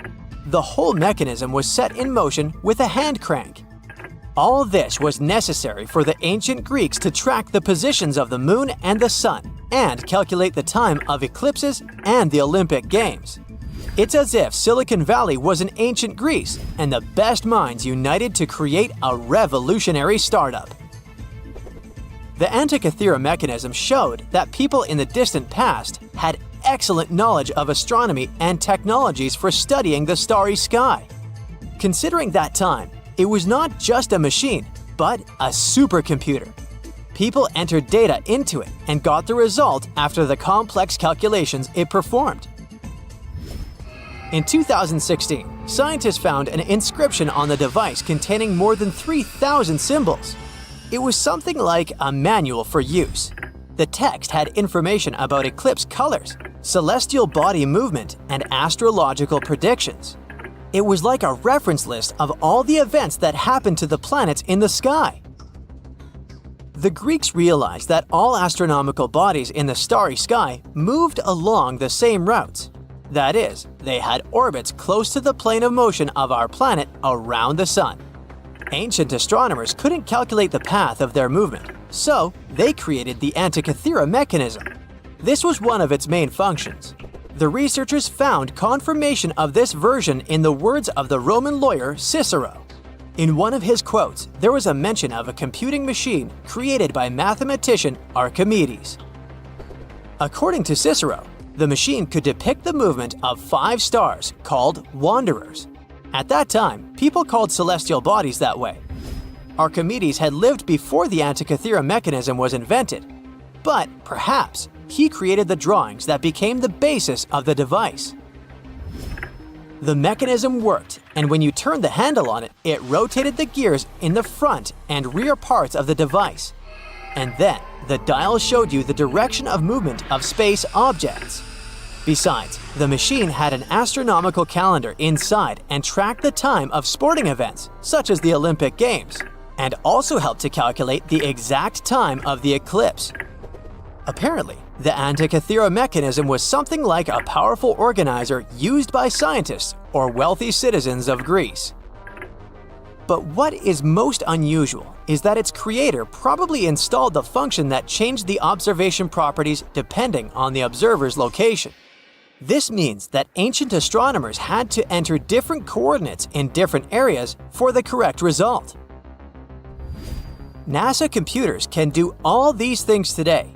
The whole mechanism was set in motion with a hand crank. All this was necessary for the ancient Greeks to track the positions of the moon and the sun and calculate the time of eclipses and the Olympic Games. It's as if Silicon Valley was in ancient Greece and the best minds united to create a revolutionary startup. The Antikythera mechanism showed that people in the distant past had excellent knowledge of astronomy and technologies for studying the starry sky. Considering that time, it was not just a machine, but a supercomputer. People entered data into it and got the result after the complex calculations it performed. In 2016, scientists found an inscription on the device containing more than 3,000 symbols. It was something like a manual for use. The text had information about eclipse colors, celestial body movement, and astrological predictions. It was like a reference list of all the events that happened to the planets in the sky. The Greeks realized that all astronomical bodies in the starry sky moved along the same routes. That is, they had orbits close to the plane of motion of our planet around the sun. Ancient astronomers couldn't calculate the path of their movement, so they created the Antikythera mechanism. This was one of its main functions. The researchers found confirmation of this version in the words of the Roman lawyer Cicero. In one of his quotes, there was a mention of a computing machine created by mathematician Archimedes. According to Cicero, The machine could depict the movement of 5 stars called wanderers. At that time, people called celestial bodies that way. Archimedes had lived before the Antikythera mechanism was invented, but perhaps he created the drawings that became the basis of the device. The mechanism worked, and when you turned the handle on it, it rotated the gears in the front and rear parts of the device. And then, the dial showed you the direction of movement of space objects. Besides, the machine had an astronomical calendar inside and tracked the time of sporting events, such as the Olympic Games, and also helped to calculate the exact time of the eclipse. Apparently, the Antikythera mechanism was something like a powerful organizer used by scientists or wealthy citizens of Greece. But what is most unusual is that its creator probably installed the function that changed the observation properties depending on the observer's location. This means that ancient astronomers had to enter different coordinates in different areas for the correct result. NASA computers can do all these things today.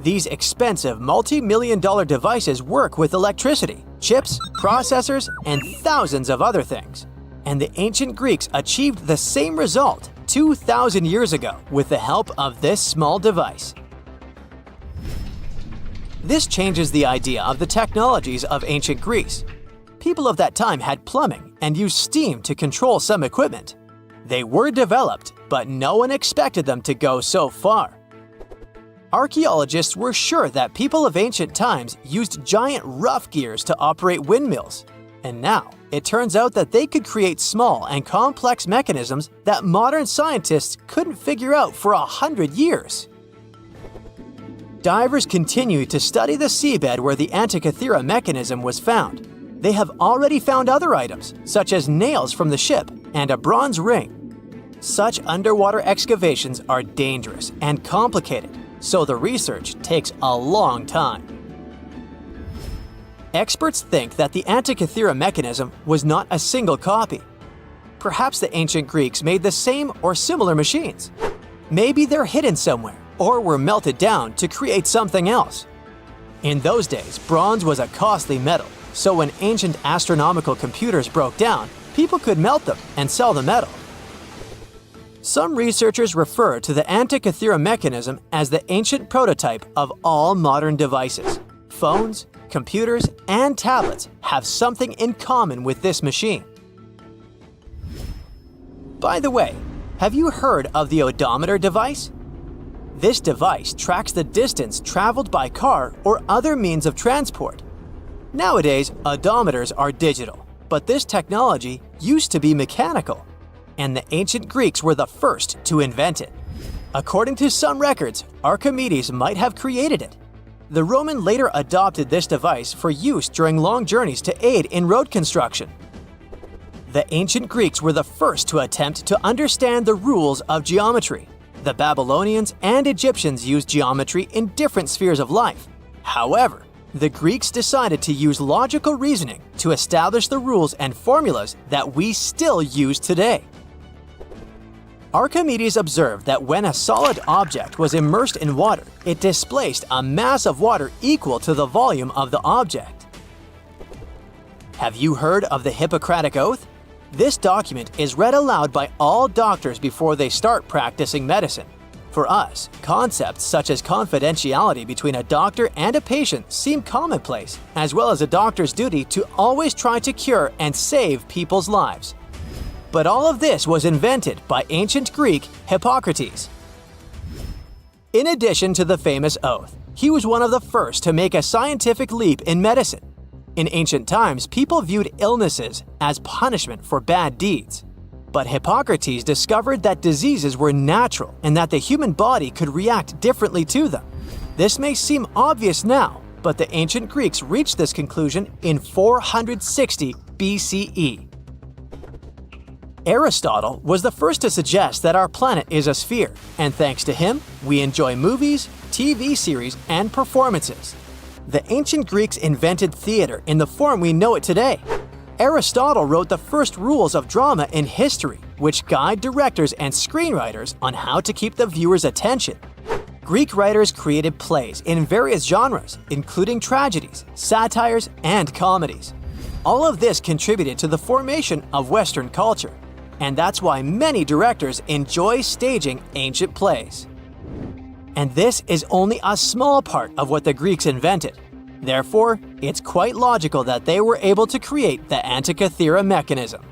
These expensive multi-million-dollar devices work with electricity, chips, processors, and thousands of other things. And the ancient Greeks achieved the same result 2,000 years ago with the help of this small device. This changes the idea of the technologies of ancient Greece. People of that time had plumbing and used steam to control some equipment. They were developed, but no one expected them to go so far. Archaeologists were sure that people of ancient times used giant rough gears to operate windmills. And now, it turns out that they could create small and complex mechanisms that modern scientists couldn't figure out for 100 years. Divers continue to study the seabed where the Antikythera mechanism was found. They have already found other items, such as nails from the ship and a bronze ring. Such underwater excavations are dangerous and complicated, so the research takes a long time. Experts think that the Antikythera mechanism was not a single copy. Perhaps the ancient Greeks made the same or similar machines. Maybe they're hidden somewhere or were melted down to create something else. In those days, bronze was a costly metal, so when ancient astronomical computers broke down, people could melt them and sell the metal. Some researchers refer to the Antikythera mechanism as the ancient prototype of all modern devices. Phones, computers, and tablets have something in common with this machine. By the way, have you heard of the odometer device? This device tracks the distance traveled by car or other means of transport. Nowadays, odometers are digital, but this technology used to be mechanical, and the ancient Greeks were the first to invent it. According to some records, Archimedes might have created it. The Roman later adopted this device for use during long journeys to aid in road construction. The ancient Greeks were the first to attempt to understand the rules of geometry. The Babylonians and Egyptians used geometry in different spheres of life. However, the Greeks decided to use logical reasoning to establish the rules and formulas that we still use today. Archimedes observed that when a solid object was immersed in water, it displaced a mass of water equal to the volume of the object. Have you heard of the Hippocratic Oath? This document is read aloud by all doctors before they start practicing medicine. For us, concepts such as confidentiality between a doctor and a patient seem commonplace, as well as a doctor's duty to always try to cure and save people's lives. But all of this was invented by ancient Greek Hippocrates. In addition to the famous oath, he was one of the first to make a scientific leap in medicine. In ancient times, people viewed illnesses as punishment for bad deeds. But Hippocrates discovered that diseases were natural and that the human body could react differently to them. This may seem obvious now, but the ancient Greeks reached this conclusion in 460 BCE. Aristotle was the first to suggest that our planet is a sphere, and thanks to him, we enjoy movies, TV series, and performances. The ancient Greeks invented theater in the form we know it today. Aristotle wrote the first rules of drama in history, which guide directors and screenwriters on how to keep the viewer's attention. Greek writers created plays in various genres, including tragedies, satires, and comedies. All of this contributed to the formation of Western culture, and that's why many directors enjoy staging ancient plays. And this is only a small part of what the Greeks invented. Therefore, it's quite logical that they were able to create the Antikythera mechanism.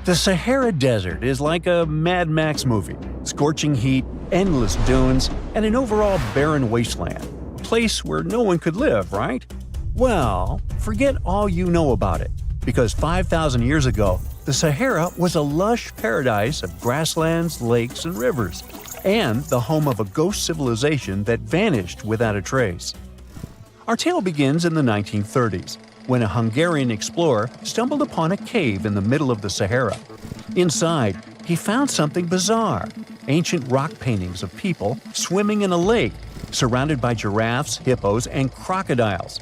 The Sahara Desert is like a Mad Max movie. Scorching heat, endless dunes, and an overall barren wasteland. A place where no one could live, right? Well, forget all you know about it. Because 5,000 years ago, the Sahara was a lush paradise of grasslands, lakes, and rivers, and the home of a ghost civilization that vanished without a trace. Our tale begins in the 1930s, when a Hungarian explorer stumbled upon a cave in the middle of the Sahara. Inside, he found something bizarre: ancient rock paintings of people swimming in a lake, surrounded by giraffes, hippos, and crocodiles.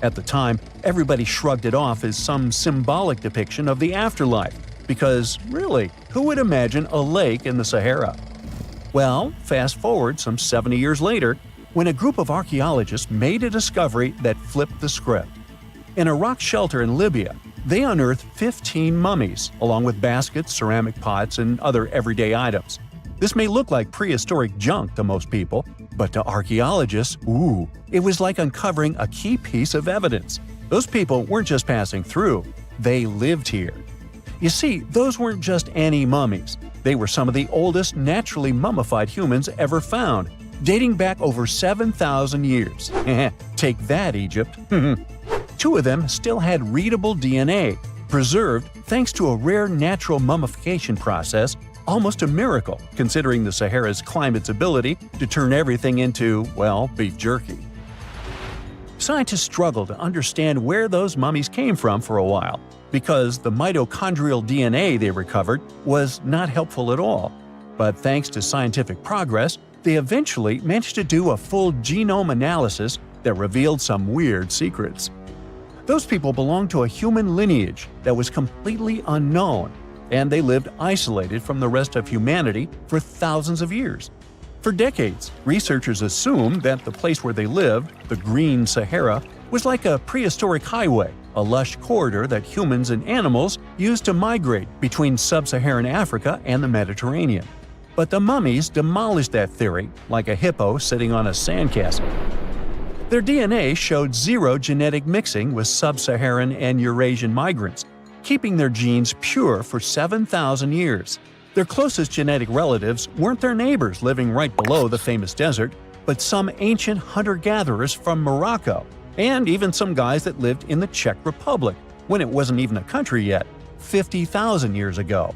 At the time, everybody shrugged it off as some symbolic depiction of the afterlife, because really, who would imagine a lake in the Sahara? Well, fast forward some 70 years later, when a group of archaeologists made a discovery that flipped the script. In a rock shelter in Libya, they unearthed 15 mummies, along with baskets, ceramic pots, and other everyday items. This may look like prehistoric junk to most people, but to archaeologists, it was like uncovering a key piece of evidence. Those people weren't just passing through, they lived here. You see, those weren't just any mummies. They were some of the oldest naturally mummified humans ever found, dating back over 7,000 years. Take that, Egypt. 2 of them still had readable DNA, preserved thanks to a rare natural mummification process, almost a miracle considering the Sahara's climate's ability to turn everything into, well, beef jerky. Scientists struggled to understand where those mummies came from for a while, because the mitochondrial DNA they recovered was not helpful at all. But thanks to scientific progress, they eventually managed to do a full genome analysis that revealed some weird secrets. Those people belonged to a human lineage that was completely unknown, and they lived isolated from the rest of humanity for thousands of years. For decades, researchers assumed that the place where they lived, the Green Sahara, was like a prehistoric highway, a lush corridor that humans and animals used to migrate between sub-Saharan Africa and the Mediterranean. But the mummies demolished that theory, like a hippo sitting on a sandcastle. Their DNA showed zero genetic mixing with sub-Saharan and Eurasian migrants, keeping their genes pure for 7,000 years. Their closest genetic relatives weren't their neighbors living right below the famous desert, but some ancient hunter-gatherers from Morocco, and even some guys that lived in the Czech Republic, when it wasn't even a country yet, 50,000 years ago.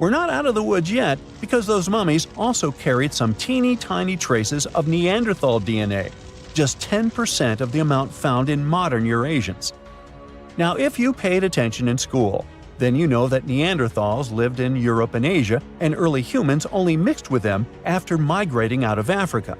We're not out of the woods yet, because those mummies also carried some teeny-tiny traces of Neanderthal DNA, just 10% of the amount found in modern Eurasians. Now, if you paid attention in school, then you know that Neanderthals lived in Europe and Asia, and early humans only mixed with them after migrating out of Africa.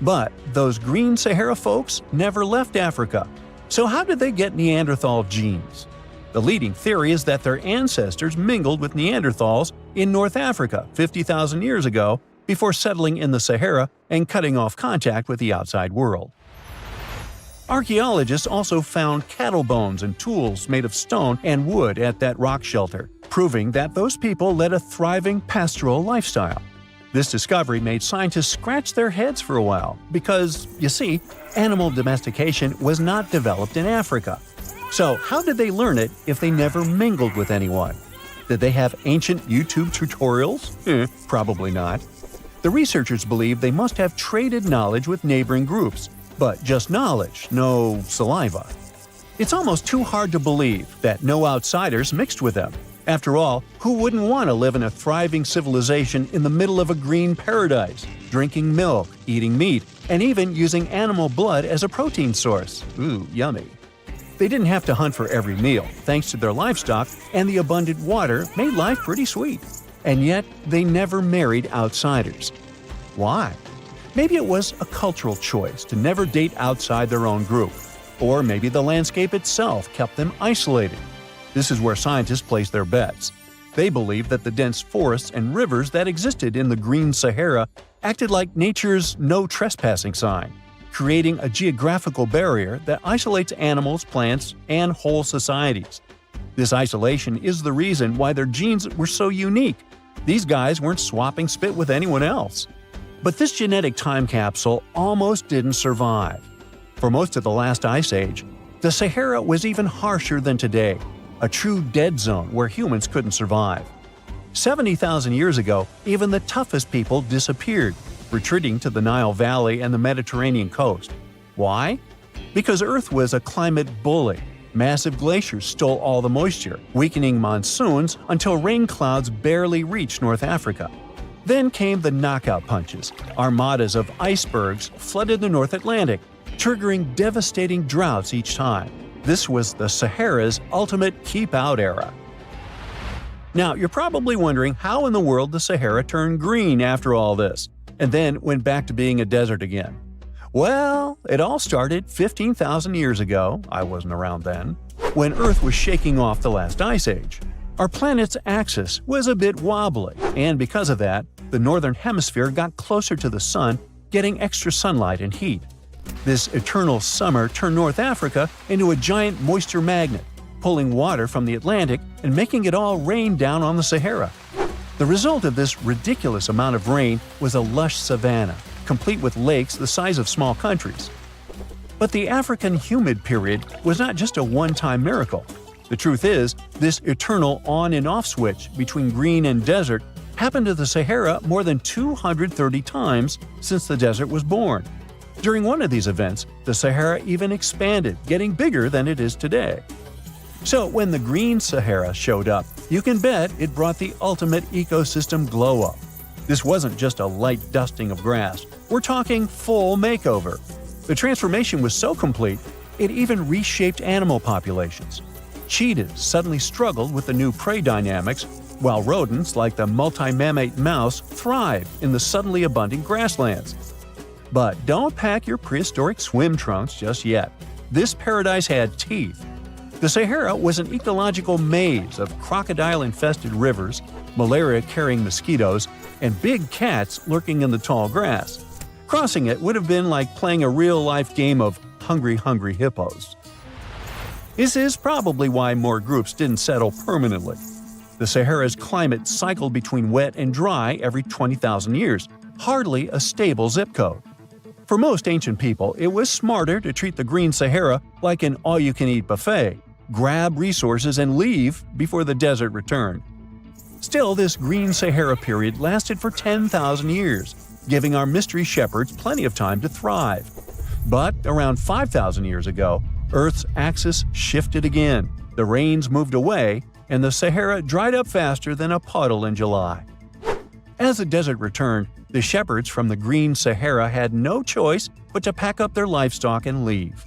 But those Green Sahara folks never left Africa. So how did they get Neanderthal genes? The leading theory is that their ancestors mingled with Neanderthals in North Africa 50,000 years ago before settling in the Sahara and cutting off contact with the outside world. Archaeologists also found cattle bones and tools made of stone and wood at that rock shelter, proving that those people led a thriving pastoral lifestyle. This discovery made scientists scratch their heads for a while because, you see, animal domestication was not developed in Africa. So how did they learn it if they never mingled with anyone? Did they have ancient YouTube tutorials? Probably not. The researchers believe they must have traded knowledge with neighboring groups, but just knowledge, no saliva. It's almost too hard to believe that no outsiders mixed with them. After all, who wouldn't want to live in a thriving civilization in the middle of a green paradise, drinking milk, eating meat, and even using animal blood as a protein source? Ooh, yummy. They didn't have to hunt for every meal, thanks to their livestock, and the abundant water made life pretty sweet. And yet, they never married outsiders. Why? Maybe it was a cultural choice to never date outside their own group. Or maybe the landscape itself kept them isolated. This is where scientists place their bets. They believed that the dense forests and rivers that existed in the Green Sahara acted like nature's no trespassing sign, creating a geographical barrier that isolates animals, plants, and whole societies. This isolation is the reason why their genes were so unique. These guys weren't swapping spit with anyone else. But this genetic time capsule almost didn't survive. For most of the last ice age, the Sahara was even harsher than today, a true dead zone where humans couldn't survive. 70,000 years ago, even the toughest people disappeared, retreating to the Nile Valley and the Mediterranean coast. Why? Because Earth was a climate bully. Massive glaciers stole all the moisture, weakening monsoons until rain clouds barely reached North Africa. Then came the knockout punches. Armadas of icebergs flooded the North Atlantic, triggering devastating droughts each time. This was the Sahara's ultimate keep-out era. Now, you're probably wondering how in the world the Sahara turned green after all this, and then went back to being a desert again. Well, it all started 15,000 years ago, I wasn't around then, when Earth was shaking off the last ice age. Our planet's axis was a bit wobbly, and because of that, the northern hemisphere got closer to the sun, getting extra sunlight and heat. This eternal summer turned North Africa into a giant moisture magnet, pulling water from the Atlantic and making it all rain down on the Sahara. The result of this ridiculous amount of rain was a lush savanna, complete with lakes the size of small countries. But the African humid period was not just a one-time miracle. The truth is, this eternal on and off switch between green and desert happened to the Sahara more than 230 times since the desert was born. During one of these events, the Sahara even expanded, getting bigger than it is today. So when the Green Sahara showed up, you can bet it brought the ultimate ecosystem glow-up. This wasn't just a light dusting of grass. We're talking full makeover. The transformation was so complete, it even reshaped animal populations. Cheetahs suddenly struggled with the new prey dynamics, while rodents like the multi-mammate mouse thrived in the suddenly abundant grasslands. But don't pack your prehistoric swim trunks just yet. This paradise had teeth. The Sahara was an ecological maze of crocodile-infested rivers, malaria-carrying mosquitoes, and big cats lurking in the tall grass. Crossing it would have been like playing a real-life game of Hungry Hungry Hippos. This is probably why more groups didn't settle permanently. The Sahara's climate cycled between wet and dry every 20,000 years, hardly a stable zip code. For most ancient people, it was smarter to treat the Green Sahara like an all-you-can-eat buffet, grab resources and leave before the desert returned. Still, this Green Sahara period lasted for 10,000 years, giving our mystery shepherds plenty of time to thrive. But around 5,000 years ago, Earth's axis shifted again, the rains moved away, and the Sahara dried up faster than a puddle in July. As the desert returned, the shepherds from the Green Sahara had no choice but to pack up their livestock and leave.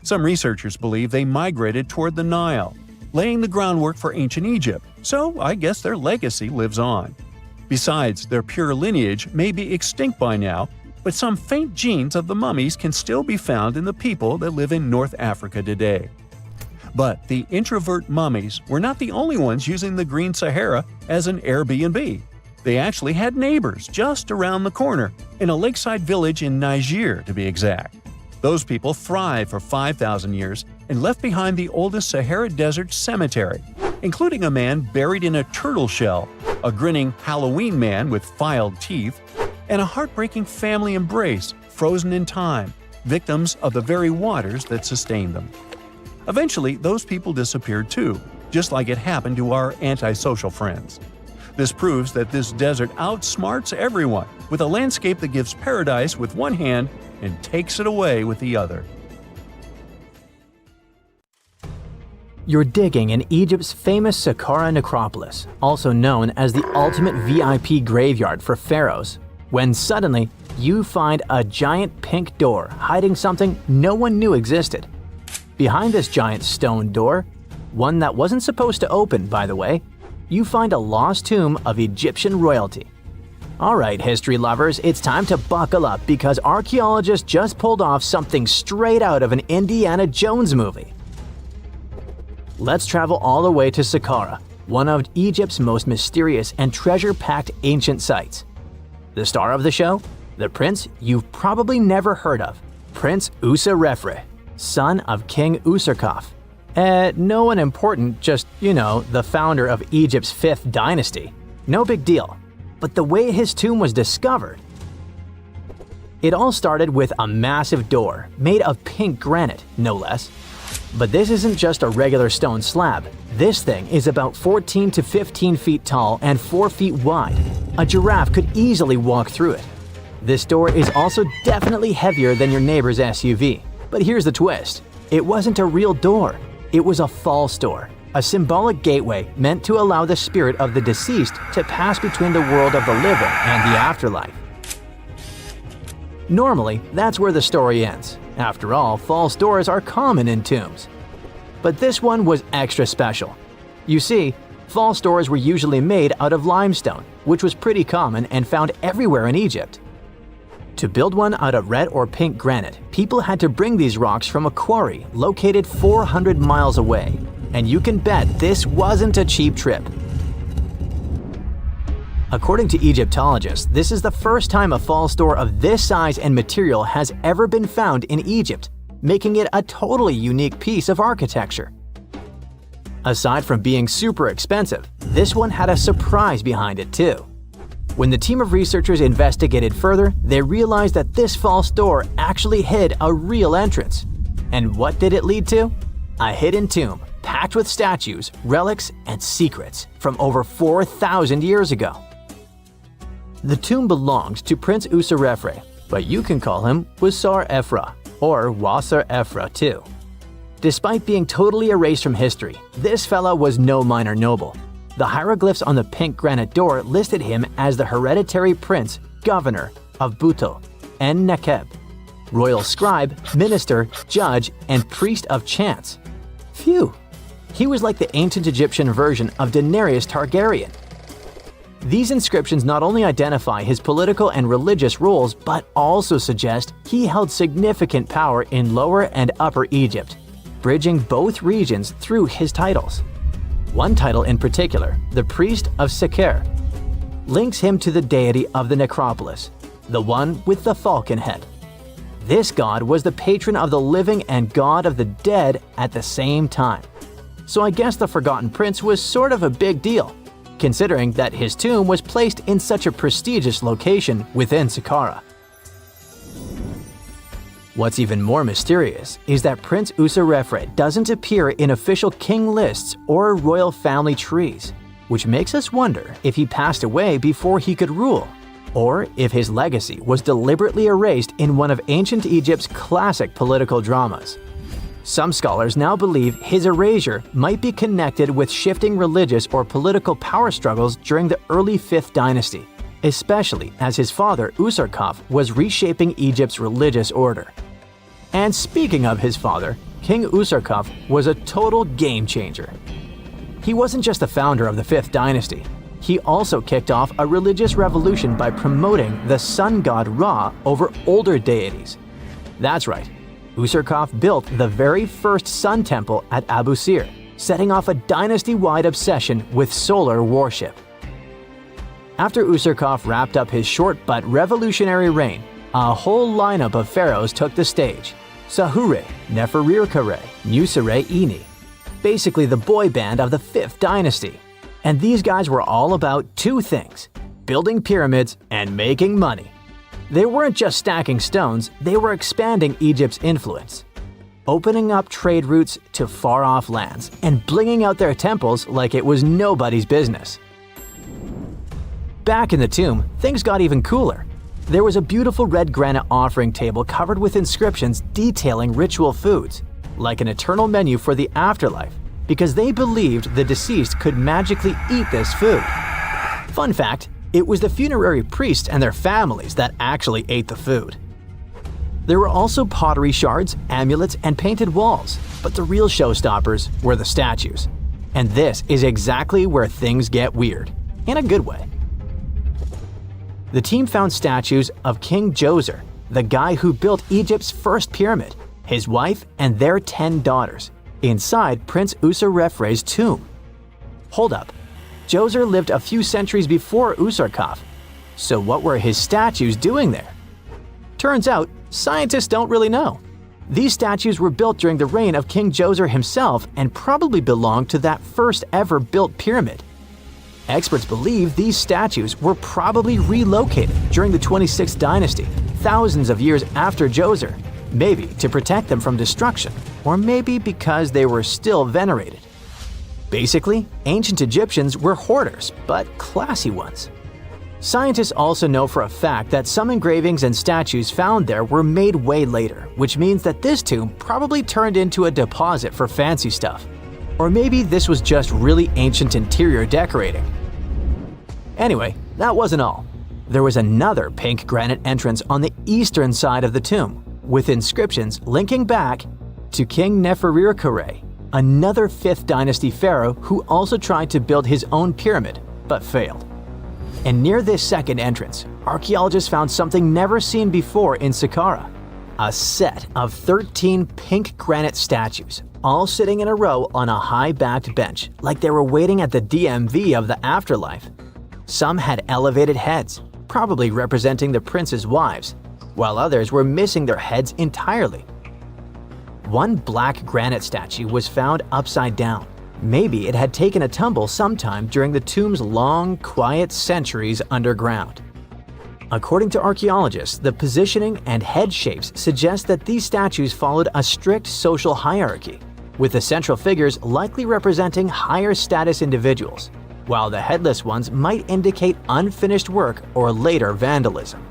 Some researchers believe they migrated toward the Nile, laying the groundwork for ancient Egypt, so I guess their legacy lives on. Besides, their pure lineage may be extinct by now, but some faint genes of the mummies can still be found in the people that live in North Africa today. But the introvert mummies were not the only ones using the Green Sahara as an Airbnb. They actually had neighbors just around the corner, in a lakeside village in Niger to be exact. Those people thrived for 5,000 years and left behind the oldest Sahara Desert cemetery, including a man buried in a turtle shell, a grinning Halloween man with filed teeth, and a heartbreaking family embrace frozen in time, victims of the very waters that sustained them. Eventually, those people disappeared too, just like it happened to our antisocial friends. This proves that this desert outsmarts everyone, with a landscape that gives paradise with one hand and takes it away with the other. You're digging in Egypt's famous Saqqara necropolis, also known as the ultimate VIP graveyard for pharaohs, when suddenly you find a giant pink door hiding something no one knew existed. Behind this giant stone door, one that wasn't supposed to open, by the way, you find a lost tomb of Egyptian royalty. Alright, history lovers, it's time to buckle up because archaeologists just pulled off something straight out of an Indiana Jones movie. Let's travel all the way to Saqqara, one of Egypt's most mysterious and treasure-packed ancient sites. The star of the show? The prince you've probably never heard of, Prince Userefre, son of King Userkaf. No one important, just, the founder of Egypt's 5th dynasty. No big deal. But the way his tomb was discovered… It all started with a massive door, made of pink granite, no less. But this isn't just a regular stone slab. This thing is about 14 to 15 feet tall and 4 feet wide. A giraffe could easily walk through it. This door is also definitely heavier than your neighbor's SUV. But here's the twist. It wasn't a real door. It was a false door, a symbolic gateway meant to allow the spirit of the deceased to pass between the world of the living and the afterlife. Normally, that's where the story ends. After all, false doors are common in tombs. But this one was extra special. You see, false doors were usually made out of limestone, which was pretty common and found everywhere in Egypt. To build one out of red or pink granite, people had to bring these rocks from a quarry located 400 miles away. And you can bet this wasn't a cheap trip. According to Egyptologists, this is the first time a false door of this size and material has ever been found in Egypt, making it a totally unique piece of architecture. Aside from being super expensive, this one had a surprise behind it too. When the team of researchers investigated further, they realized that this false door actually hid a real entrance. And what did it lead to? A hidden tomb, packed with statues, relics, and secrets from over 4,000 years ago. The tomb belonged to Prince Userefre, but you can call him Wasar Efra, or Wasar Efra too. Despite being totally erased from history, this fella was no minor noble. The hieroglyphs on the pink granite door listed him as the hereditary prince, governor of Buto, and Nekeb, royal scribe, minister, judge, and priest of chance. Phew! He was like the ancient Egyptian version of Daenerys Targaryen. These inscriptions not only identify his political and religious roles, but also suggest he held significant power in Lower and Upper Egypt, bridging both regions through his titles. One title in particular, the Priest of Sekher, links him to the deity of the necropolis, the one with the falcon head. This god was the patron of the living and god of the dead at the same time. So I guess the Forgotten Prince was sort of a big deal, considering that his tomb was placed in such a prestigious location within Saqqara. What's even more mysterious is that Prince Userefre doesn't appear in official king lists or royal family trees, which makes us wonder if he passed away before he could rule, or if his legacy was deliberately erased in one of ancient Egypt's classic political dramas. Some scholars now believe his erasure might be connected with shifting religious or political power struggles during the early 5th dynasty, especially as his father Userkaf was reshaping Egypt's religious order. And speaking of his father, King Userkaf was a total game changer. He wasn't just the founder of the 5th dynasty, he also kicked off a religious revolution by promoting the sun god Ra over older deities. That's right, Userkaf built the very first sun temple at Abu Sir, setting off a dynasty-wide obsession with solar worship. After Userkaf wrapped up his short but revolutionary reign, a whole lineup of pharaohs took the stage. Sahure, Neferirkare, Nusere Ini, basically the boy band of the 5th dynasty. And these guys were all about two things: building pyramids and making money. They weren't just stacking stones, they were expanding Egypt's influence, opening up trade routes to far-off lands, and blinging out their temples like it was nobody's business. Back in the tomb, things got even cooler. There was a beautiful red granite offering table covered with inscriptions detailing ritual foods, like an eternal menu for the afterlife, because they believed the deceased could magically eat this food. Fun fact, it was the funerary priests and their families that actually ate the food. There were also pottery shards, amulets, and painted walls, but the real showstoppers were the statues. And this is exactly where things get weird, in a good way. The team found statues of King Djoser, the guy who built Egypt's first pyramid, his wife, and their 10 daughters, inside Prince Userefre's tomb. Hold up. Djoser lived a few centuries before Usarkov. So what were his statues doing there? Turns out, scientists don't really know. These statues were built during the reign of King Djoser himself and probably belonged to that first ever built pyramid. Experts believe these statues were probably relocated during the 26th dynasty, thousands of years after Djoser, maybe to protect them from destruction, or maybe because they were still venerated. Basically, ancient Egyptians were hoarders, but classy ones. Scientists also know for a fact that some engravings and statues found there were made way later, which means that this tomb probably turned into a deposit for fancy stuff. Or maybe this was just really ancient interior decorating. Anyway, that wasn't all. There was another pink granite entrance on the eastern side of the tomb, with inscriptions linking back to King Nefertiti, another 5th dynasty pharaoh who also tried to build his own pyramid, but failed. And near this second entrance, archaeologists found something never seen before in Saqqara: a set of 13 pink granite statues, all sitting in a row on a high-backed bench, like they were waiting at the DMV of the afterlife. Some had elevated heads, probably representing the prince's wives, while others were missing their heads entirely. One black granite statue was found upside down. Maybe it had taken a tumble sometime during the tomb's long, quiet centuries underground. According to archaeologists, the positioning and head shapes suggest that these statues followed a strict social hierarchy, with the central figures likely representing higher status individuals, while the headless ones might indicate unfinished work or later vandalism.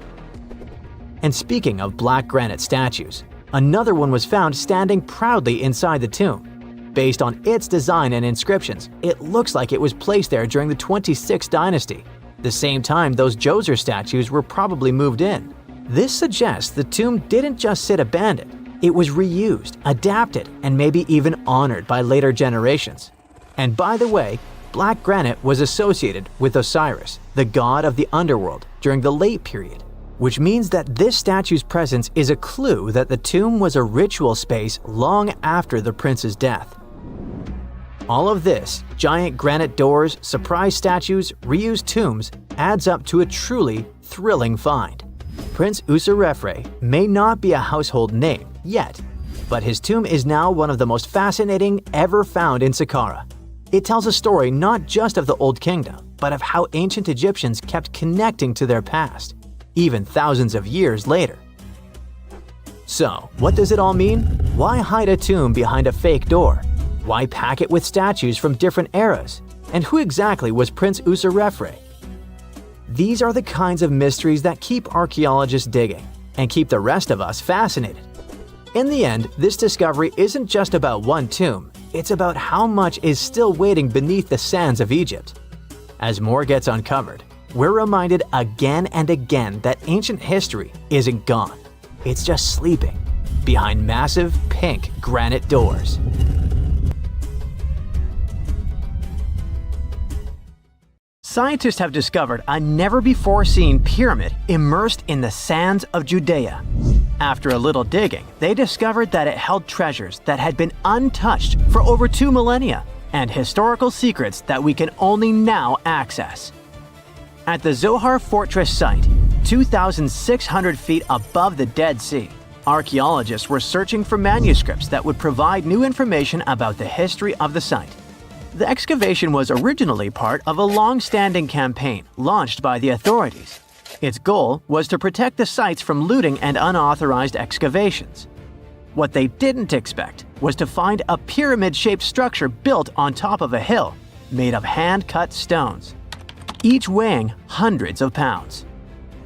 And speaking of black granite statues, another one was found standing proudly inside the tomb. Based on its design and inscriptions, it looks like it was placed there during the 26th dynasty, the same time those Djoser statues were probably moved in. This suggests the tomb didn't just sit abandoned, it was reused, adapted, and maybe even honored by later generations. And by the way, black granite was associated with Osiris, the god of the underworld, during the late period, which means that this statue's presence is a clue that the tomb was a ritual space long after the prince's death. All of this, giant granite doors, surprise statues, reused tombs, adds up to a truly thrilling find. Prince Usarkov may not be a household name yet, but his tomb is now one of the most fascinating ever found in Saqqara. It tells a story not just of the Old Kingdom, but of how ancient Egyptians kept connecting to their past, even thousands of years later. So, what does it all mean? Why hide a tomb behind a fake door? Why pack it with statues from different eras? And who exactly was Prince Usarkov? These are the kinds of mysteries that keep archaeologists digging and keep the rest of us fascinated. In the end, this discovery isn't just about one tomb, it's about how much is still waiting beneath the sands of Egypt. As more gets uncovered, we're reminded again and again that ancient history isn't gone. It's just sleeping behind massive pink granite doors. Scientists have discovered a never-before-seen pyramid immersed in the sands of Judea. After a little digging, they discovered that it held treasures that had been untouched for over 2 millennia and historical secrets that we can only now access. At the Zohar Fortress site, 2,600 feet above the Dead Sea, archaeologists were searching for manuscripts that would provide new information about the history of the site. The excavation was originally part of a long-standing campaign launched by the authorities. Its goal was to protect the sites from looting and unauthorized excavations. What they didn't expect was to find a pyramid-shaped structure built on top of a hill, made of hand-cut stones, each weighing hundreds of pounds.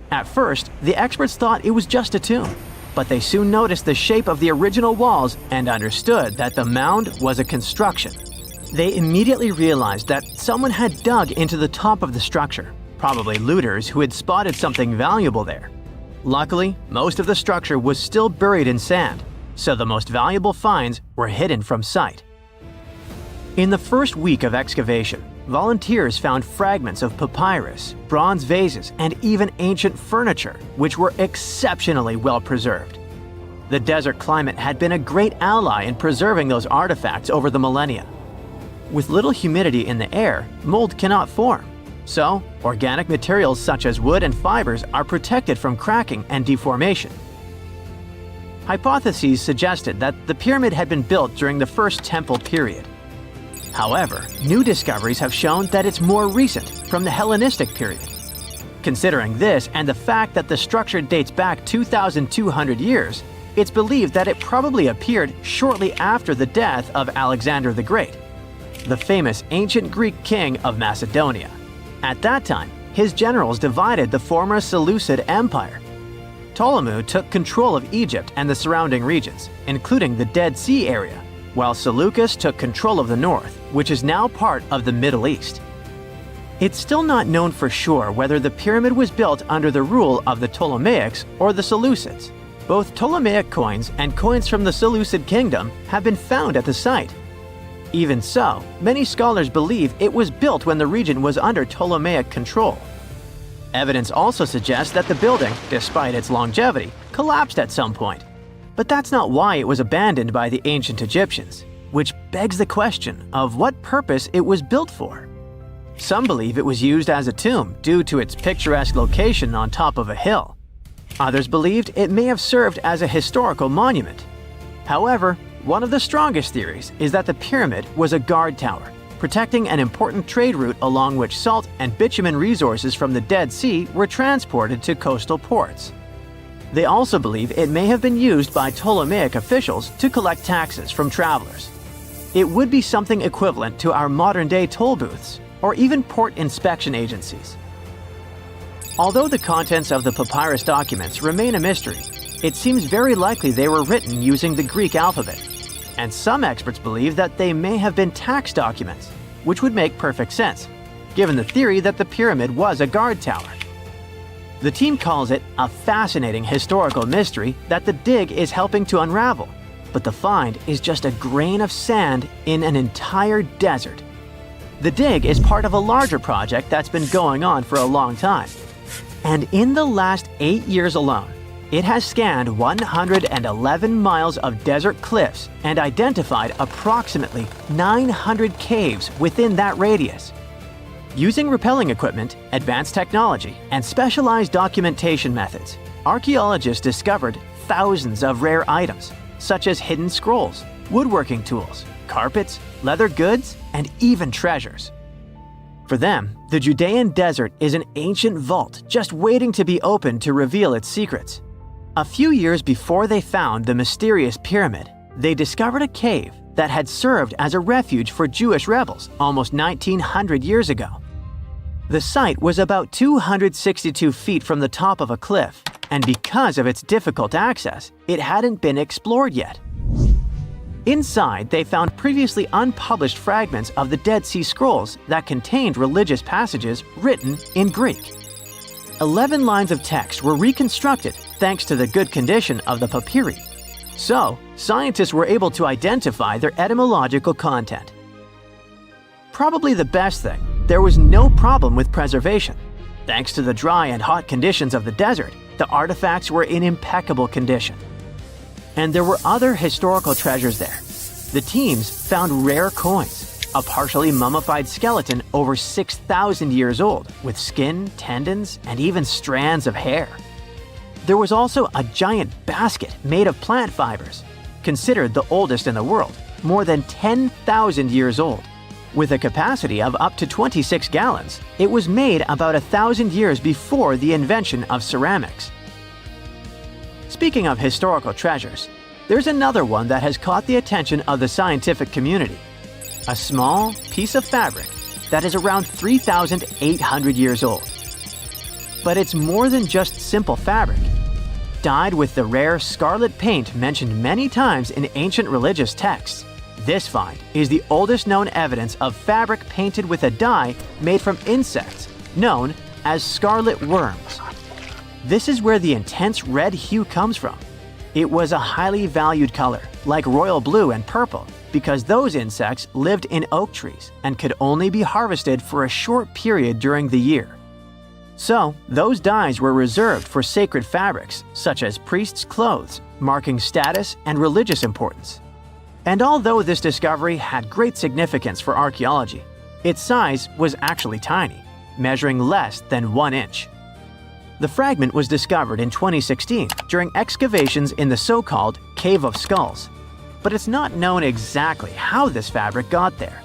At first, the experts thought it was just a tomb, but they soon noticed the shape of the original walls and understood that the mound was a construction. They immediately realized that someone had dug into the top of the structure, probably looters who had spotted something valuable there. Luckily, most of the structure was still buried in sand, so the most valuable finds were hidden from sight. In the first week of excavation, volunteers found fragments of papyrus, bronze vases, and even ancient furniture, which were exceptionally well preserved. The desert climate had been a great ally in preserving those artifacts over the millennia. With little humidity in the air, mold cannot form. So, organic materials such as wood and fibers are protected from cracking and deformation. Hypotheses suggested that the pyramid had been built during the First Temple period. However, new discoveries have shown that it's more recent, from the Hellenistic period. Considering this and the fact that the structure dates back 2,200 years, it's believed that it probably appeared shortly after the death of Alexander the Great, the famous ancient Greek king of Macedonia. At that time, his generals divided the former Seleucid Empire. Ptolemy took control of Egypt and the surrounding regions, including the Dead Sea area, while Seleucus took control of the north, which is now part of the Middle East. It's still not known for sure whether the pyramid was built under the rule of the Ptolemaics or the Seleucids. Both Ptolemaic coins and coins from the Seleucid kingdom have been found at the site. Even so, many scholars believe it was built when the region was under Ptolemaic control. Evidence also suggests that the building, despite its longevity, collapsed at some point. But that's not why it was abandoned by the ancient Egyptians, which begs the question of what purpose it was built for. Some believe it was used as a tomb due to its picturesque location on top of a hill. Others believed it may have served as a historical monument. However, one of the strongest theories is that the pyramid was a guard tower, protecting an important trade route along which salt and bitumen resources from the Dead Sea were transported to coastal ports. They also believe it may have been used by Ptolemaic officials to collect taxes from travelers. It would be something equivalent to our modern-day toll booths, or even port inspection agencies. Although the contents of the papyrus documents remain a mystery, it seems very likely they were written using the Greek alphabet, and some experts believe that they may have been tax documents, which would make perfect sense, given the theory that the pyramid was a guard tower. The team calls it a fascinating historical mystery that the dig is helping to unravel, but the find is just a grain of sand in an entire desert. The dig is part of a larger project that's been going on for a long time, and in the last 8 years alone, it has scanned 111 miles of desert cliffs and identified approximately 900 caves within that radius. Using rappelling equipment, advanced technology, and specialized documentation methods, archaeologists discovered thousands of rare items, such as hidden scrolls, woodworking tools, carpets, leather goods, and even treasures. For them, the Judean desert is an ancient vault just waiting to be opened to reveal its secrets. A few years before they found the mysterious pyramid, they discovered a cave that had served as a refuge for Jewish rebels almost 1,900 years ago. The site was about 262 feet from the top of a cliff, and because of its difficult access, it hadn't been explored yet. Inside, they found previously unpublished fragments of the Dead Sea Scrolls that contained religious passages written in Greek. 11 lines of text were reconstructed thanks to the good condition of the papyri. So, scientists were able to identify their etymological content. Probably the best thing, there was no problem with preservation. Thanks to the dry and hot conditions of the desert, the artifacts were in impeccable condition. And there were other historical treasures there. The teams found rare coins, a partially mummified skeleton over 6,000 years old, with skin, tendons, and even strands of hair. There was also a giant basket made of plant fibers, considered the oldest in the world, more than 10,000 years old. With a capacity of up to 26 gallons, it was made about 1,000 years before the invention of ceramics. Speaking of historical treasures, there's another one that has caught the attention of the scientific community. A small piece of fabric that is around 3,800 years old. But it's more than just simple fabric. Dyed with the rare scarlet paint mentioned many times in ancient religious texts, this find is the oldest known evidence of fabric painted with a dye made from insects known as scarlet worms. This is where the intense red hue comes from. It was a highly valued color, like royal blue and purple, because those insects lived in oak trees and could only be harvested for a short period during the year. So, those dyes were reserved for sacred fabrics, such as priests' clothes, marking status and religious importance. And although this discovery had great significance for archaeology, its size was actually tiny, measuring less than 1 inch. The fragment was discovered in 2016 during excavations in the so-called Cave of Skulls, but it's not known exactly how this fabric got there.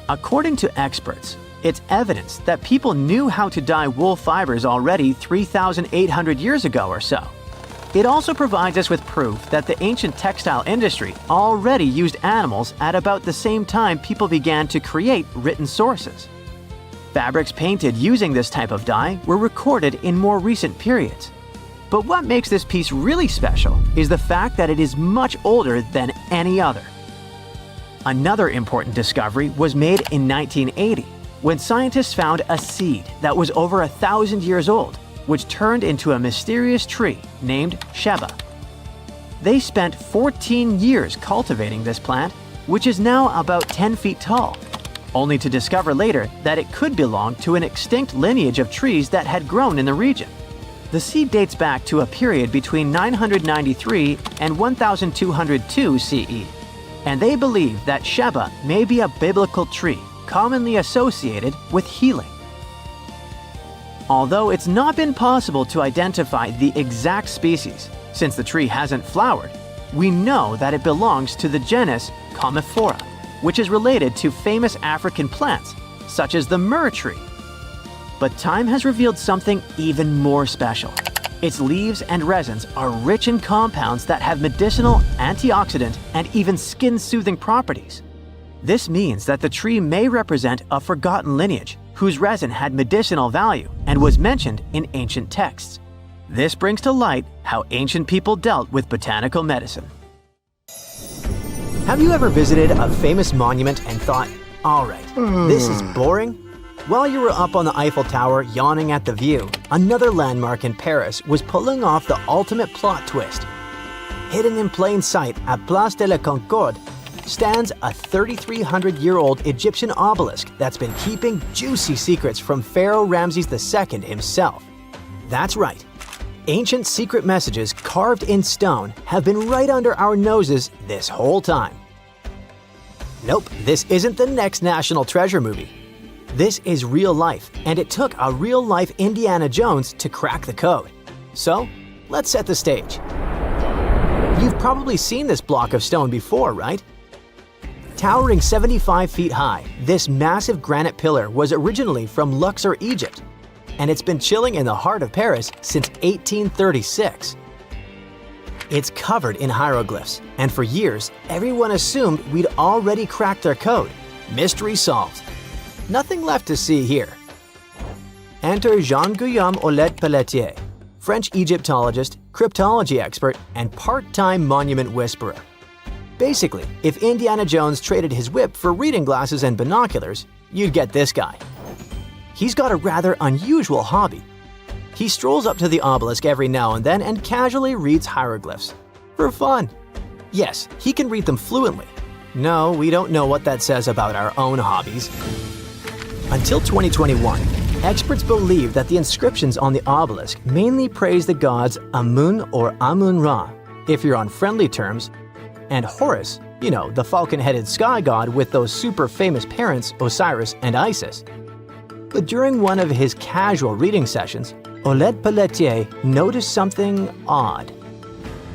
According to experts, it's evidence that people knew how to dye wool fibers already 3,800 years ago or so. It also provides us with proof that the ancient textile industry already used animals at about the same time people began to create written sources. Fabrics painted using this type of dye were recorded in more recent periods. But what makes this piece really special is the fact that it is much older than any other. Another important discovery was made in 1980, when scientists found a seed that was over 1,000 years old, which turned into a mysterious tree named Sheba. They spent 14 years cultivating this plant, which is now about 10 feet tall, only to discover later that it could belong to an extinct lineage of trees that had grown in the region. The seed dates back to a period between 993 and 1202 CE, and they believe that Sheba may be a biblical tree commonly associated with healing. Although it's not been possible to identify the exact species, since the tree hasn't flowered, we know that it belongs to the genus Commiphora, which is related to famous African plants, such as the myrrh tree. But time has revealed something even more special. Its leaves and resins are rich in compounds that have medicinal, antioxidant, and even skin-soothing properties. This means that the tree may represent a forgotten lineage whose resin had medicinal value and was mentioned in ancient texts. This brings to light how ancient people dealt with botanical medicine. Have you ever visited a famous monument and thought, all right, this is boring? While you were up on the Eiffel Tower yawning at the view, another landmark in Paris was pulling off the ultimate plot twist. Hidden in plain sight at Place de la Concorde stands a 3,300-year-old Egyptian obelisk that's been keeping juicy secrets from Pharaoh Ramses II himself. That's right. Ancient secret messages carved in stone have been right under our noses this whole time. Nope, this isn't the next National Treasure movie. This is real life, and it took a real-life Indiana Jones to crack the code. So, let's set the stage. You've probably seen this block of stone before, right? Towering 75 feet high, this massive granite pillar was originally from Luxor, Egypt, and it's been chilling in the heart of Paris since 1836. It's covered in hieroglyphs, and for years, everyone assumed we'd already cracked their code. Mystery solved. Nothing left to see here. Enter Jean-Guillaume Olet-Pelletier, French Egyptologist, cryptology expert, and part-time monument whisperer. Basically, if Indiana Jones traded his whip for reading glasses and binoculars, you'd get this guy. He's got a rather unusual hobby. He strolls up to the obelisk every now and then and casually reads hieroglyphs. For fun. Yes, he can read them fluently. No, we don't know what that says about our own hobbies. Until 2021, experts believe that the inscriptions on the obelisk mainly praise the gods Amun or Amun-Ra, if you're on friendly terms, and Horus, you know, the falcon-headed sky god with those super famous parents Osiris and Isis. But during one of his casual reading sessions, Olet-Pelletier noticed something odd.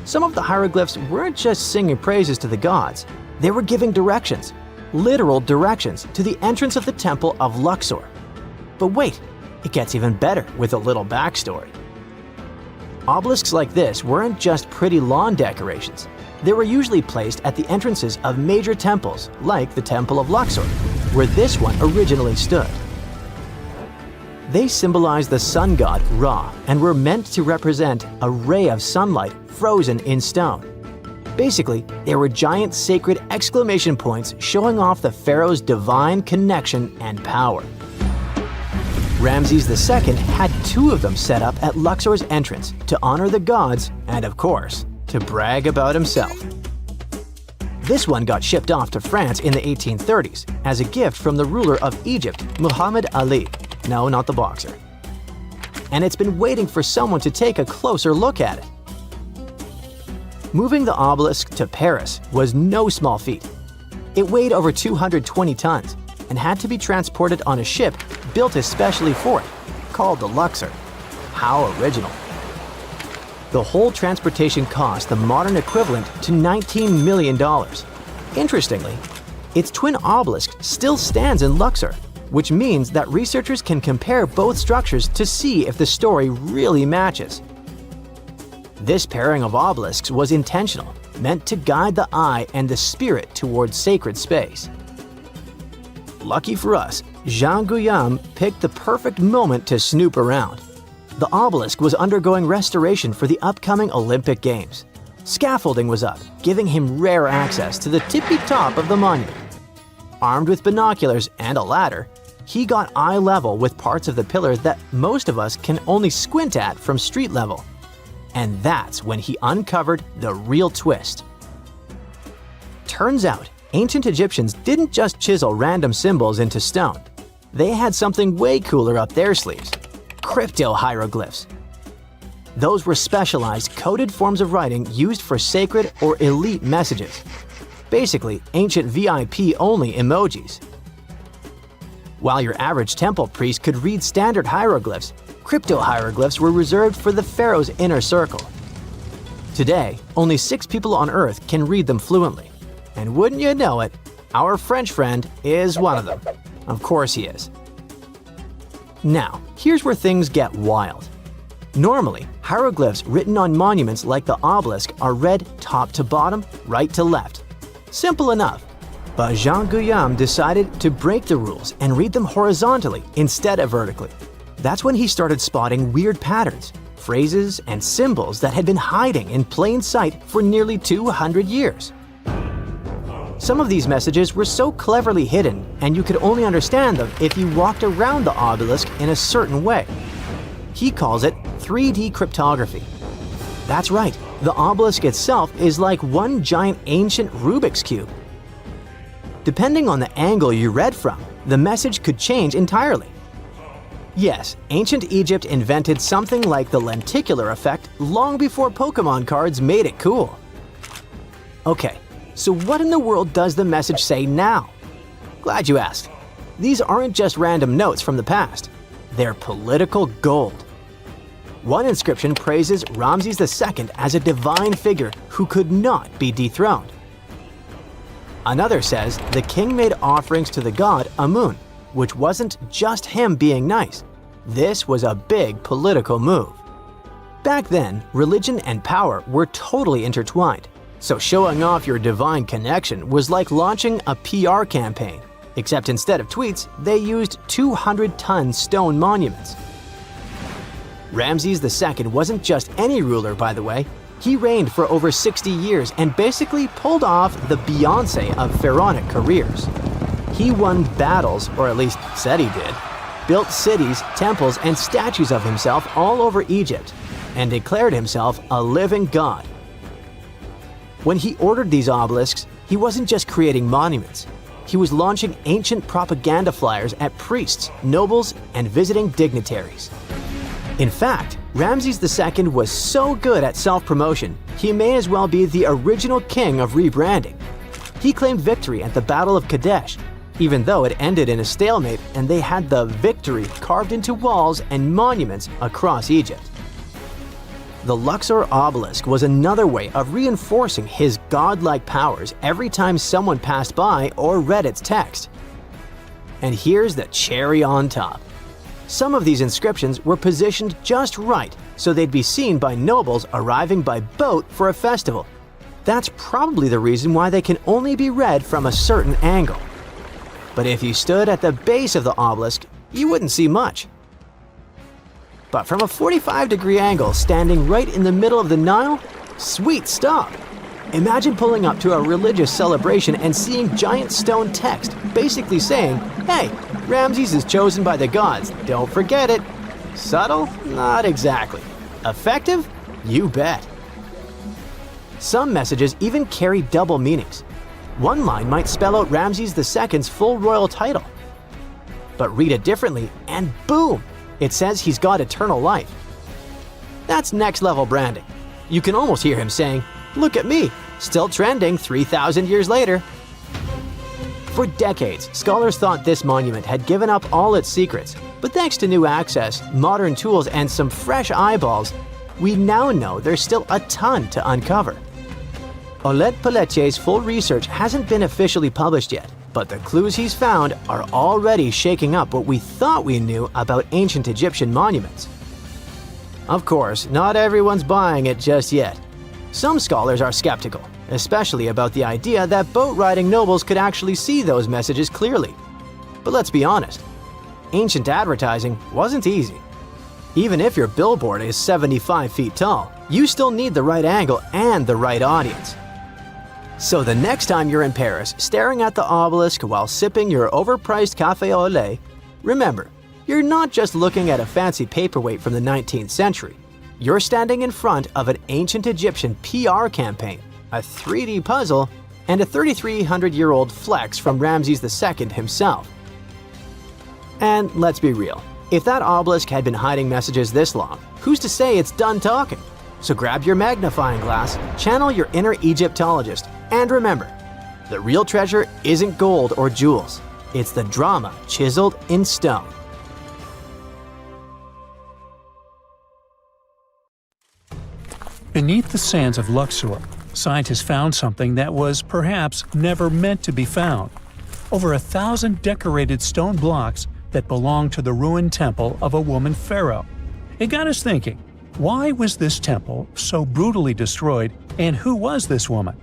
Some of the hieroglyphs weren't just singing praises to the gods, they were giving directions, literal directions, to the entrance of the temple of Luxor. But wait, it gets even better with a little backstory. Obelisks like this weren't just pretty lawn decorations. They were usually placed at the entrances of major temples, like the Temple of Luxor, where this one originally stood. They symbolize the sun god Ra and were meant to represent a ray of sunlight frozen in stone. Basically, they were giant sacred exclamation points showing off the pharaoh's divine connection and power. Ramses II had 2 of them set up at Luxor's entrance to honor the gods and, of course, to brag about himself. This one got shipped off to France in the 1830s as a gift from the ruler of Egypt, Muhammad Ali. No, not the boxer. And it's been waiting for someone to take a closer look at it. Moving the obelisk to Paris was no small feat. It weighed over 220 tons and had to be transported on a ship built especially for it, called the Luxor. How original. The whole transportation cost the modern equivalent to $19 million. Interestingly, its twin obelisk still stands in Luxor, which means that researchers can compare both structures to see if the story really matches. This pairing of obelisks was intentional, meant to guide the eye and the spirit towards sacred space. Lucky for us, Jean Guillaume picked the perfect moment to snoop around. The obelisk was undergoing restoration for the upcoming Olympic Games. Scaffolding was up, giving him rare access to the tippy top of the monument. Armed with binoculars and a ladder, he got eye level with parts of the pillars that most of us can only squint at from street level. And that's when he uncovered the real twist. Turns out, ancient Egyptians didn't just chisel random symbols into stone. They had something way cooler up their sleeves: crypto-hieroglyphs. Those were specialized coded forms of writing used for sacred or elite messages. Basically, ancient VIP-only emojis. While your average temple priest could read standard hieroglyphs, crypto-hieroglyphs were reserved for the pharaoh's inner circle. Today, only 6 people on Earth can read them fluently. And wouldn't you know it, our French friend is one of them. Of course he is. Now, here's where things get wild. Normally, hieroglyphs written on monuments like the obelisk are read top to bottom, right to left. Simple enough. But Jean Guillaume decided to break the rules and read them horizontally instead of vertically. That's when he started spotting weird patterns, phrases, and symbols that had been hiding in plain sight for nearly 200 years. Some of these messages were so cleverly hidden, and you could only understand them if you walked around the obelisk in a certain way. He calls it 3D cryptography. That's right, the obelisk itself is like one giant ancient Rubik's Cube. Depending on the angle you read from, the message could change entirely. Yes, ancient Egypt invented something like the lenticular effect long before Pokemon cards made it cool. Okay, so what in the world does the message say now? Glad you asked. These aren't just random notes from the past. They're political gold. One inscription praises Ramses II as a divine figure who could not be dethroned. Another says the king made offerings to the god Amun, which wasn't just him being nice. This was a big political move. Back then, religion and power were totally intertwined, so showing off your divine connection was like launching a PR campaign, except instead of tweets, they used 200-ton stone monuments. Ramses II wasn't just any ruler, by the way. He reigned for over 60 years and basically pulled off the Beyoncé of pharaonic careers. He won battles, or at least said he did, built cities, temples, and statues of himself all over Egypt, and declared himself a living god. When he ordered these obelisks, he wasn't just creating monuments. He was launching ancient propaganda flyers at priests, nobles, and visiting dignitaries. In fact, Ramses II was so good at self-promotion, he may as well be the original king of rebranding. He claimed victory at the Battle of Kadesh, even though it ended in a stalemate and they had the victory carved into walls and monuments across Egypt. The Luxor obelisk was another way of reinforcing his godlike powers every time someone passed by or read its text. And here's the cherry on top. Some of these inscriptions were positioned just right so they'd be seen by nobles arriving by boat for a festival. That's probably the reason why they can only be read from a certain angle. But if you stood at the base of the obelisk, you wouldn't see much. But from a 45-degree angle standing right in the middle of the Nile, sweet stuff! Imagine pulling up to a religious celebration and seeing giant stone text basically saying, "Hey, Ramses is chosen by the gods, don't forget it." Subtle? Not exactly. Effective? You bet. Some messages even carry double meanings. One line might spell out Ramses II's full royal title. But read it differently and boom! It says he's got eternal life. That's next level branding. You can almost hear him saying, Look at me, still trending 3,000 years later. For decades, scholars thought this monument had given up all its secrets, but thanks to new access, modern tools, and some fresh eyeballs, we now know there's still a ton to uncover. Oleg Pelletier's full research hasn't been officially published yet, but the clues he's found are already shaking up what we thought we knew about ancient Egyptian monuments. Of course, not everyone's buying it just yet. Some scholars are skeptical, especially about the idea that boat-riding nobles could actually see those messages clearly. But let's be honest, ancient advertising wasn't easy. Even if your billboard is 75 feet tall, you still need the right angle and the right audience. So the next time you're in Paris staring at the obelisk while sipping your overpriced café au lait, remember, you're not just looking at a fancy paperweight from the 19th century. You're standing in front of an ancient Egyptian PR campaign, a 3D puzzle, and a 3,300-year-old flex from Ramses II himself. And let's be real, if that obelisk had been hiding messages this long, who's to say it's done talking? So grab your magnifying glass, channel your inner Egyptologist, and remember, the real treasure isn't gold or jewels, it's the drama chiseled in stone. Beneath the sands of Luxor, scientists found something that was perhaps never meant to be found. Over 1,000 decorated stone blocks that belonged to the ruined temple of a woman pharaoh. It got us thinking, why was this temple so brutally destroyed, and who was this woman?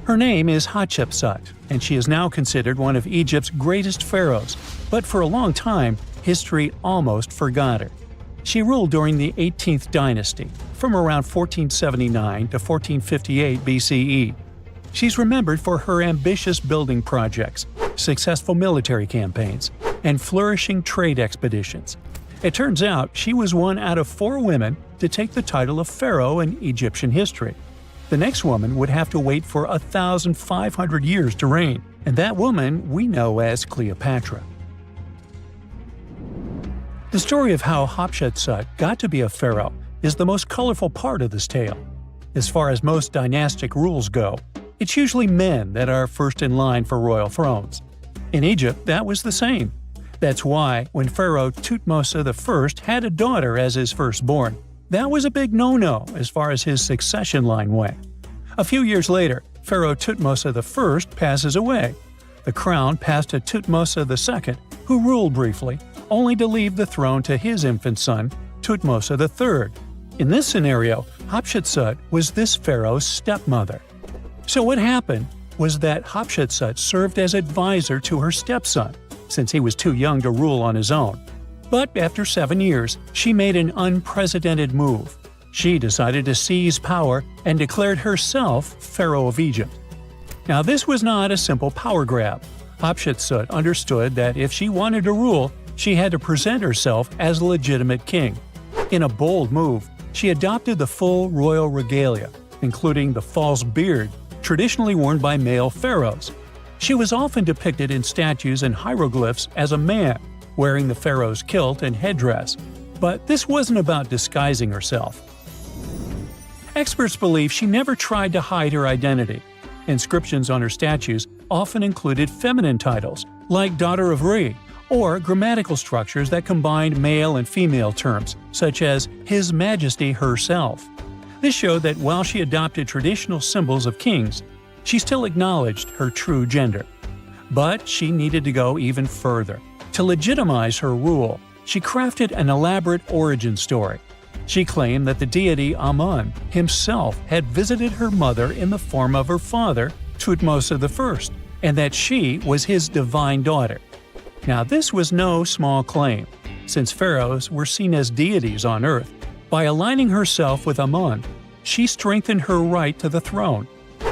Her name is Hatshepsut, and she is now considered one of Egypt's greatest pharaohs, but for a long time, history almost forgot her. She ruled during the 18th dynasty, from around 1479 to 1458 BCE. She's remembered for her ambitious building projects, successful military campaigns, and flourishing trade expeditions. It turns out she was one out of 4 women to take the title of pharaoh in Egyptian history. The next woman would have to wait for 1,500 years to reign, and that woman we know as Cleopatra. The story of how Hatshepsut got to be a pharaoh is the most colorful part of this tale. As far as most dynastic rules go, it's usually men that are first in line for royal thrones. In Egypt, that was the same. That's why, when Pharaoh Thutmose I had a daughter as his firstborn, that was a big no-no as far as his succession line went. A few years later, Pharaoh Thutmose I passes away. The crown passed to Thutmose II, who ruled briefly, only to leave the throne to his infant son, Thutmose III. In this scenario, Hatshepsut was this pharaoh's stepmother. So what happened was that Hatshepsut served as advisor to her stepson, since he was too young to rule on his own. But after 7 years, she made an unprecedented move. She decided to seize power and declared herself Pharaoh of Egypt. Now this was not a simple power grab. Hatshepsut understood that if she wanted to rule, she had to present herself as a legitimate king. In a bold move, she adopted the full royal regalia, including the false beard traditionally worn by male pharaohs. She was often depicted in statues and hieroglyphs as a man, wearing the pharaoh's kilt and headdress. But this wasn't about disguising herself. Experts believe she never tried to hide her identity. Inscriptions on her statues often included feminine titles, like Daughter of Re, or grammatical structures that combined male and female terms, such as His Majesty herself. This showed that while she adopted traditional symbols of kings, she still acknowledged her true gender. But she needed to go even further. To legitimize her rule, she crafted an elaborate origin story. She claimed that the deity Amun himself had visited her mother in the form of her father, Thutmose I, and that she was his divine daughter. Now this was no small claim, since pharaohs were seen as deities on earth. By aligning herself with Amun, she strengthened her right to the throne.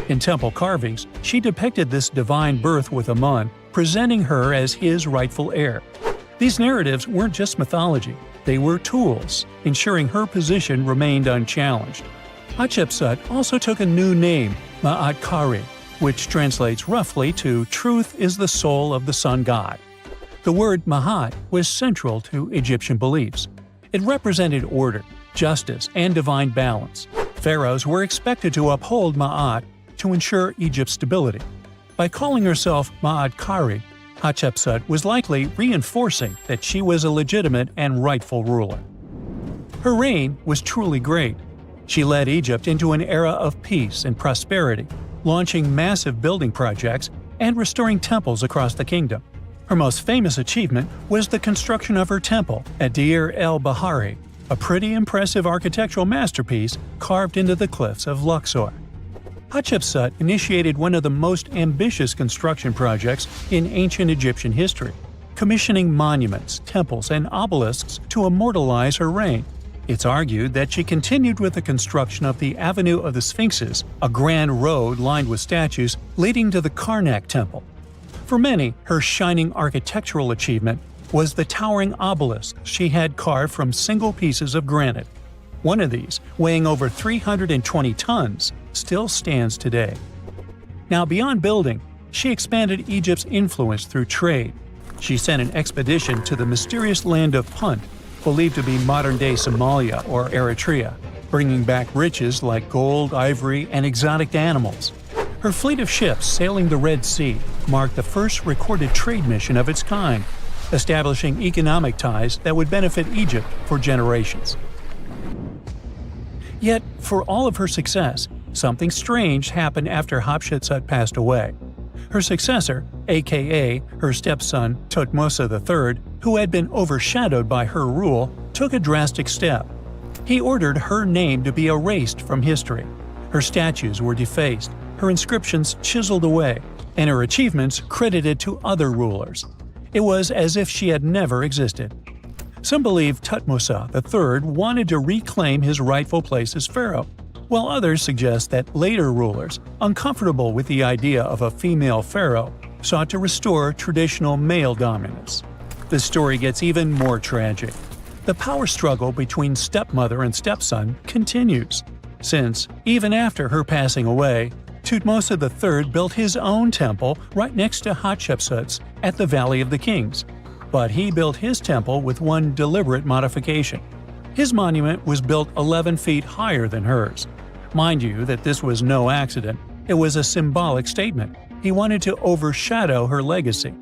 In temple carvings, she depicted this divine birth with Amun, presenting her as his rightful heir. These narratives weren't just mythology, they were tools, ensuring her position remained unchallenged. Hatshepsut also took a new name, Ma'at-Kari, which translates roughly to "Truth is the soul of the sun god." The word Ma'at was central to Egyptian beliefs. It represented order, justice, and divine balance. Pharaohs were expected to uphold Ma'at to ensure Egypt's stability. By calling herself Ma'at Kari, Hatshepsut was likely reinforcing that she was a legitimate and rightful ruler. Her reign was truly great. She led Egypt into an era of peace and prosperity, launching massive building projects and restoring temples across the kingdom. Her most famous achievement was the construction of her temple at Deir el-Bahari, a pretty impressive architectural masterpiece carved into the cliffs of Luxor. Hatshepsut initiated one of the most ambitious construction projects in ancient Egyptian history, commissioning monuments, temples, and obelisks to immortalize her reign. It's argued that she continued with the construction of the Avenue of the Sphinxes, a grand road lined with statues leading to the Karnak Temple. For many, her shining architectural achievement was the towering obelisk she had carved from single pieces of granite. One of these, weighing over 320 tons, still stands today. Now, beyond building, she expanded Egypt's influence through trade. She sent an expedition to the mysterious land of Punt, believed to be modern-day Somalia or Eritrea, bringing back riches like gold, ivory, and exotic animals. Her fleet of ships sailing the Red Sea marked the first recorded trade mission of its kind, establishing economic ties that would benefit Egypt for generations. Yet, for all of her success, something strange happened after Hatshepsut passed away. Her successor, aka her stepson Thutmose III, who had been overshadowed by her rule, took a drastic step. He ordered her name to be erased from history. Her statues were defaced, her inscriptions chiseled away, and her achievements credited to other rulers. It was as if she had never existed. Some believe Thutmose III wanted to reclaim his rightful place as pharaoh, while others suggest that later rulers, uncomfortable with the idea of a female pharaoh, sought to restore traditional male dominance. The story gets even more tragic. The power struggle between stepmother and stepson continues, since, even after her passing away, Thutmose III built his own temple right next to Hatshepsut's at the Valley of the Kings. But he built his temple with one deliberate modification. His monument was built 11 feet higher than hers. Mind you that this was no accident, it was a symbolic statement. He wanted to overshadow her legacy.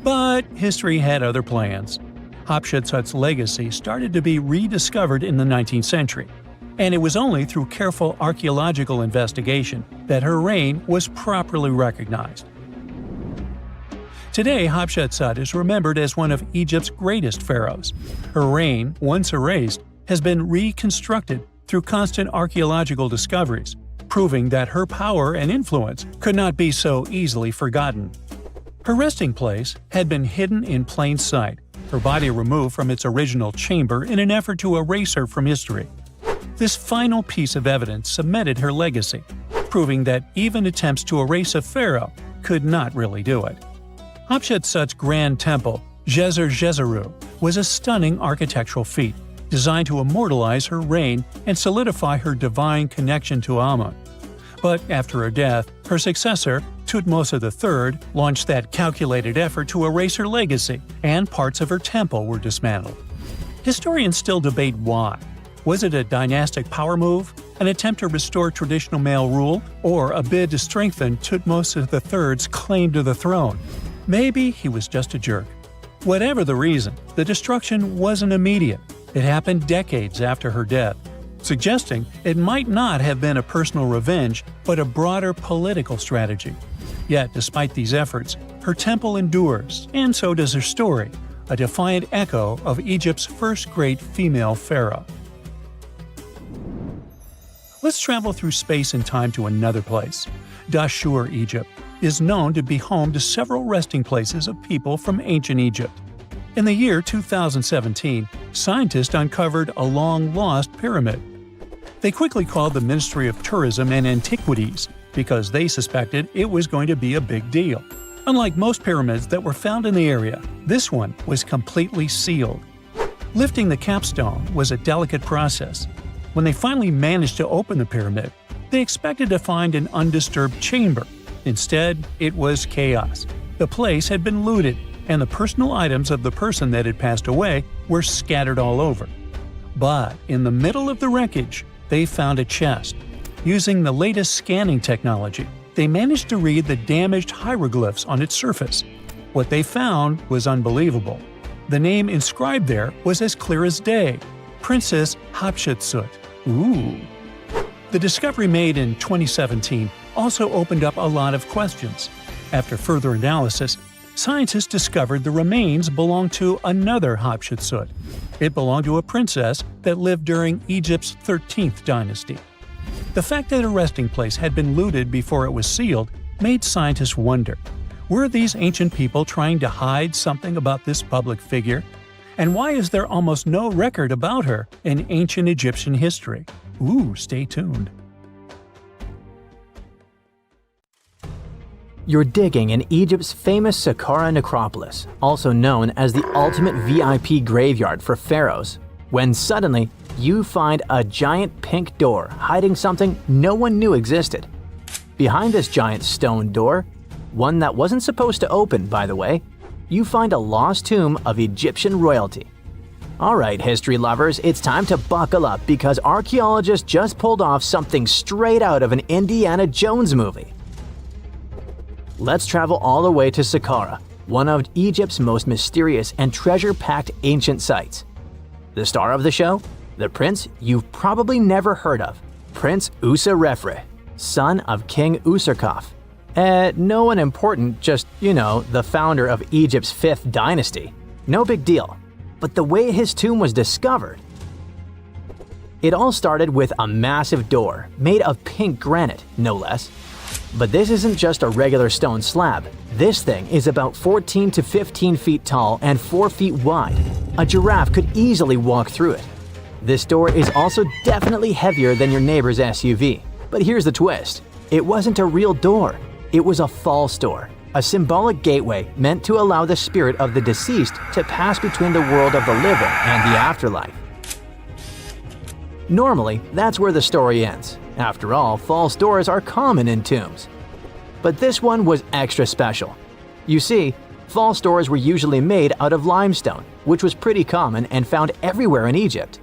But history had other plans. Hatshepsut's legacy started to be rediscovered in the 19th century, and it was only through careful archaeological investigation that her reign was properly recognized. Today, Hatshepsut is remembered as one of Egypt's greatest pharaohs. Her reign, once erased, has been reconstructed through constant archaeological discoveries, proving that her power and influence could not be so easily forgotten. Her resting place had been hidden in plain sight, her body removed from its original chamber in an effort to erase her from history. This final piece of evidence cemented her legacy, proving that even attempts to erase a pharaoh could not really do it. Hatshepsut's grand temple, Djeser-Djeseru, was a stunning architectural feat, designed to immortalize her reign and solidify her divine connection to Amun. But after her death, her successor, Thutmose III, launched that calculated effort to erase her legacy, and parts of her temple were dismantled. Historians still debate why. Was it a dynastic power move, an attempt to restore traditional male rule, or a bid to strengthen Thutmose III's claim to the throne? Maybe he was just a jerk. Whatever the reason, the destruction wasn't immediate. It happened decades after her death, suggesting it might not have been a personal revenge, but a broader political strategy. Yet, despite these efforts, her temple endures, and so does her story, a defiant echo of Egypt's first great female pharaoh. Let's travel through space and time to another place. Dashur, Egypt, is known to be home to several resting places of people from ancient Egypt. In the year 2017, scientists uncovered a long-lost pyramid. They quickly called the Ministry of Tourism and Antiquities because they suspected it was going to be a big deal. Unlike most pyramids that were found in the area, this one was completely sealed. Lifting the capstone was a delicate process. When they finally managed to open the pyramid, they expected to find an undisturbed chamber. Instead, it was chaos. The place had been looted, and the personal items of the person that had passed away were scattered all over. But in the middle of the wreckage, they found a chest. Using the latest scanning technology, they managed to read the damaged hieroglyphs on its surface. What they found was unbelievable. The name inscribed there was as clear as day: Princess Hatshepsut. Ooh. The discovery made in 2017 also opened up a lot of questions. After further analysis, scientists discovered the remains belonged to another Hatshepsut. It belonged to a princess that lived during Egypt's 13th dynasty. The fact that her resting place had been looted before it was sealed made scientists wonder, were these ancient people trying to hide something about this public figure? And why is there almost no record about her in ancient Egyptian history? Ooh, stay tuned. You're digging in Egypt's famous Saqqara necropolis, also known as the ultimate VIP graveyard for pharaohs, when suddenly you find a giant pink door hiding something no one knew existed. Behind this giant stone door, one that wasn't supposed to open, by the way, you find a lost tomb of Egyptian royalty. Alright, history lovers, it's time to buckle up because archaeologists just pulled off something straight out of an Indiana Jones movie. Let's travel all the way to Saqqara, one of Egypt's most mysterious and treasure-packed ancient sites. The star of the show? The prince you've probably never heard of, Prince Userefre, son of King Userkaf. No one important, just, the founder of Egypt's 5th dynasty. No big deal. But the way his tomb was discovered… It all started with a massive door, made of pink granite, no less. But this isn't just a regular stone slab. This thing is about 14 to 15 feet tall and 4 feet wide. A giraffe could easily walk through it. This door is also definitely heavier than your neighbor's SUV. But here's the twist. It wasn't a real door. It was a false door, a symbolic gateway meant to allow the spirit of the deceased to pass between the world of the living and the afterlife. Normally, that's where the story ends. After all, false doors are common in tombs. But this one was extra special. You see, false doors were usually made out of limestone, which was pretty common and found everywhere in Egypt.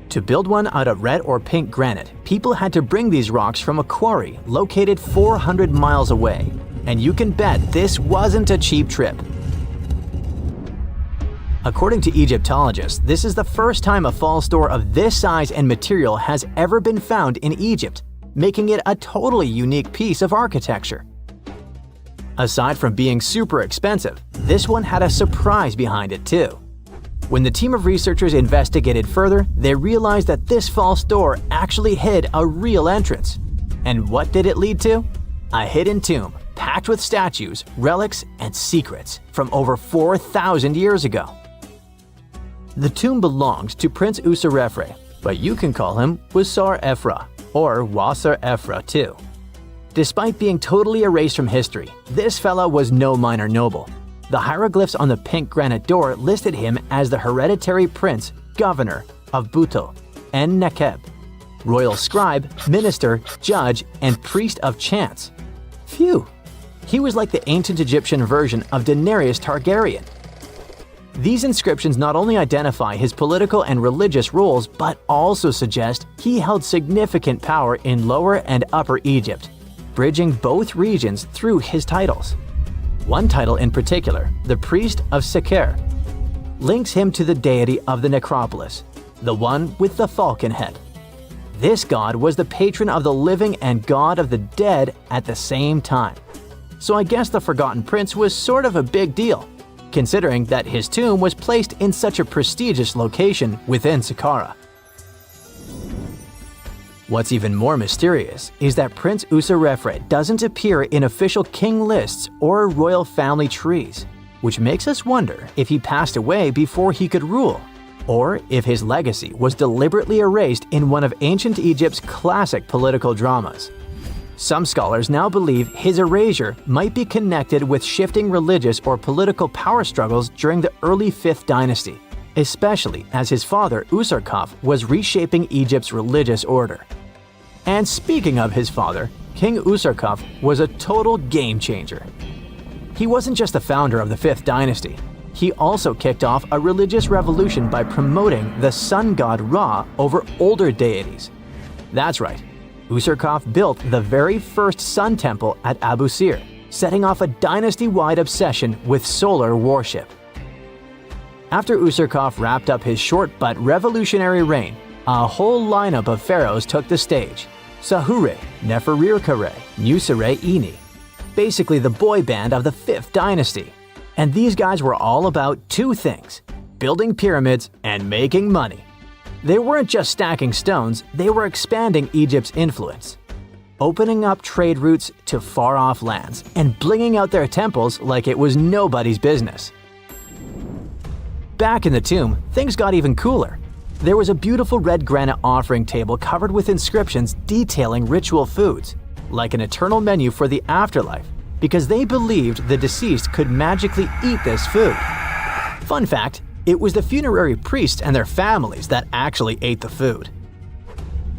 To build one out of red or pink granite, people had to bring these rocks from a quarry located 400 miles away. And you can bet this wasn't a cheap trip. According to Egyptologists, this is the first time a false door of this size and material has ever been found in Egypt, making it a totally unique piece of architecture. Aside from being super expensive, this one had a surprise behind it too. When the team of researchers investigated further, they realized that this false door actually hid a real entrance. And what did it lead to? A hidden tomb, packed with statues, relics, and secrets from over 4,000 years ago. The tomb belonged to Prince Userefre, but you can call him Wasar Efra, or Wasar Efra too. Despite being totally erased from history, this fella was no minor noble. The hieroglyphs on the pink granite door listed him as the hereditary prince, governor of Buto and Nekeb, royal scribe, minister, judge, and priest of chance. Phew! He was like the ancient Egyptian version of Daenerys Targaryen. These inscriptions not only identify his political and religious roles, but also suggest he held significant power in Lower and Upper Egypt, bridging both regions through his titles. One title in particular, the priest of Sekher, links him to the deity of the necropolis, the one with the falcon head. This god was the patron of the living and god of the dead at the same time. So I guess the Forgotten Prince was sort of a big deal, considering that his tomb was placed in such a prestigious location within Saqqara. What's even more mysterious is that Prince Userefre doesn't appear in official king lists or royal family trees, which makes us wonder if he passed away before he could rule, or if his legacy was deliberately erased in one of ancient Egypt's classic political dramas. Some scholars now believe his erasure might be connected with shifting religious or political power struggles during the early 5th dynasty, especially as his father Userkaf was reshaping Egypt's religious order. And speaking of his father, King Userkaf was a total game changer. He wasn't just the founder of the 5th dynasty, he also kicked off a religious revolution by promoting the sun god Ra over older deities. That's right. Userkaf built the very first sun temple at Abu Sir, setting off a dynasty-wide obsession with solar worship. After Userkaf wrapped up his short but revolutionary reign, a whole lineup of pharaohs took the stage. Sahure, Neferirkare, Nusere Ini. Basically the boy band of the 5th dynasty. And these guys were all about two things: building pyramids and making money. They weren't just stacking stones, they were expanding Egypt's influence, opening up trade routes to far-off lands and blinging out their temples like it was nobody's business. Back in the tomb, things got even cooler. There was a beautiful red granite offering table covered with inscriptions detailing ritual foods, like an eternal menu for the afterlife, because they believed the deceased could magically eat this food. Fun fact, it was the funerary priests and their families that actually ate the food.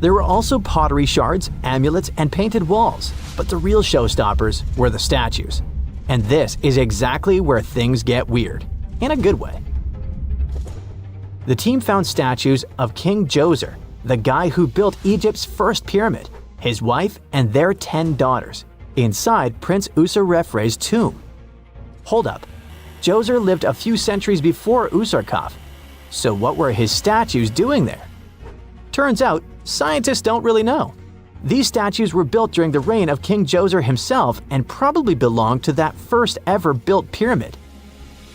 There were also pottery shards, amulets, and painted walls, but the real showstoppers were the statues. And this is exactly where things get weird, in a good way. The team found statues of King Djoser, the guy who built Egypt's first pyramid, his wife, and their 10 daughters, inside Prince Userefre's tomb. Hold up. Djoser lived a few centuries before Userkaf, so what were his statues doing there? Turns out, scientists don't really know. These statues were built during the reign of King Djoser himself and probably belonged to that first ever built pyramid.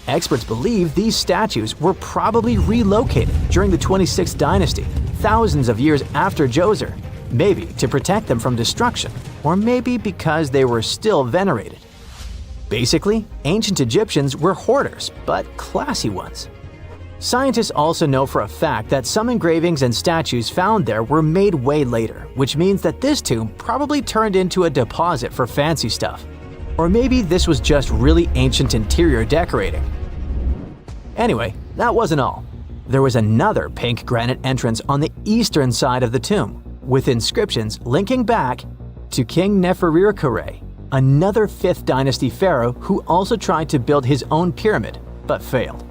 Experts believe these statues were probably relocated during the 26th dynasty, thousands of years after Djoser, maybe to protect them from destruction, or maybe because they were still venerated. Basically, ancient Egyptians were hoarders, but classy ones. Scientists also know for a fact that some engravings and statues found there were made way later, which means that this tomb probably turned into a deposit for fancy stuff. Or maybe this was just really ancient interior decorating. Anyway, that wasn't all. There was another pink granite entrance on the eastern side of the tomb, with inscriptions linking back to King Neferirkare, another 5th dynasty pharaoh who also tried to build his own pyramid, but failed.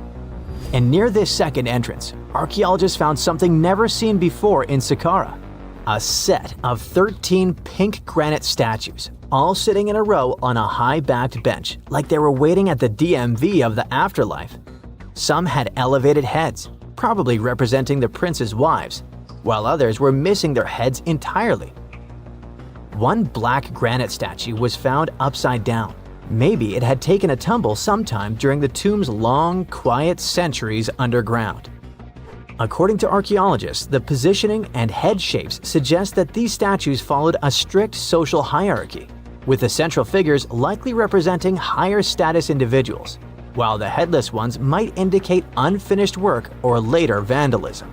And near this second entrance, archaeologists found something never seen before in Saqqara: a set of 13 pink granite statues, all sitting in a row on a high-backed bench, like they were waiting at the DMV of the afterlife. Some had elevated heads, probably representing the prince's wives, while others were missing their heads entirely. One black granite statue was found upside down. Maybe it had taken a tumble sometime during the tomb's long, quiet centuries underground. According to archaeologists, the positioning and head shapes suggest that these statues followed a strict social hierarchy, with the central figures likely representing higher status individuals, while the headless ones might indicate unfinished work or later vandalism.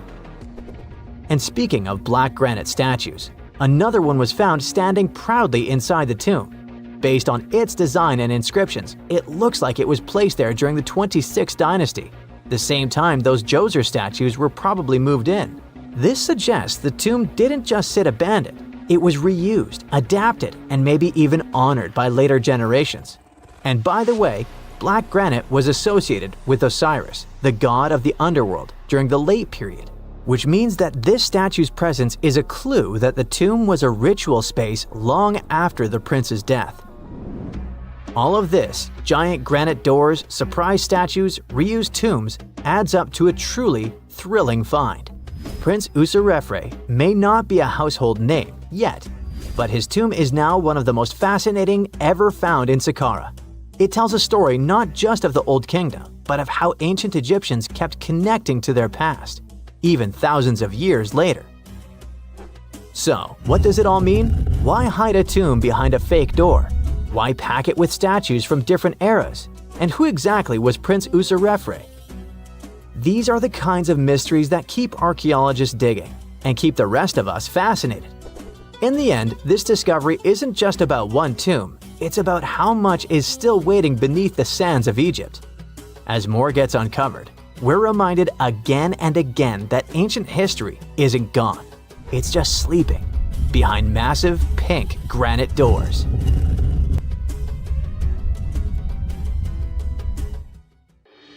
And speaking of black granite statues, another one was found standing proudly inside the tomb. Based on its design and inscriptions, it looks like it was placed there during the 26th dynasty, the same time those Djoser statues were probably moved in. This suggests the tomb didn't just sit abandoned, it was reused, adapted, and maybe even honored by later generations. And by the way, black granite was associated with Osiris, the god of the underworld, during the late period, which means that this statue's presence is a clue that the tomb was a ritual space long after the prince's death. All of this, giant granite doors, surprise statues, reused tombs, adds up to a truly thrilling find. Prince Userefre may not be a household name yet, but his tomb is now one of the most fascinating ever found in Saqqara. It tells a story not just of the Old Kingdom, but of how ancient Egyptians kept connecting to their past, even thousands of years later. So, what does it all mean? Why hide a tomb behind a fake door? Why pack it with statues from different eras? And who exactly was Prince Userefre? These are the kinds of mysteries that keep archaeologists digging and keep the rest of us fascinated. In the end, this discovery isn't just about one tomb, it's about how much is still waiting beneath the sands of Egypt. As more gets uncovered, we're reminded again and again that ancient history isn't gone. It's just sleeping behind massive pink granite doors.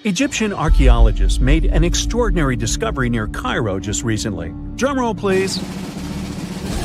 Egyptian archaeologists made an extraordinary discovery near Cairo just recently. Drumroll, please.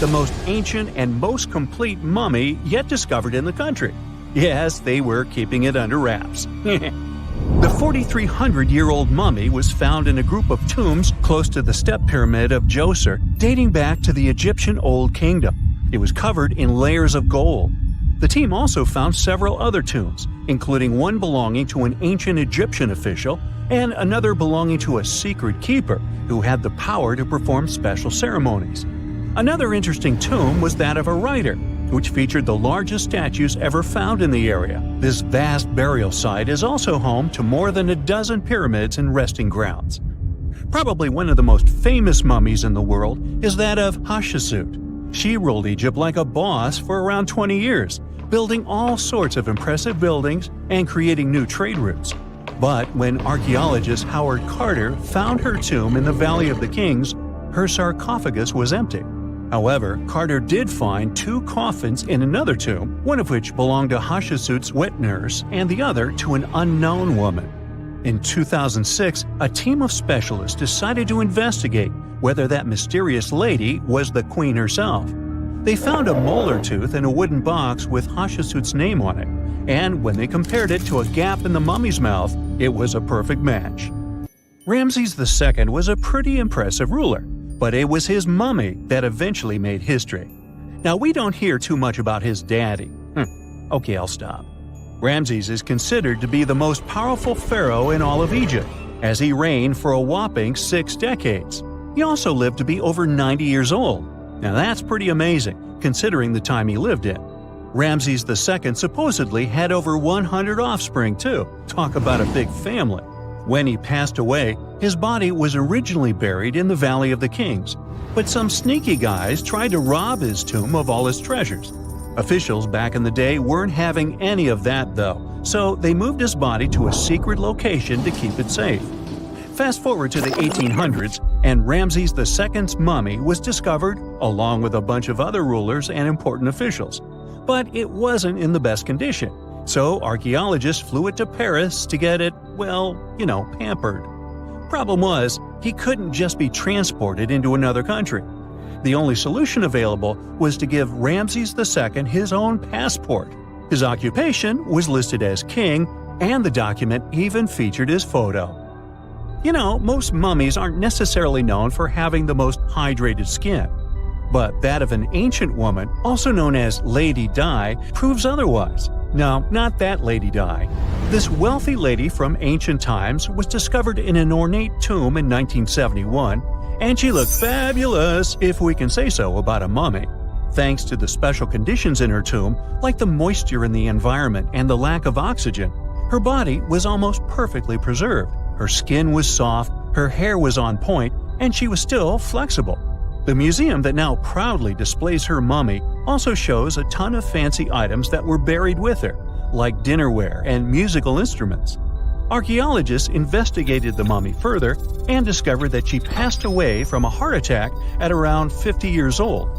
the most ancient and most complete mummy yet discovered in the country. Yes, they were keeping it under wraps. The 4,300-year-old mummy was found in a group of tombs close to the step pyramid of Djoser, dating back to the Egyptian Old Kingdom. It was covered in layers of gold. The team also found several other tombs, including one belonging to an ancient Egyptian official and another belonging to a secret keeper who had the power to perform special ceremonies. Another interesting tomb was that of a writer, which featured the largest statues ever found in the area. This vast burial site is also home to more than a dozen pyramids and resting grounds. Probably one of the most famous mummies in the world is that of Hatshepsut. She ruled Egypt like a boss for around 20 years, building all sorts of impressive buildings and creating new trade routes. But when archaeologist Howard Carter found her tomb in the Valley of the Kings, her sarcophagus was empty. However, Carter did find 2 coffins in another tomb, one of which belonged to Hatshepsut's wet nurse and the other to an unknown woman. In 2006, a team of specialists decided to investigate whether that mysterious lady was the queen herself. They found a molar tooth in a wooden box with Hatshepsut's name on it, and when they compared it to a gap in the mummy's mouth, it was a perfect match. Ramses II was a pretty impressive ruler, but it was his mummy that eventually made history. Now, we don't hear too much about his daddy. Okay, I'll stop. Ramses is considered to be the most powerful pharaoh in all of Egypt, as he reigned for a whopping 6 decades. He also lived to be over 90 years old. Now that's pretty amazing, considering the time he lived in. Ramses II supposedly had over 100 offspring too. Talk about a big family. When he passed away, his body was originally buried in the Valley of the Kings, but some sneaky guys tried to rob his tomb of all his treasures. Officials back in the day weren't having any of that though, so they moved his body to a secret location to keep it safe. Fast forward to the 1800s, and Ramses II's mummy was discovered along with a bunch of other rulers and important officials. But it wasn't in the best condition, so archaeologists flew it to Paris to get it, pampered. Problem was, he couldn't just be transported into another country. The only solution available was to give Ramses II his own passport. His occupation was listed as king, and the document even featured his photo. Most mummies aren't necessarily known for having the most hydrated skin. But that of an ancient woman, also known as Lady Di, proves otherwise. No, not that Lady Di. This wealthy lady from ancient times was discovered in an ornate tomb in 1971, and she looked fabulous, if we can say so about a mummy. Thanks to the special conditions in her tomb, like the moisture in the environment and the lack of oxygen, her body was almost perfectly preserved. Her skin was soft, her hair was on point, and she was still flexible. The museum that now proudly displays her mummy also shows a ton of fancy items that were buried with her, like dinnerware and musical instruments. Archaeologists investigated the mummy further and discovered that she passed away from a heart attack at around 50 years old.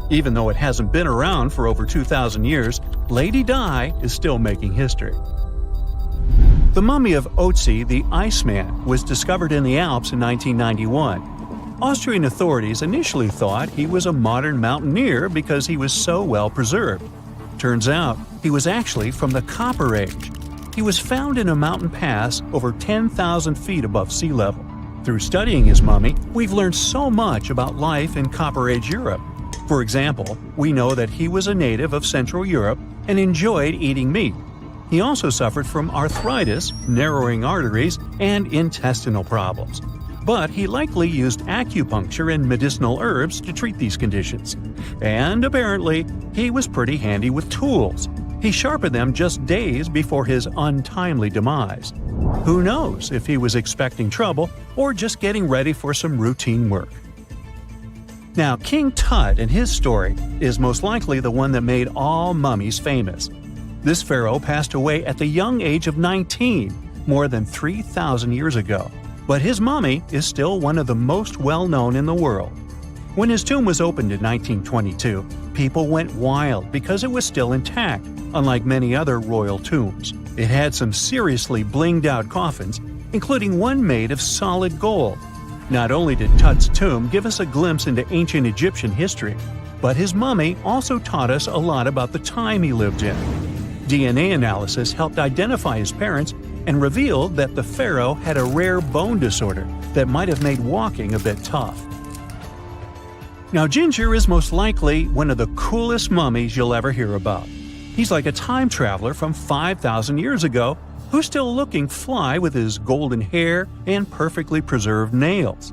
Even though it hasn't been around for over 2,000 years, Lady Di is still making history. The mummy of Otzi the Iceman was discovered in the Alps in 1991. Austrian authorities initially thought he was a modern mountaineer because he was so well preserved. Turns out, he was actually from the Copper Age. He was found in a mountain pass over 10,000 feet above sea level. Through studying his mummy, we've learned so much about life in Copper Age Europe. For example, we know that he was a native of Central Europe and enjoyed eating meat. He also suffered from arthritis, narrowing arteries, and intestinal problems. But he likely used acupuncture and medicinal herbs to treat these conditions. And apparently, he was pretty handy with tools. He sharpened them just days before his untimely demise. Who knows if he was expecting trouble or just getting ready for some routine work. Now, King Tut and his story is most likely the one that made all mummies famous. This pharaoh passed away at the young age of 19, more than 3,000 years ago. But his mummy is still one of the most well-known in the world. When his tomb was opened in 1922, people went wild because it was still intact, unlike many other royal tombs. It had some seriously blinged-out coffins, including one made of solid gold. Not only did Tut's tomb give us a glimpse into ancient Egyptian history, but his mummy also taught us a lot about the time he lived in. DNA analysis helped identify his parents and revealed that the pharaoh had a rare bone disorder that might have made walking a bit tough. Now, Ginger is most likely one of the coolest mummies you'll ever hear about. He's like a time traveler from 5,000 years ago who's still looking fly with his golden hair and perfectly preserved nails.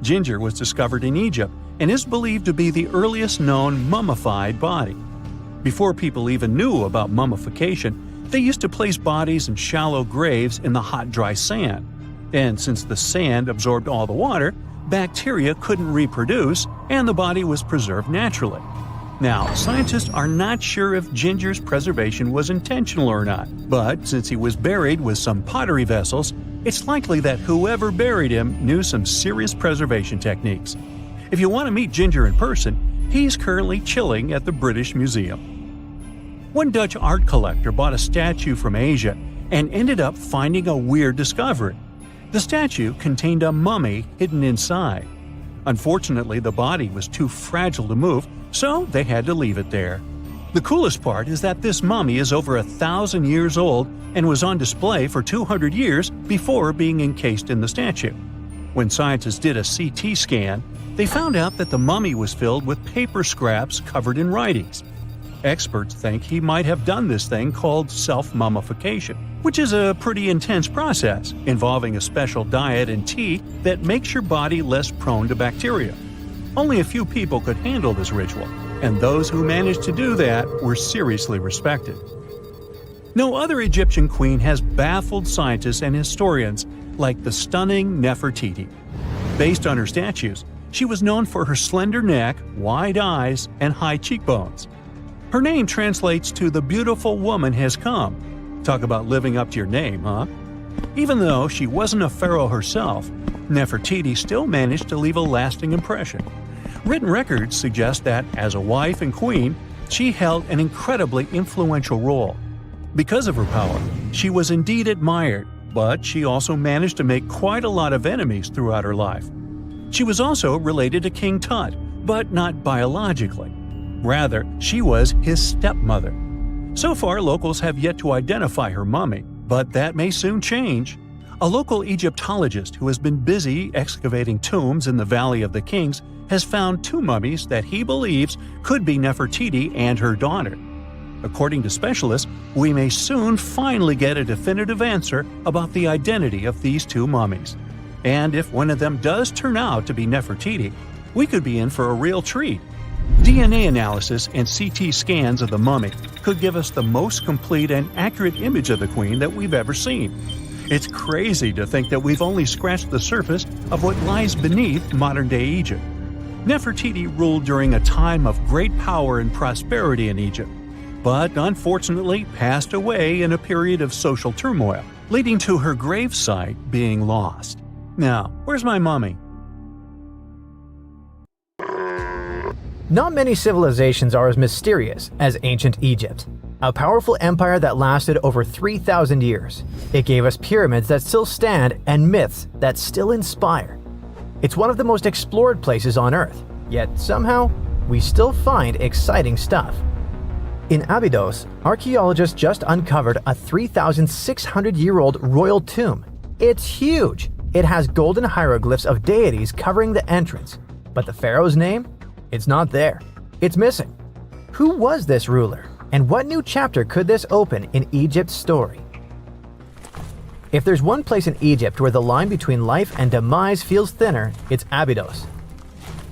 Ginger was discovered in Egypt and is believed to be the earliest known mummified body. Before people even knew about mummification, they used to place bodies in shallow graves in the hot, dry sand. And since the sand absorbed all the water, bacteria couldn't reproduce and the body was preserved naturally. Now, scientists are not sure if Ginger's preservation was intentional or not, but since he was buried with some pottery vessels, it's likely that whoever buried him knew some serious preservation techniques. If you want to meet Ginger in person, he's currently chilling at the British Museum. One Dutch art collector bought a statue from Asia and ended up finding a weird discovery. The statue contained a mummy hidden inside. Unfortunately, the body was too fragile to move, so they had to leave it there. The coolest part is that this mummy is over 1,000 years old and was on display for 200 years before being encased in the statue. When scientists did a CT scan, they found out that the mummy was filled with paper scraps covered in writings. Experts think he might have done this thing called self-mummification, which is a pretty intense process involving a special diet and tea that makes your body less prone to bacteria. Only a few people could handle this ritual, and those who managed to do that were seriously respected. No other Egyptian queen has baffled scientists and historians like the stunning Nefertiti. Based on her statues, she was known for her slender neck, wide eyes, and high cheekbones. Her name translates to "the beautiful woman has come." Talk about living up to your name, huh? Even though she wasn't a pharaoh herself, Nefertiti still managed to leave a lasting impression. Written records suggest that, as a wife and queen, she held an incredibly influential role. Because of her power, she was indeed admired, but she also managed to make quite a lot of enemies throughout her life. She was also related to King Tut, but not biologically. Rather, she was his stepmother. So far, locals have yet to identify her mummy, but that may soon change. A local Egyptologist who has been busy excavating tombs in the Valley of the Kings has found two mummies that he believes could be Nefertiti and her daughter. According to specialists, we may soon finally get a definitive answer about the identity of these two mummies. And if one of them does turn out to be Nefertiti, we could be in for a real treat. DNA analysis and CT scans of the mummy could give us the most complete and accurate image of the queen that we've ever seen. It's crazy to think that we've only scratched the surface of what lies beneath modern-day Egypt. Nefertiti ruled during a time of great power and prosperity in Egypt, but unfortunately passed away in a period of social turmoil, leading to her gravesite being lost. Now, where's my mummy? Not many civilizations are as mysterious as ancient Egypt, a powerful empire that lasted over 3,000 years. It gave us pyramids that still stand and myths that still inspire. It's one of the most explored places on Earth, yet somehow, we still find exciting stuff. In Abydos, archaeologists just uncovered a 3,600-year-old royal tomb. It's huge! It has golden hieroglyphs of deities covering the entrance, but the pharaoh's name? It's not there. It's missing. Who was this ruler, and what new chapter could this open in Egypt's story? If there's one place in Egypt where the line between life and demise feels thinner, it's Abydos.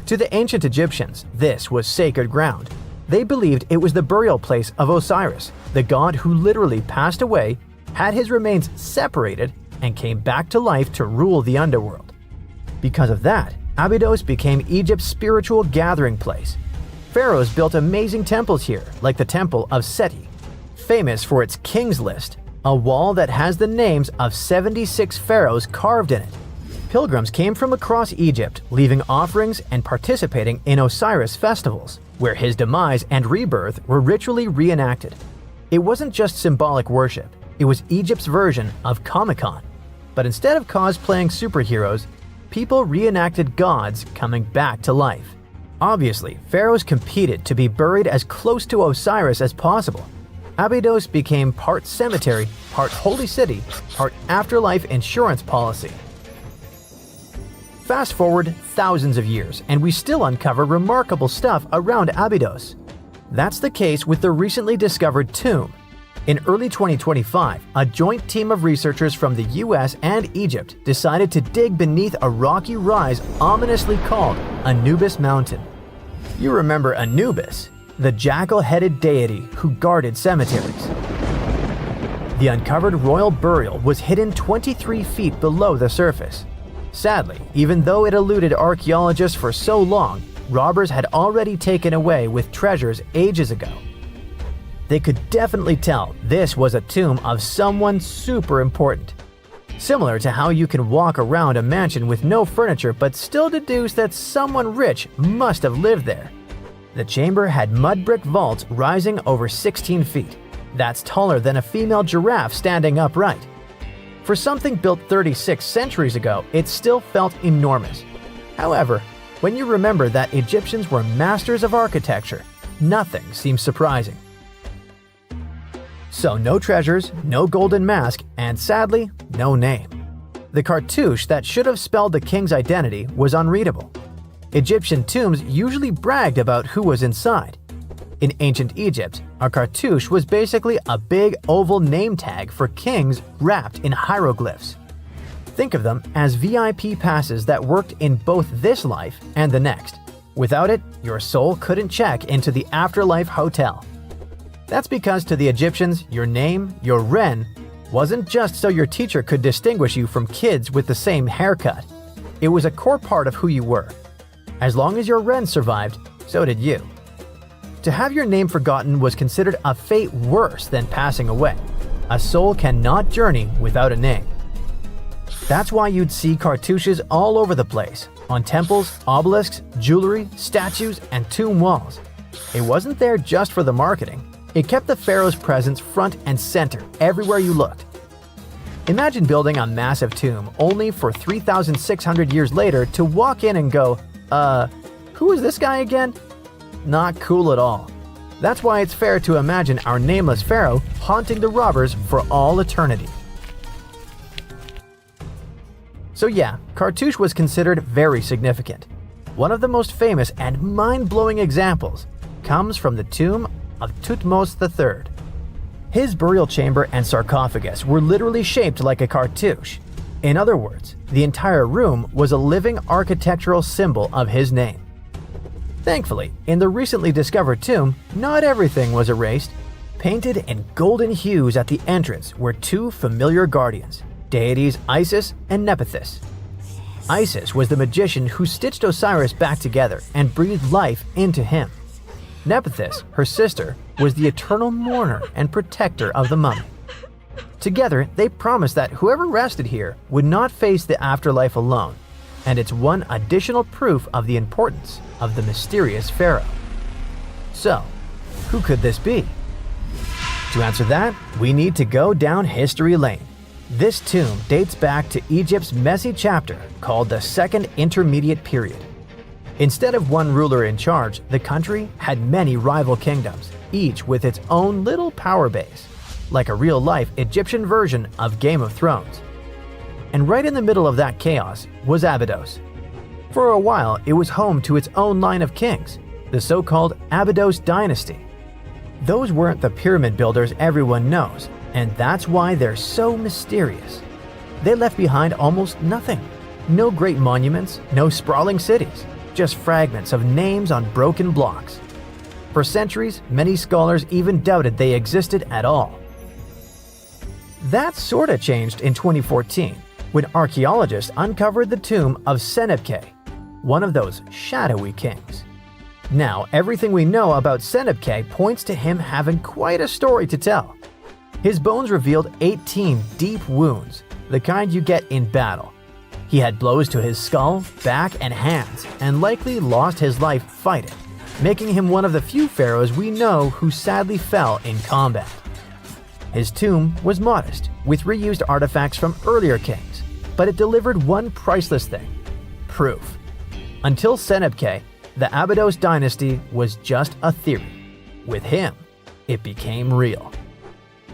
To the ancient Egyptians, this was sacred ground. They believed it was the burial place of Osiris, the god who literally passed away, had his remains separated, and came back to life to rule the underworld. Because of that, Abydos became Egypt's spiritual gathering place. Pharaohs built amazing temples here, like the Temple of Seti, famous for its King's List, a wall that has the names of 76 pharaohs carved in it. Pilgrims came from across Egypt, leaving offerings and participating in Osiris festivals, where his demise and rebirth were ritually reenacted. It wasn't just symbolic worship, it was Egypt's version of Comic-Con. But instead of cosplaying superheroes, people reenacted gods coming back to life. Obviously, pharaohs competed to be buried as close to Osiris as possible. Abydos became part cemetery, part holy city, part afterlife insurance policy. Fast forward thousands of years, and we still uncover remarkable stuff around Abydos. That's the case with the recently discovered tomb. In early 2025, a joint team of researchers from the US and Egypt decided to dig beneath a rocky rise ominously called Anubis Mountain. You remember Anubis, the jackal-headed deity who guarded cemeteries. The uncovered royal burial was hidden 23 feet below the surface. Sadly, even though it eluded archaeologists for so long, robbers had already taken away with treasures ages ago. They could definitely tell this was a tomb of someone super important. Similar to how you can walk around a mansion with no furniture but still deduce that someone rich must have lived there. The chamber had mud brick vaults rising over 16 feet. That's taller than a female giraffe standing upright. For something built 36 centuries ago, it still felt enormous. However, when you remember that Egyptians were masters of architecture, nothing seems surprising. So no treasures, no golden mask, and sadly, no name. The cartouche that should have spelled the king's identity was unreadable. Egyptian tombs usually bragged about who was inside. In ancient Egypt, a cartouche was basically a big oval name tag for kings wrapped in hieroglyphs. Think of them as VIP passes that worked in both this life and the next. Without it, your soul couldn't check into the afterlife hotel. That's because to the Egyptians, your name, your Ren, wasn't just so your teacher could distinguish you from kids with the same haircut. It was a core part of who you were. As long as your Ren survived, so did you. To have your name forgotten was considered a fate worse than passing away. A soul cannot journey without a name. That's why you'd see cartouches all over the place, on temples, obelisks, jewelry, statues, and tomb walls. It wasn't there just for the marketing. It kept the pharaoh's presence front and center everywhere you looked. Imagine building a massive tomb only for 3,600 years later to walk in and go, who is this guy again? Not cool at all. That's why it's fair to imagine our nameless pharaoh haunting the robbers for all eternity. So yeah, cartouche was considered very significant. One of the most famous and mind-blowing examples comes from the tomb of Thutmose III. His burial chamber and sarcophagus were literally shaped like a cartouche. In other words, the entire room was a living architectural symbol of his name. Thankfully, in the recently discovered tomb, not everything was erased. Painted in golden hues at the entrance were two familiar guardians, deities Isis and Nephthys. Isis was the magician who stitched Osiris back together and breathed life into him. Nephthys, her sister, was the eternal mourner and protector of the mummy. Together, they promised that whoever rested here would not face the afterlife alone, and it's one additional proof of the importance of the mysterious pharaoh. So, who could this be? To answer that, we need to go down history lane. This tomb dates back to Egypt's messy chapter called the Second Intermediate Period. Instead of one ruler in charge, the country had many rival kingdoms, each with its own little power base, like a real-life Egyptian version of Game of Thrones. And right in the middle of that chaos was Abydos. For a while, it was home to its own line of kings, the so-called Abydos dynasty. Those weren't the pyramid builders everyone knows, and that's why they're so mysterious. They left behind almost nothing. No great monuments, no sprawling cities, just fragments of names on broken blocks. For centuries, many scholars even doubted they existed at all. That sorta changed in 2014, when archaeologists uncovered the tomb of Senebkay, one of those shadowy kings. Now, everything we know about Senebkay points to him having quite a story to tell. His bones revealed 18 deep wounds, the kind you get in battle. He had blows to his skull, back, and hands, and likely lost his life fighting, making him one of the few pharaohs we know who sadly fell in combat. His tomb was modest, with reused artifacts from earlier kings, but it delivered one priceless thing: proof. Until Senebkay, the Abydos dynasty was just a theory. With him, it became real.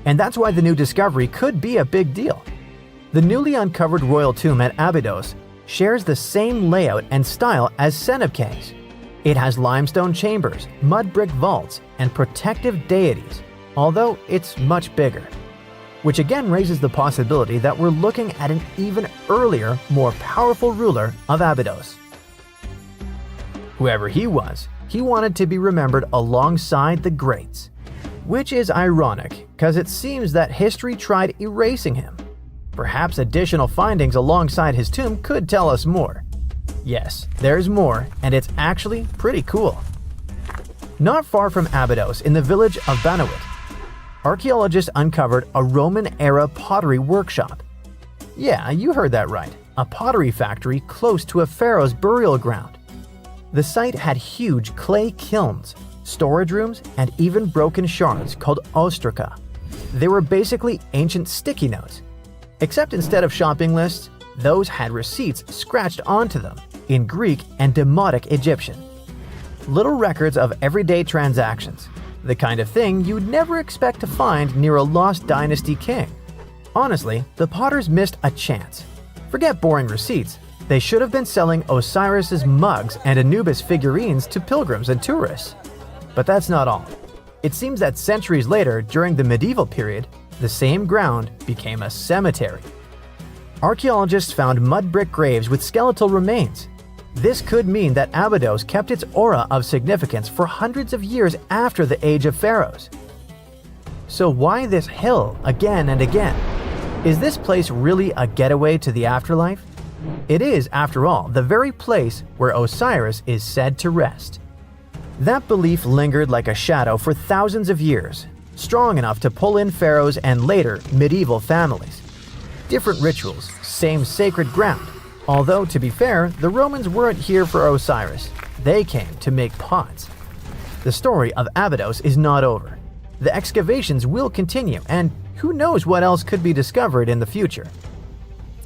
And that's why the new discovery could be a big deal. The newly uncovered royal tomb at Abydos shares the same layout and style as Senebkes. It has limestone chambers, mud brick vaults, and protective deities, although it's much bigger. Which again raises the possibility that we're looking at an even earlier, more powerful ruler of Abydos. Whoever he was, he wanted to be remembered alongside the greats. Which is ironic, because it seems that history tried erasing him. Perhaps additional findings alongside his tomb could tell us more. Yes, there's more, and it's actually pretty cool. Not far from Abydos, in the village of Banawit, archaeologists uncovered a Roman-era pottery workshop. Yeah, you heard that right, a pottery factory close to a pharaoh's burial ground. The site had huge clay kilns, storage rooms, and even broken shards called ostraca. They were basically ancient sticky notes, except instead of shopping lists, those had receipts scratched onto them in Greek and Demotic Egyptian. Little records of everyday transactions, the kind of thing you'd never expect to find near a lost dynasty king. Honestly, the potters missed a chance. Forget boring receipts, they should have been selling Osiris's mugs and Anubis figurines to pilgrims and tourists. But that's not all. It seems that centuries later, during the medieval period, the same ground became a cemetery. Archaeologists found mud brick graves with skeletal remains. This could mean that Abydos kept its aura of significance for hundreds of years after the Age of Pharaohs. So why this hill again and again? Is this place really a getaway to the afterlife? It is, after all, the very place where Osiris is said to rest. That belief lingered like a shadow for thousands of years, strong enough to pull in pharaohs and later medieval families. Different rituals, same sacred ground. Although, to be fair, the Romans weren't here for Osiris. They came to make pots. The story of Abydos is not over. The excavations will continue, and who knows what else could be discovered in the future.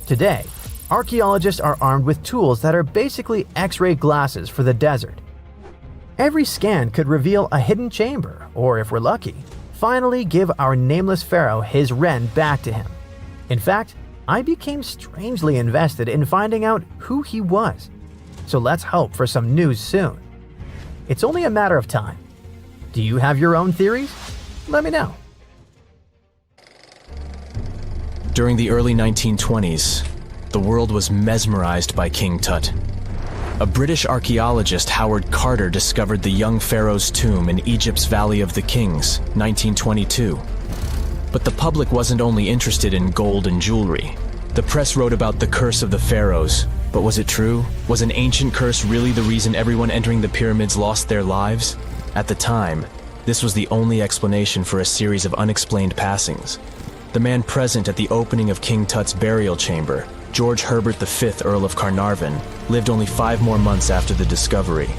Today, archaeologists are armed with tools that are basically X-ray glasses for the desert. Every scan could reveal a hidden chamber, or if we're lucky, finally give our nameless pharaoh his wren back to him. In fact, I became strangely invested in finding out who he was. So let's hope for some news soon. It's only a matter of time. Do you have your own theories? Let me know. During the early 1920s, the world was mesmerized by King Tut. A British archaeologist, Howard Carter, discovered the young pharaoh's tomb in Egypt's Valley of the Kings, 1922. But the public wasn't only interested in gold and jewelry. The press wrote about the curse of the pharaohs, but was it true? Was an ancient curse really the reason everyone entering the pyramids lost their lives? At the time, this was the only explanation for a series of unexplained passings. The man present at the opening of King Tut's burial chamber, George Herbert V, Earl of Carnarvon, lived only 5 more months after the discovery.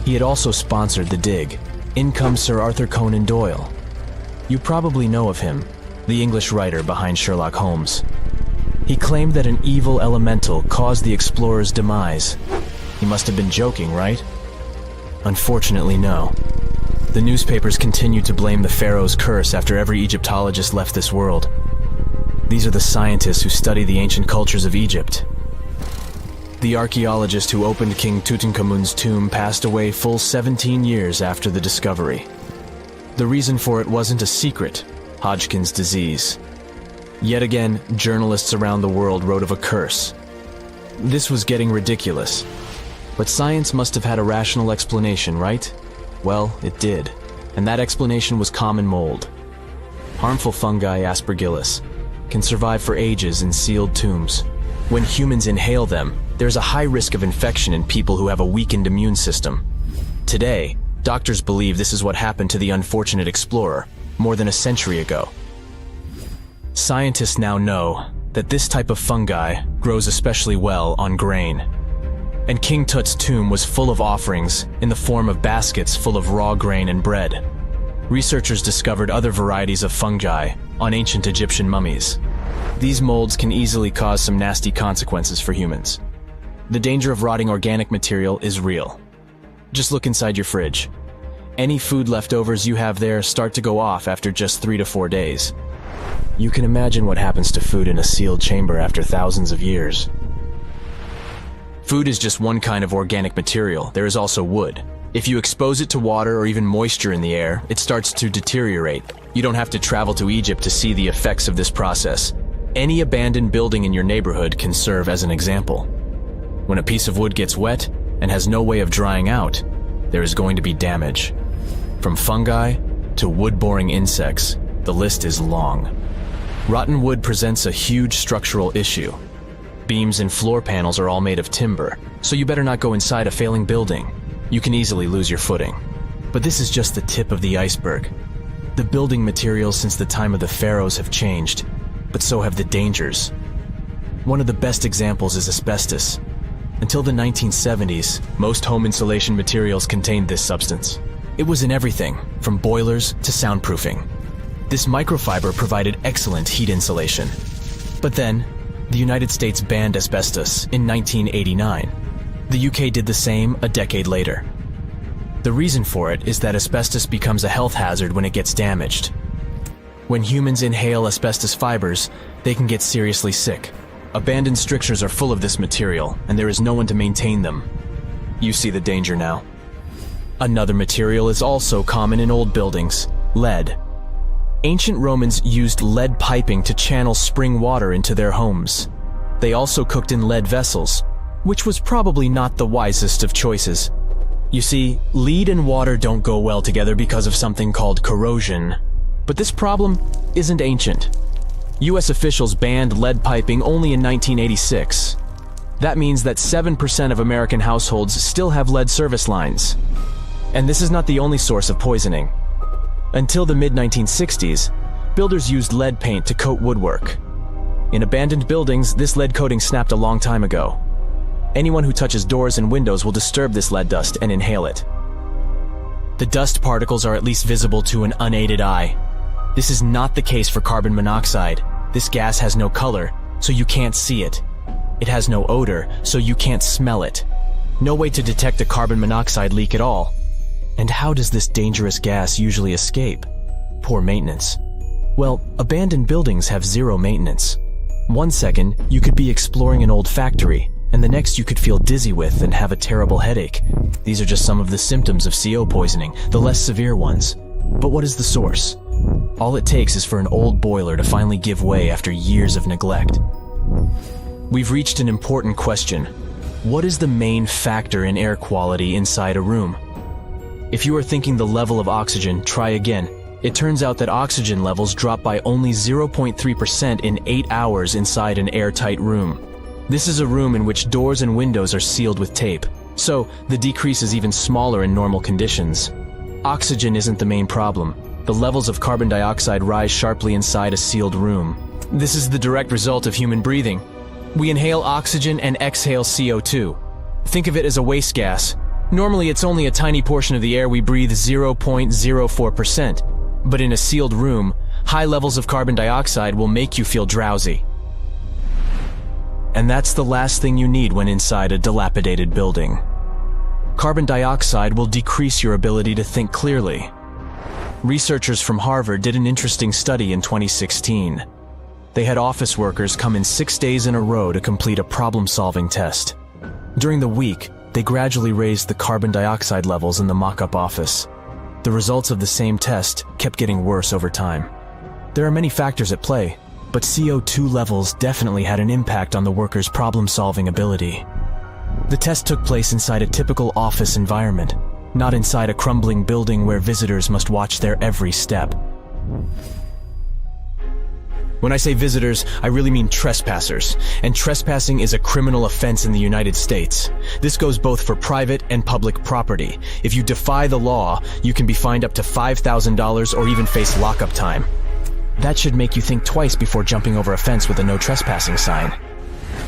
He had also sponsored the dig. In comes Sir Arthur Conan Doyle. You probably know of him, the English writer behind Sherlock Holmes. He claimed that an evil elemental caused the explorer's demise. He must have been joking, right? Unfortunately, no. The newspapers continued to blame the pharaoh's curse after every Egyptologist left this world. These are the scientists who study the ancient cultures of Egypt. The archaeologist who opened King Tutankhamun's tomb passed away full 17 years after the discovery. The reason for it wasn't a secret: Hodgkin's disease. Yet again, journalists around the world wrote of a curse. This was getting ridiculous. But science must have had a rational explanation, right? Well, it did. And that explanation was common mold. Harmful fungi, Aspergillus, can survive for ages in sealed tombs. When humans inhale them, there's a high risk of infection in people who have a weakened immune system. Today, doctors believe this is what happened to the unfortunate explorer more than a century ago. Scientists now know that this type of fungi grows especially well on grain. And King Tut's tomb was full of offerings in the form of baskets full of raw grain and bread. Researchers discovered other varieties of fungi on ancient Egyptian mummies. These molds can easily cause some nasty consequences for humans. The danger of rotting organic material is real. Just look inside your fridge. Any food leftovers you have there start to go off after just 3 to 4 days. You can imagine what happens to food in a sealed chamber after thousands of years. Food is just one kind of organic material. There is also wood. If you expose it to water or even moisture in the air, it starts to deteriorate. You don't have to travel to Egypt to see the effects of this process. Any abandoned building in your neighborhood can serve as an example. When a piece of wood gets wet and has no way of drying out, there is going to be damage. From fungi to wood-boring insects, the list is long. Rotten wood presents a huge structural issue. Beams and floor panels are all made of timber, so you better not go inside a failing building. You can easily lose your footing. But this is just the tip of the iceberg. The building materials since the time of the pharaohs have changed, but so have the dangers. One of the best examples is asbestos. Until the 1970s, most home insulation materials contained this substance. It was in everything, from boilers to soundproofing. This microfiber provided excellent heat insulation. But then, the United States banned asbestos in 1989. The UK did the same a decade later. The reason for it is that asbestos becomes a health hazard when it gets damaged. When humans inhale asbestos fibers, they can get seriously sick. Abandoned structures are full of this material, and there is no one to maintain them. You see the danger now. Another material is also common in old buildings: lead. Ancient Romans used lead piping to channel spring water into their homes. They also cooked in lead vessels, which was probably not the wisest of choices. You see, lead and water don't go well together because of something called corrosion. But this problem isn't ancient. US officials banned lead piping only in 1986. That means that 7% of American households still have lead service lines. And this is not the only source of poisoning. Until the mid-1960s, builders used lead paint to coat woodwork. In abandoned buildings, this lead coating snapped a long time ago. Anyone who touches doors and windows will disturb this lead dust and inhale it. The dust particles are at least visible to an unaided eye. This is not the case for carbon monoxide. This gas has no color, so you can't see it. It has no odor, so you can't smell it. No way to detect a carbon monoxide leak at all. And how does this dangerous gas usually escape? Poor maintenance. Well, abandoned buildings have zero maintenance. 1 second, you could be exploring an old factory, and the next you could feel dizzy with and have a terrible headache. These are just some of the symptoms of CO poisoning, the less severe ones. But what is the source? All it takes is for an old boiler to finally give way after years of neglect. We've reached an important question. What is the main factor in air quality inside a room? If you are thinking the level of oxygen, try again. It turns out that oxygen levels drop by only 0.3% in 8 hours inside an airtight room. This is a room in which doors and windows are sealed with tape, so the decrease is even smaller in normal conditions. Oxygen isn't the main problem. The levels of carbon dioxide rise sharply inside a sealed room. This is the direct result of human breathing. We inhale oxygen and exhale CO2. Think of it as a waste gas. Normally it's only a tiny portion of the air we breathe, 0.04%. But in a sealed room, high levels of carbon dioxide will make you feel drowsy. And that's the last thing you need when inside a dilapidated building. Carbon dioxide will decrease your ability to think clearly. Researchers from Harvard did an interesting study in 2016. They had office workers come in 6 days in a row to complete a problem-solving test. During the week, they gradually raised the carbon dioxide levels in the mock-up office. The results of the same test kept getting worse over time. There are many factors at play, but CO2 levels definitely had an impact on the workers' problem-solving ability. The test took place inside a typical office environment, not inside a crumbling building where visitors must watch their every step. When I say visitors, I really mean trespassers, and trespassing is a criminal offense in the United States. This goes both for private and public property. If you defy the law, you can be fined up to $5,000 or even face lockup time. That should make you think twice before jumping over a fence with a no trespassing sign.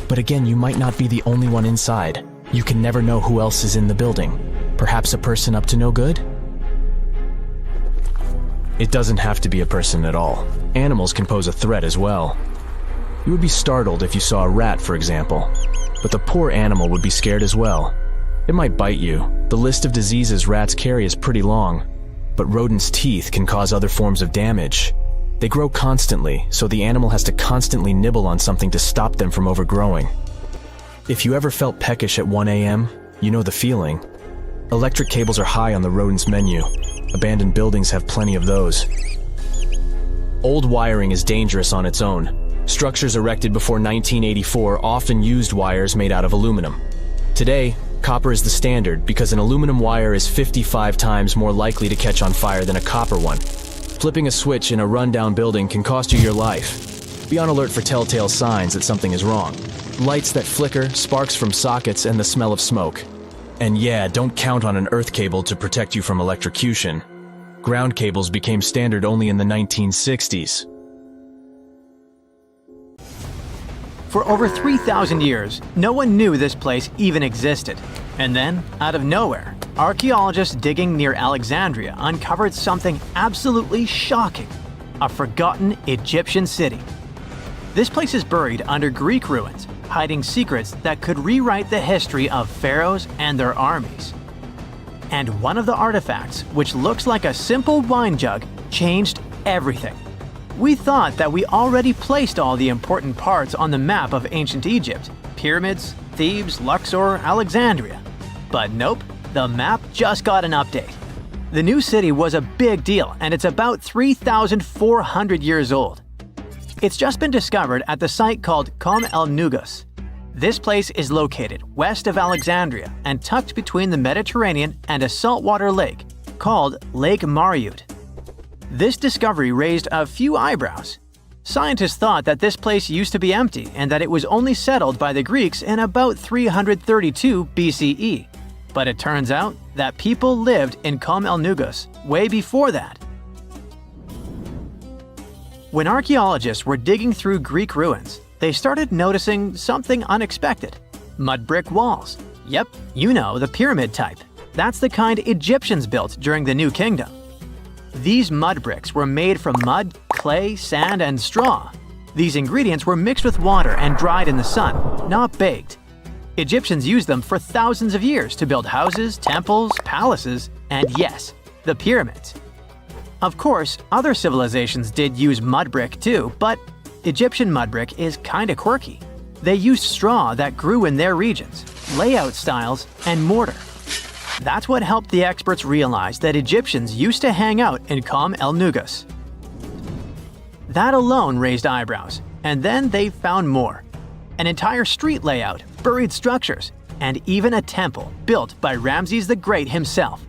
But again, you might not be the only one inside. You can never know who else is in the building. Perhaps a person up to no good? It doesn't have to be a person at all. Animals can pose a threat as well. You would be startled if you saw a rat, for example, but the poor animal would be scared as well. It might bite you. The list of diseases rats carry is pretty long. But rodents' teeth can cause other forms of damage. They grow constantly, so the animal has to constantly nibble on something to stop them from overgrowing. If you ever felt peckish at 1 a.m., you know the feeling. Electric cables are high on the rodents' menu. Abandoned buildings have plenty of those. Old wiring is dangerous on its own. Structures erected before 1984 often used wires made out of aluminum. Today, copper is the standard because an aluminum wire is 55 times more likely to catch on fire than a copper one. Flipping a switch in a rundown building can cost you your life. Be on alert for telltale signs that something is wrong. Lights that flicker, sparks from sockets, and the smell of smoke. And yeah, don't count on an earth cable to protect you from electrocution. Ground cables became standard only in the 1960s. For over 3,000 years, no one knew this place even existed. And then, out of nowhere, archaeologists digging near Alexandria uncovered something absolutely shocking: a forgotten Egyptian city. This place is buried under Greek ruins, hiding secrets that could rewrite the history of pharaohs and their armies. And one of the artifacts, which looks like a simple wine jug, changed everything. We thought that we already placed all the important parts on the map of ancient Egypt: pyramids, Thebes, Luxor, Alexandria. But nope, the map just got an update. The new city was a big deal, and it's about 3,400 years old. It's just been discovered at the site called Kom el Nugus. This place is located west of Alexandria and tucked between the Mediterranean and a saltwater lake called Lake Mariut. This discovery raised a few eyebrows. Scientists thought that this place used to be empty and that it was only settled by the Greeks in about 332 BCE. But it turns out that people lived in Kom el Nugus way before that. When archaeologists were digging through Greek ruins, they started noticing something unexpected: mud brick walls. Yep, you know, the pyramid type. That's the kind Egyptians built during the New Kingdom. These mud bricks were made from mud, clay, sand, and straw. These ingredients were mixed with water and dried in the sun, not baked. Egyptians used them for thousands of years to build houses, temples, palaces, and yes, the pyramids. Of course, other civilizations did use mud brick too, but Egyptian mud brick is kinda quirky. They used straw that grew in their regions, layout styles, and mortar. That's what helped the experts realize that Egyptians used to hang out in Kom el Nugus. That alone raised eyebrows, and then they found more: an entire street layout, buried structures, and even a temple built by Ramses the Great himself.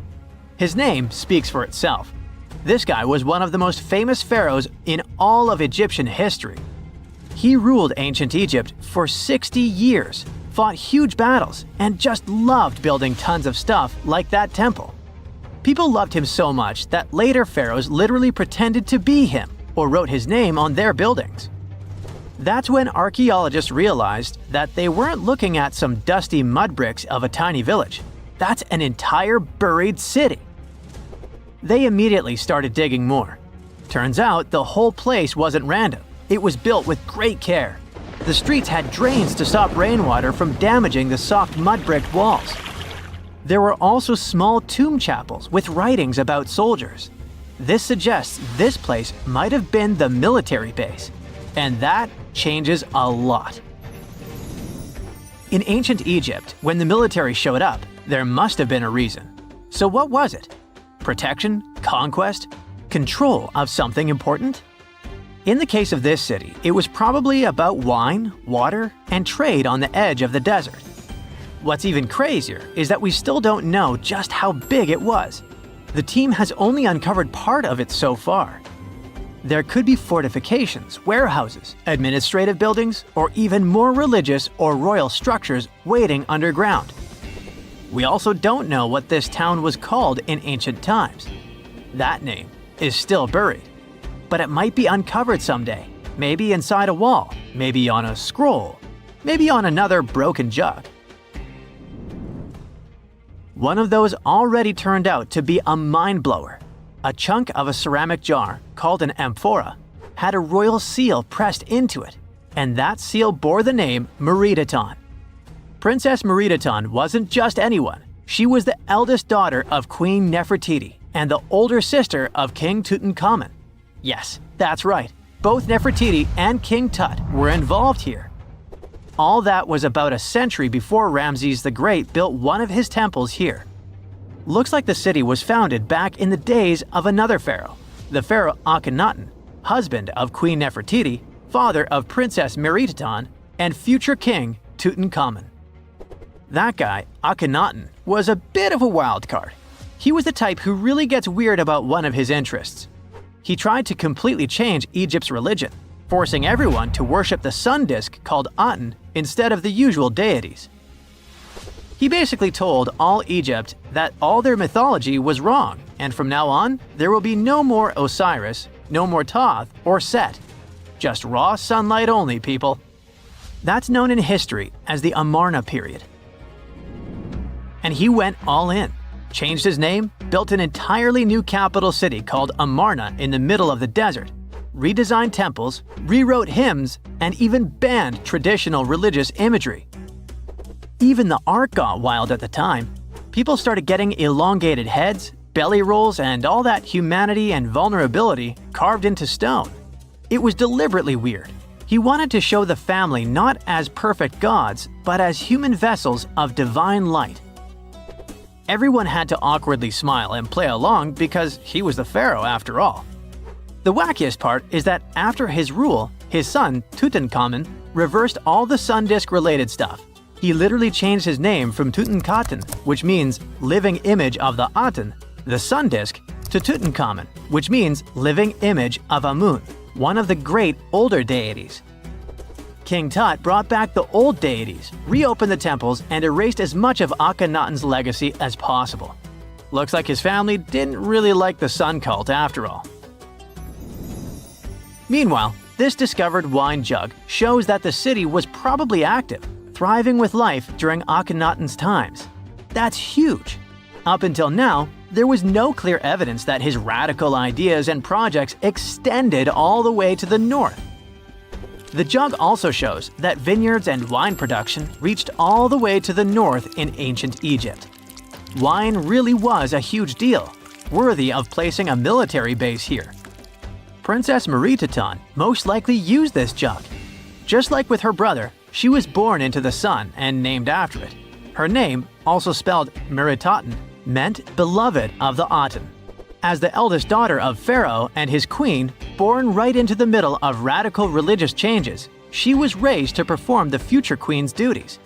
His name speaks for itself. This guy was one of the most famous pharaohs in all of Egyptian history. He ruled ancient Egypt for 60 years, fought huge battles, and just loved building tons of stuff like that temple. People loved him so much that later pharaohs literally pretended to be him or wrote his name on their buildings. That's when archaeologists realized that they weren't looking at some dusty mud bricks of a tiny village. That's an entire buried city. They immediately started digging more. Turns out the whole place wasn't random. It was built with great care. The streets had drains to stop rainwater from damaging the soft mud brick walls. There were also small tomb chapels with writings about soldiers. This suggests this place might have been the military base, and that changes a lot. In ancient Egypt, when the military showed up, there must have been a reason. So what was it? Protection? Conquest? Control of something important? In the case of this city, it was probably about wine, water, and trade on the edge of the desert. What's even crazier is that we still don't know just how big it was. The team has only uncovered part of it so far. There could be fortifications, warehouses, administrative buildings, or even more religious or royal structures waiting underground. We also don't know what this town was called in ancient times. That name is still buried. But it might be uncovered someday, maybe inside a wall, maybe on a scroll, maybe on another broken jug. One of those already turned out to be a mind-blower. A chunk of a ceramic jar, called an amphora, had a royal seal pressed into it, and that seal bore the name Meritaton. Princess Meritaton wasn't just anyone. She was the eldest daughter of Queen Nefertiti and the older sister of King Tutankhamun. Yes, that's right. Both Nefertiti and King Tut were involved here. All that was about a century before Ramses the Great built one of his temples here. Looks like the city was founded back in the days of another pharaoh, the pharaoh Akhenaten, husband of Queen Nefertiti, father of Princess Meritaten, and future king Tutankhamun. That guy, Akhenaten, was a bit of a wild card. He was the type who really gets weird about one of his interests. He tried to completely change Egypt's religion, forcing everyone to worship the sun disk called Aten instead of the usual deities. He basically told all Egypt that all their mythology was wrong, and from now on, there will be no more Osiris, no more Thoth or Set. Just raw sunlight only, people. That's known in history as the Amarna period. And he went all in, changed his name, built an entirely new capital city called Amarna in the middle of the desert, redesigned temples, rewrote hymns, and even banned traditional religious imagery. Even the art got wild at the time. People started getting elongated heads, belly rolls, and all that humanity and vulnerability carved into stone. It was deliberately weird. He wanted to show the family not as perfect gods, but as human vessels of divine light. Everyone had to awkwardly smile and play along because he was the pharaoh after all. The wackiest part is that after his rule, his son, Tutankhamun, reversed all the sun disk-related stuff. He literally changed his name from Tutankhaten, which means living image of the Aten, the sun disk, to Tutankhamun, which means living image of Amun, one of the great older deities. King Tut brought back the old deities, reopened the temples, and erased as much of Akhenaten's legacy as possible. Looks like his family didn't really like the sun cult after all. Meanwhile, this discovered wine jug shows that the city was probably active, thriving with life during Akhenaten's times. That's huge. Up until now, there was no clear evidence that his radical ideas and projects extended all the way to the north. The jug also shows that vineyards and wine production reached all the way to the north in ancient Egypt. Wine really was a huge deal, worthy of placing a military base here. Princess Meritaten most likely used this jug. Just like with her brother, she was born into the sun and named after it. Her name, also spelled Meritaten, meant beloved of the Aten. As the eldest daughter of Pharaoh and his queen, born right into the middle of radical religious changes, she was raised to perform the future queen's duties.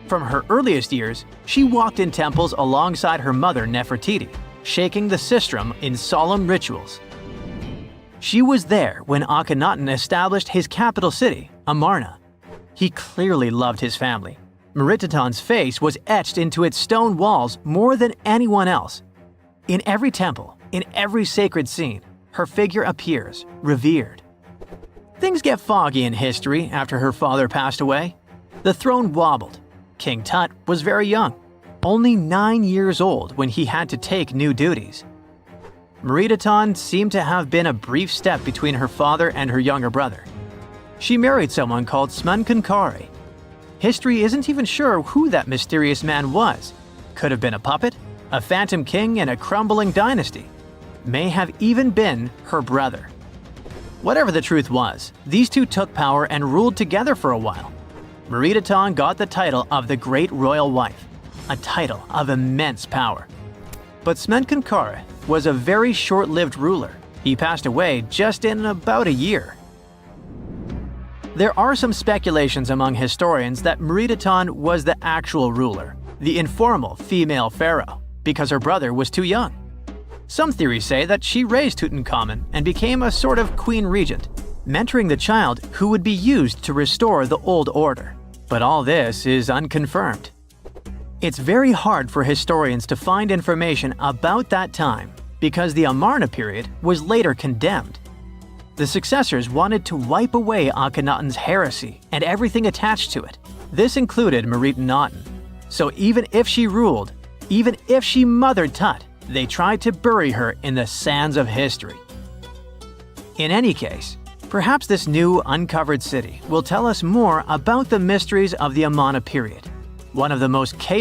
From her earliest years, she walked in temples alongside her mother Nefertiti, shaking the sistrum in solemn rituals. She was there when Akhenaten established his capital city, Amarna. He clearly loved his family. Meritaten's face was etched into its stone walls more than anyone else. In every temple, in every sacred scene, her figure appears, revered. Things get foggy in history after her father passed away. The throne wobbled. King Tut was very young, only 9 years old when he had to take new duties. Meritaten seemed to have been a brief step between her father and her younger brother. She married someone called Smenkhkare. History isn't even sure who that mysterious man was. Could have been a puppet, a phantom king in a crumbling dynasty. May have even been her brother. Whatever the truth was, these two took power and ruled together for a while. Meritaten got the title of the Great Royal Wife, a title of immense power. But Smenkhkare was a very short-lived ruler. He passed away just in about a year. There are some speculations among historians that Meritaten was the actual ruler, the informal female pharaoh, because her brother was too young. Some theories say that she raised Tutankhamun and became a sort of queen regent, mentoring the child who would be used to restore the old order. But all this is unconfirmed. It's very hard for historians to find information about that time because the Amarna period was later condemned. The successors wanted to wipe away Akhenaten's heresy and everything attached to it. This included Meritaten. So even if she ruled, even if she mothered Tut, they tried to bury her in the sands of history. In any case, perhaps this new uncovered city will tell us more about the mysteries of the Amarna period, one of the most chaotic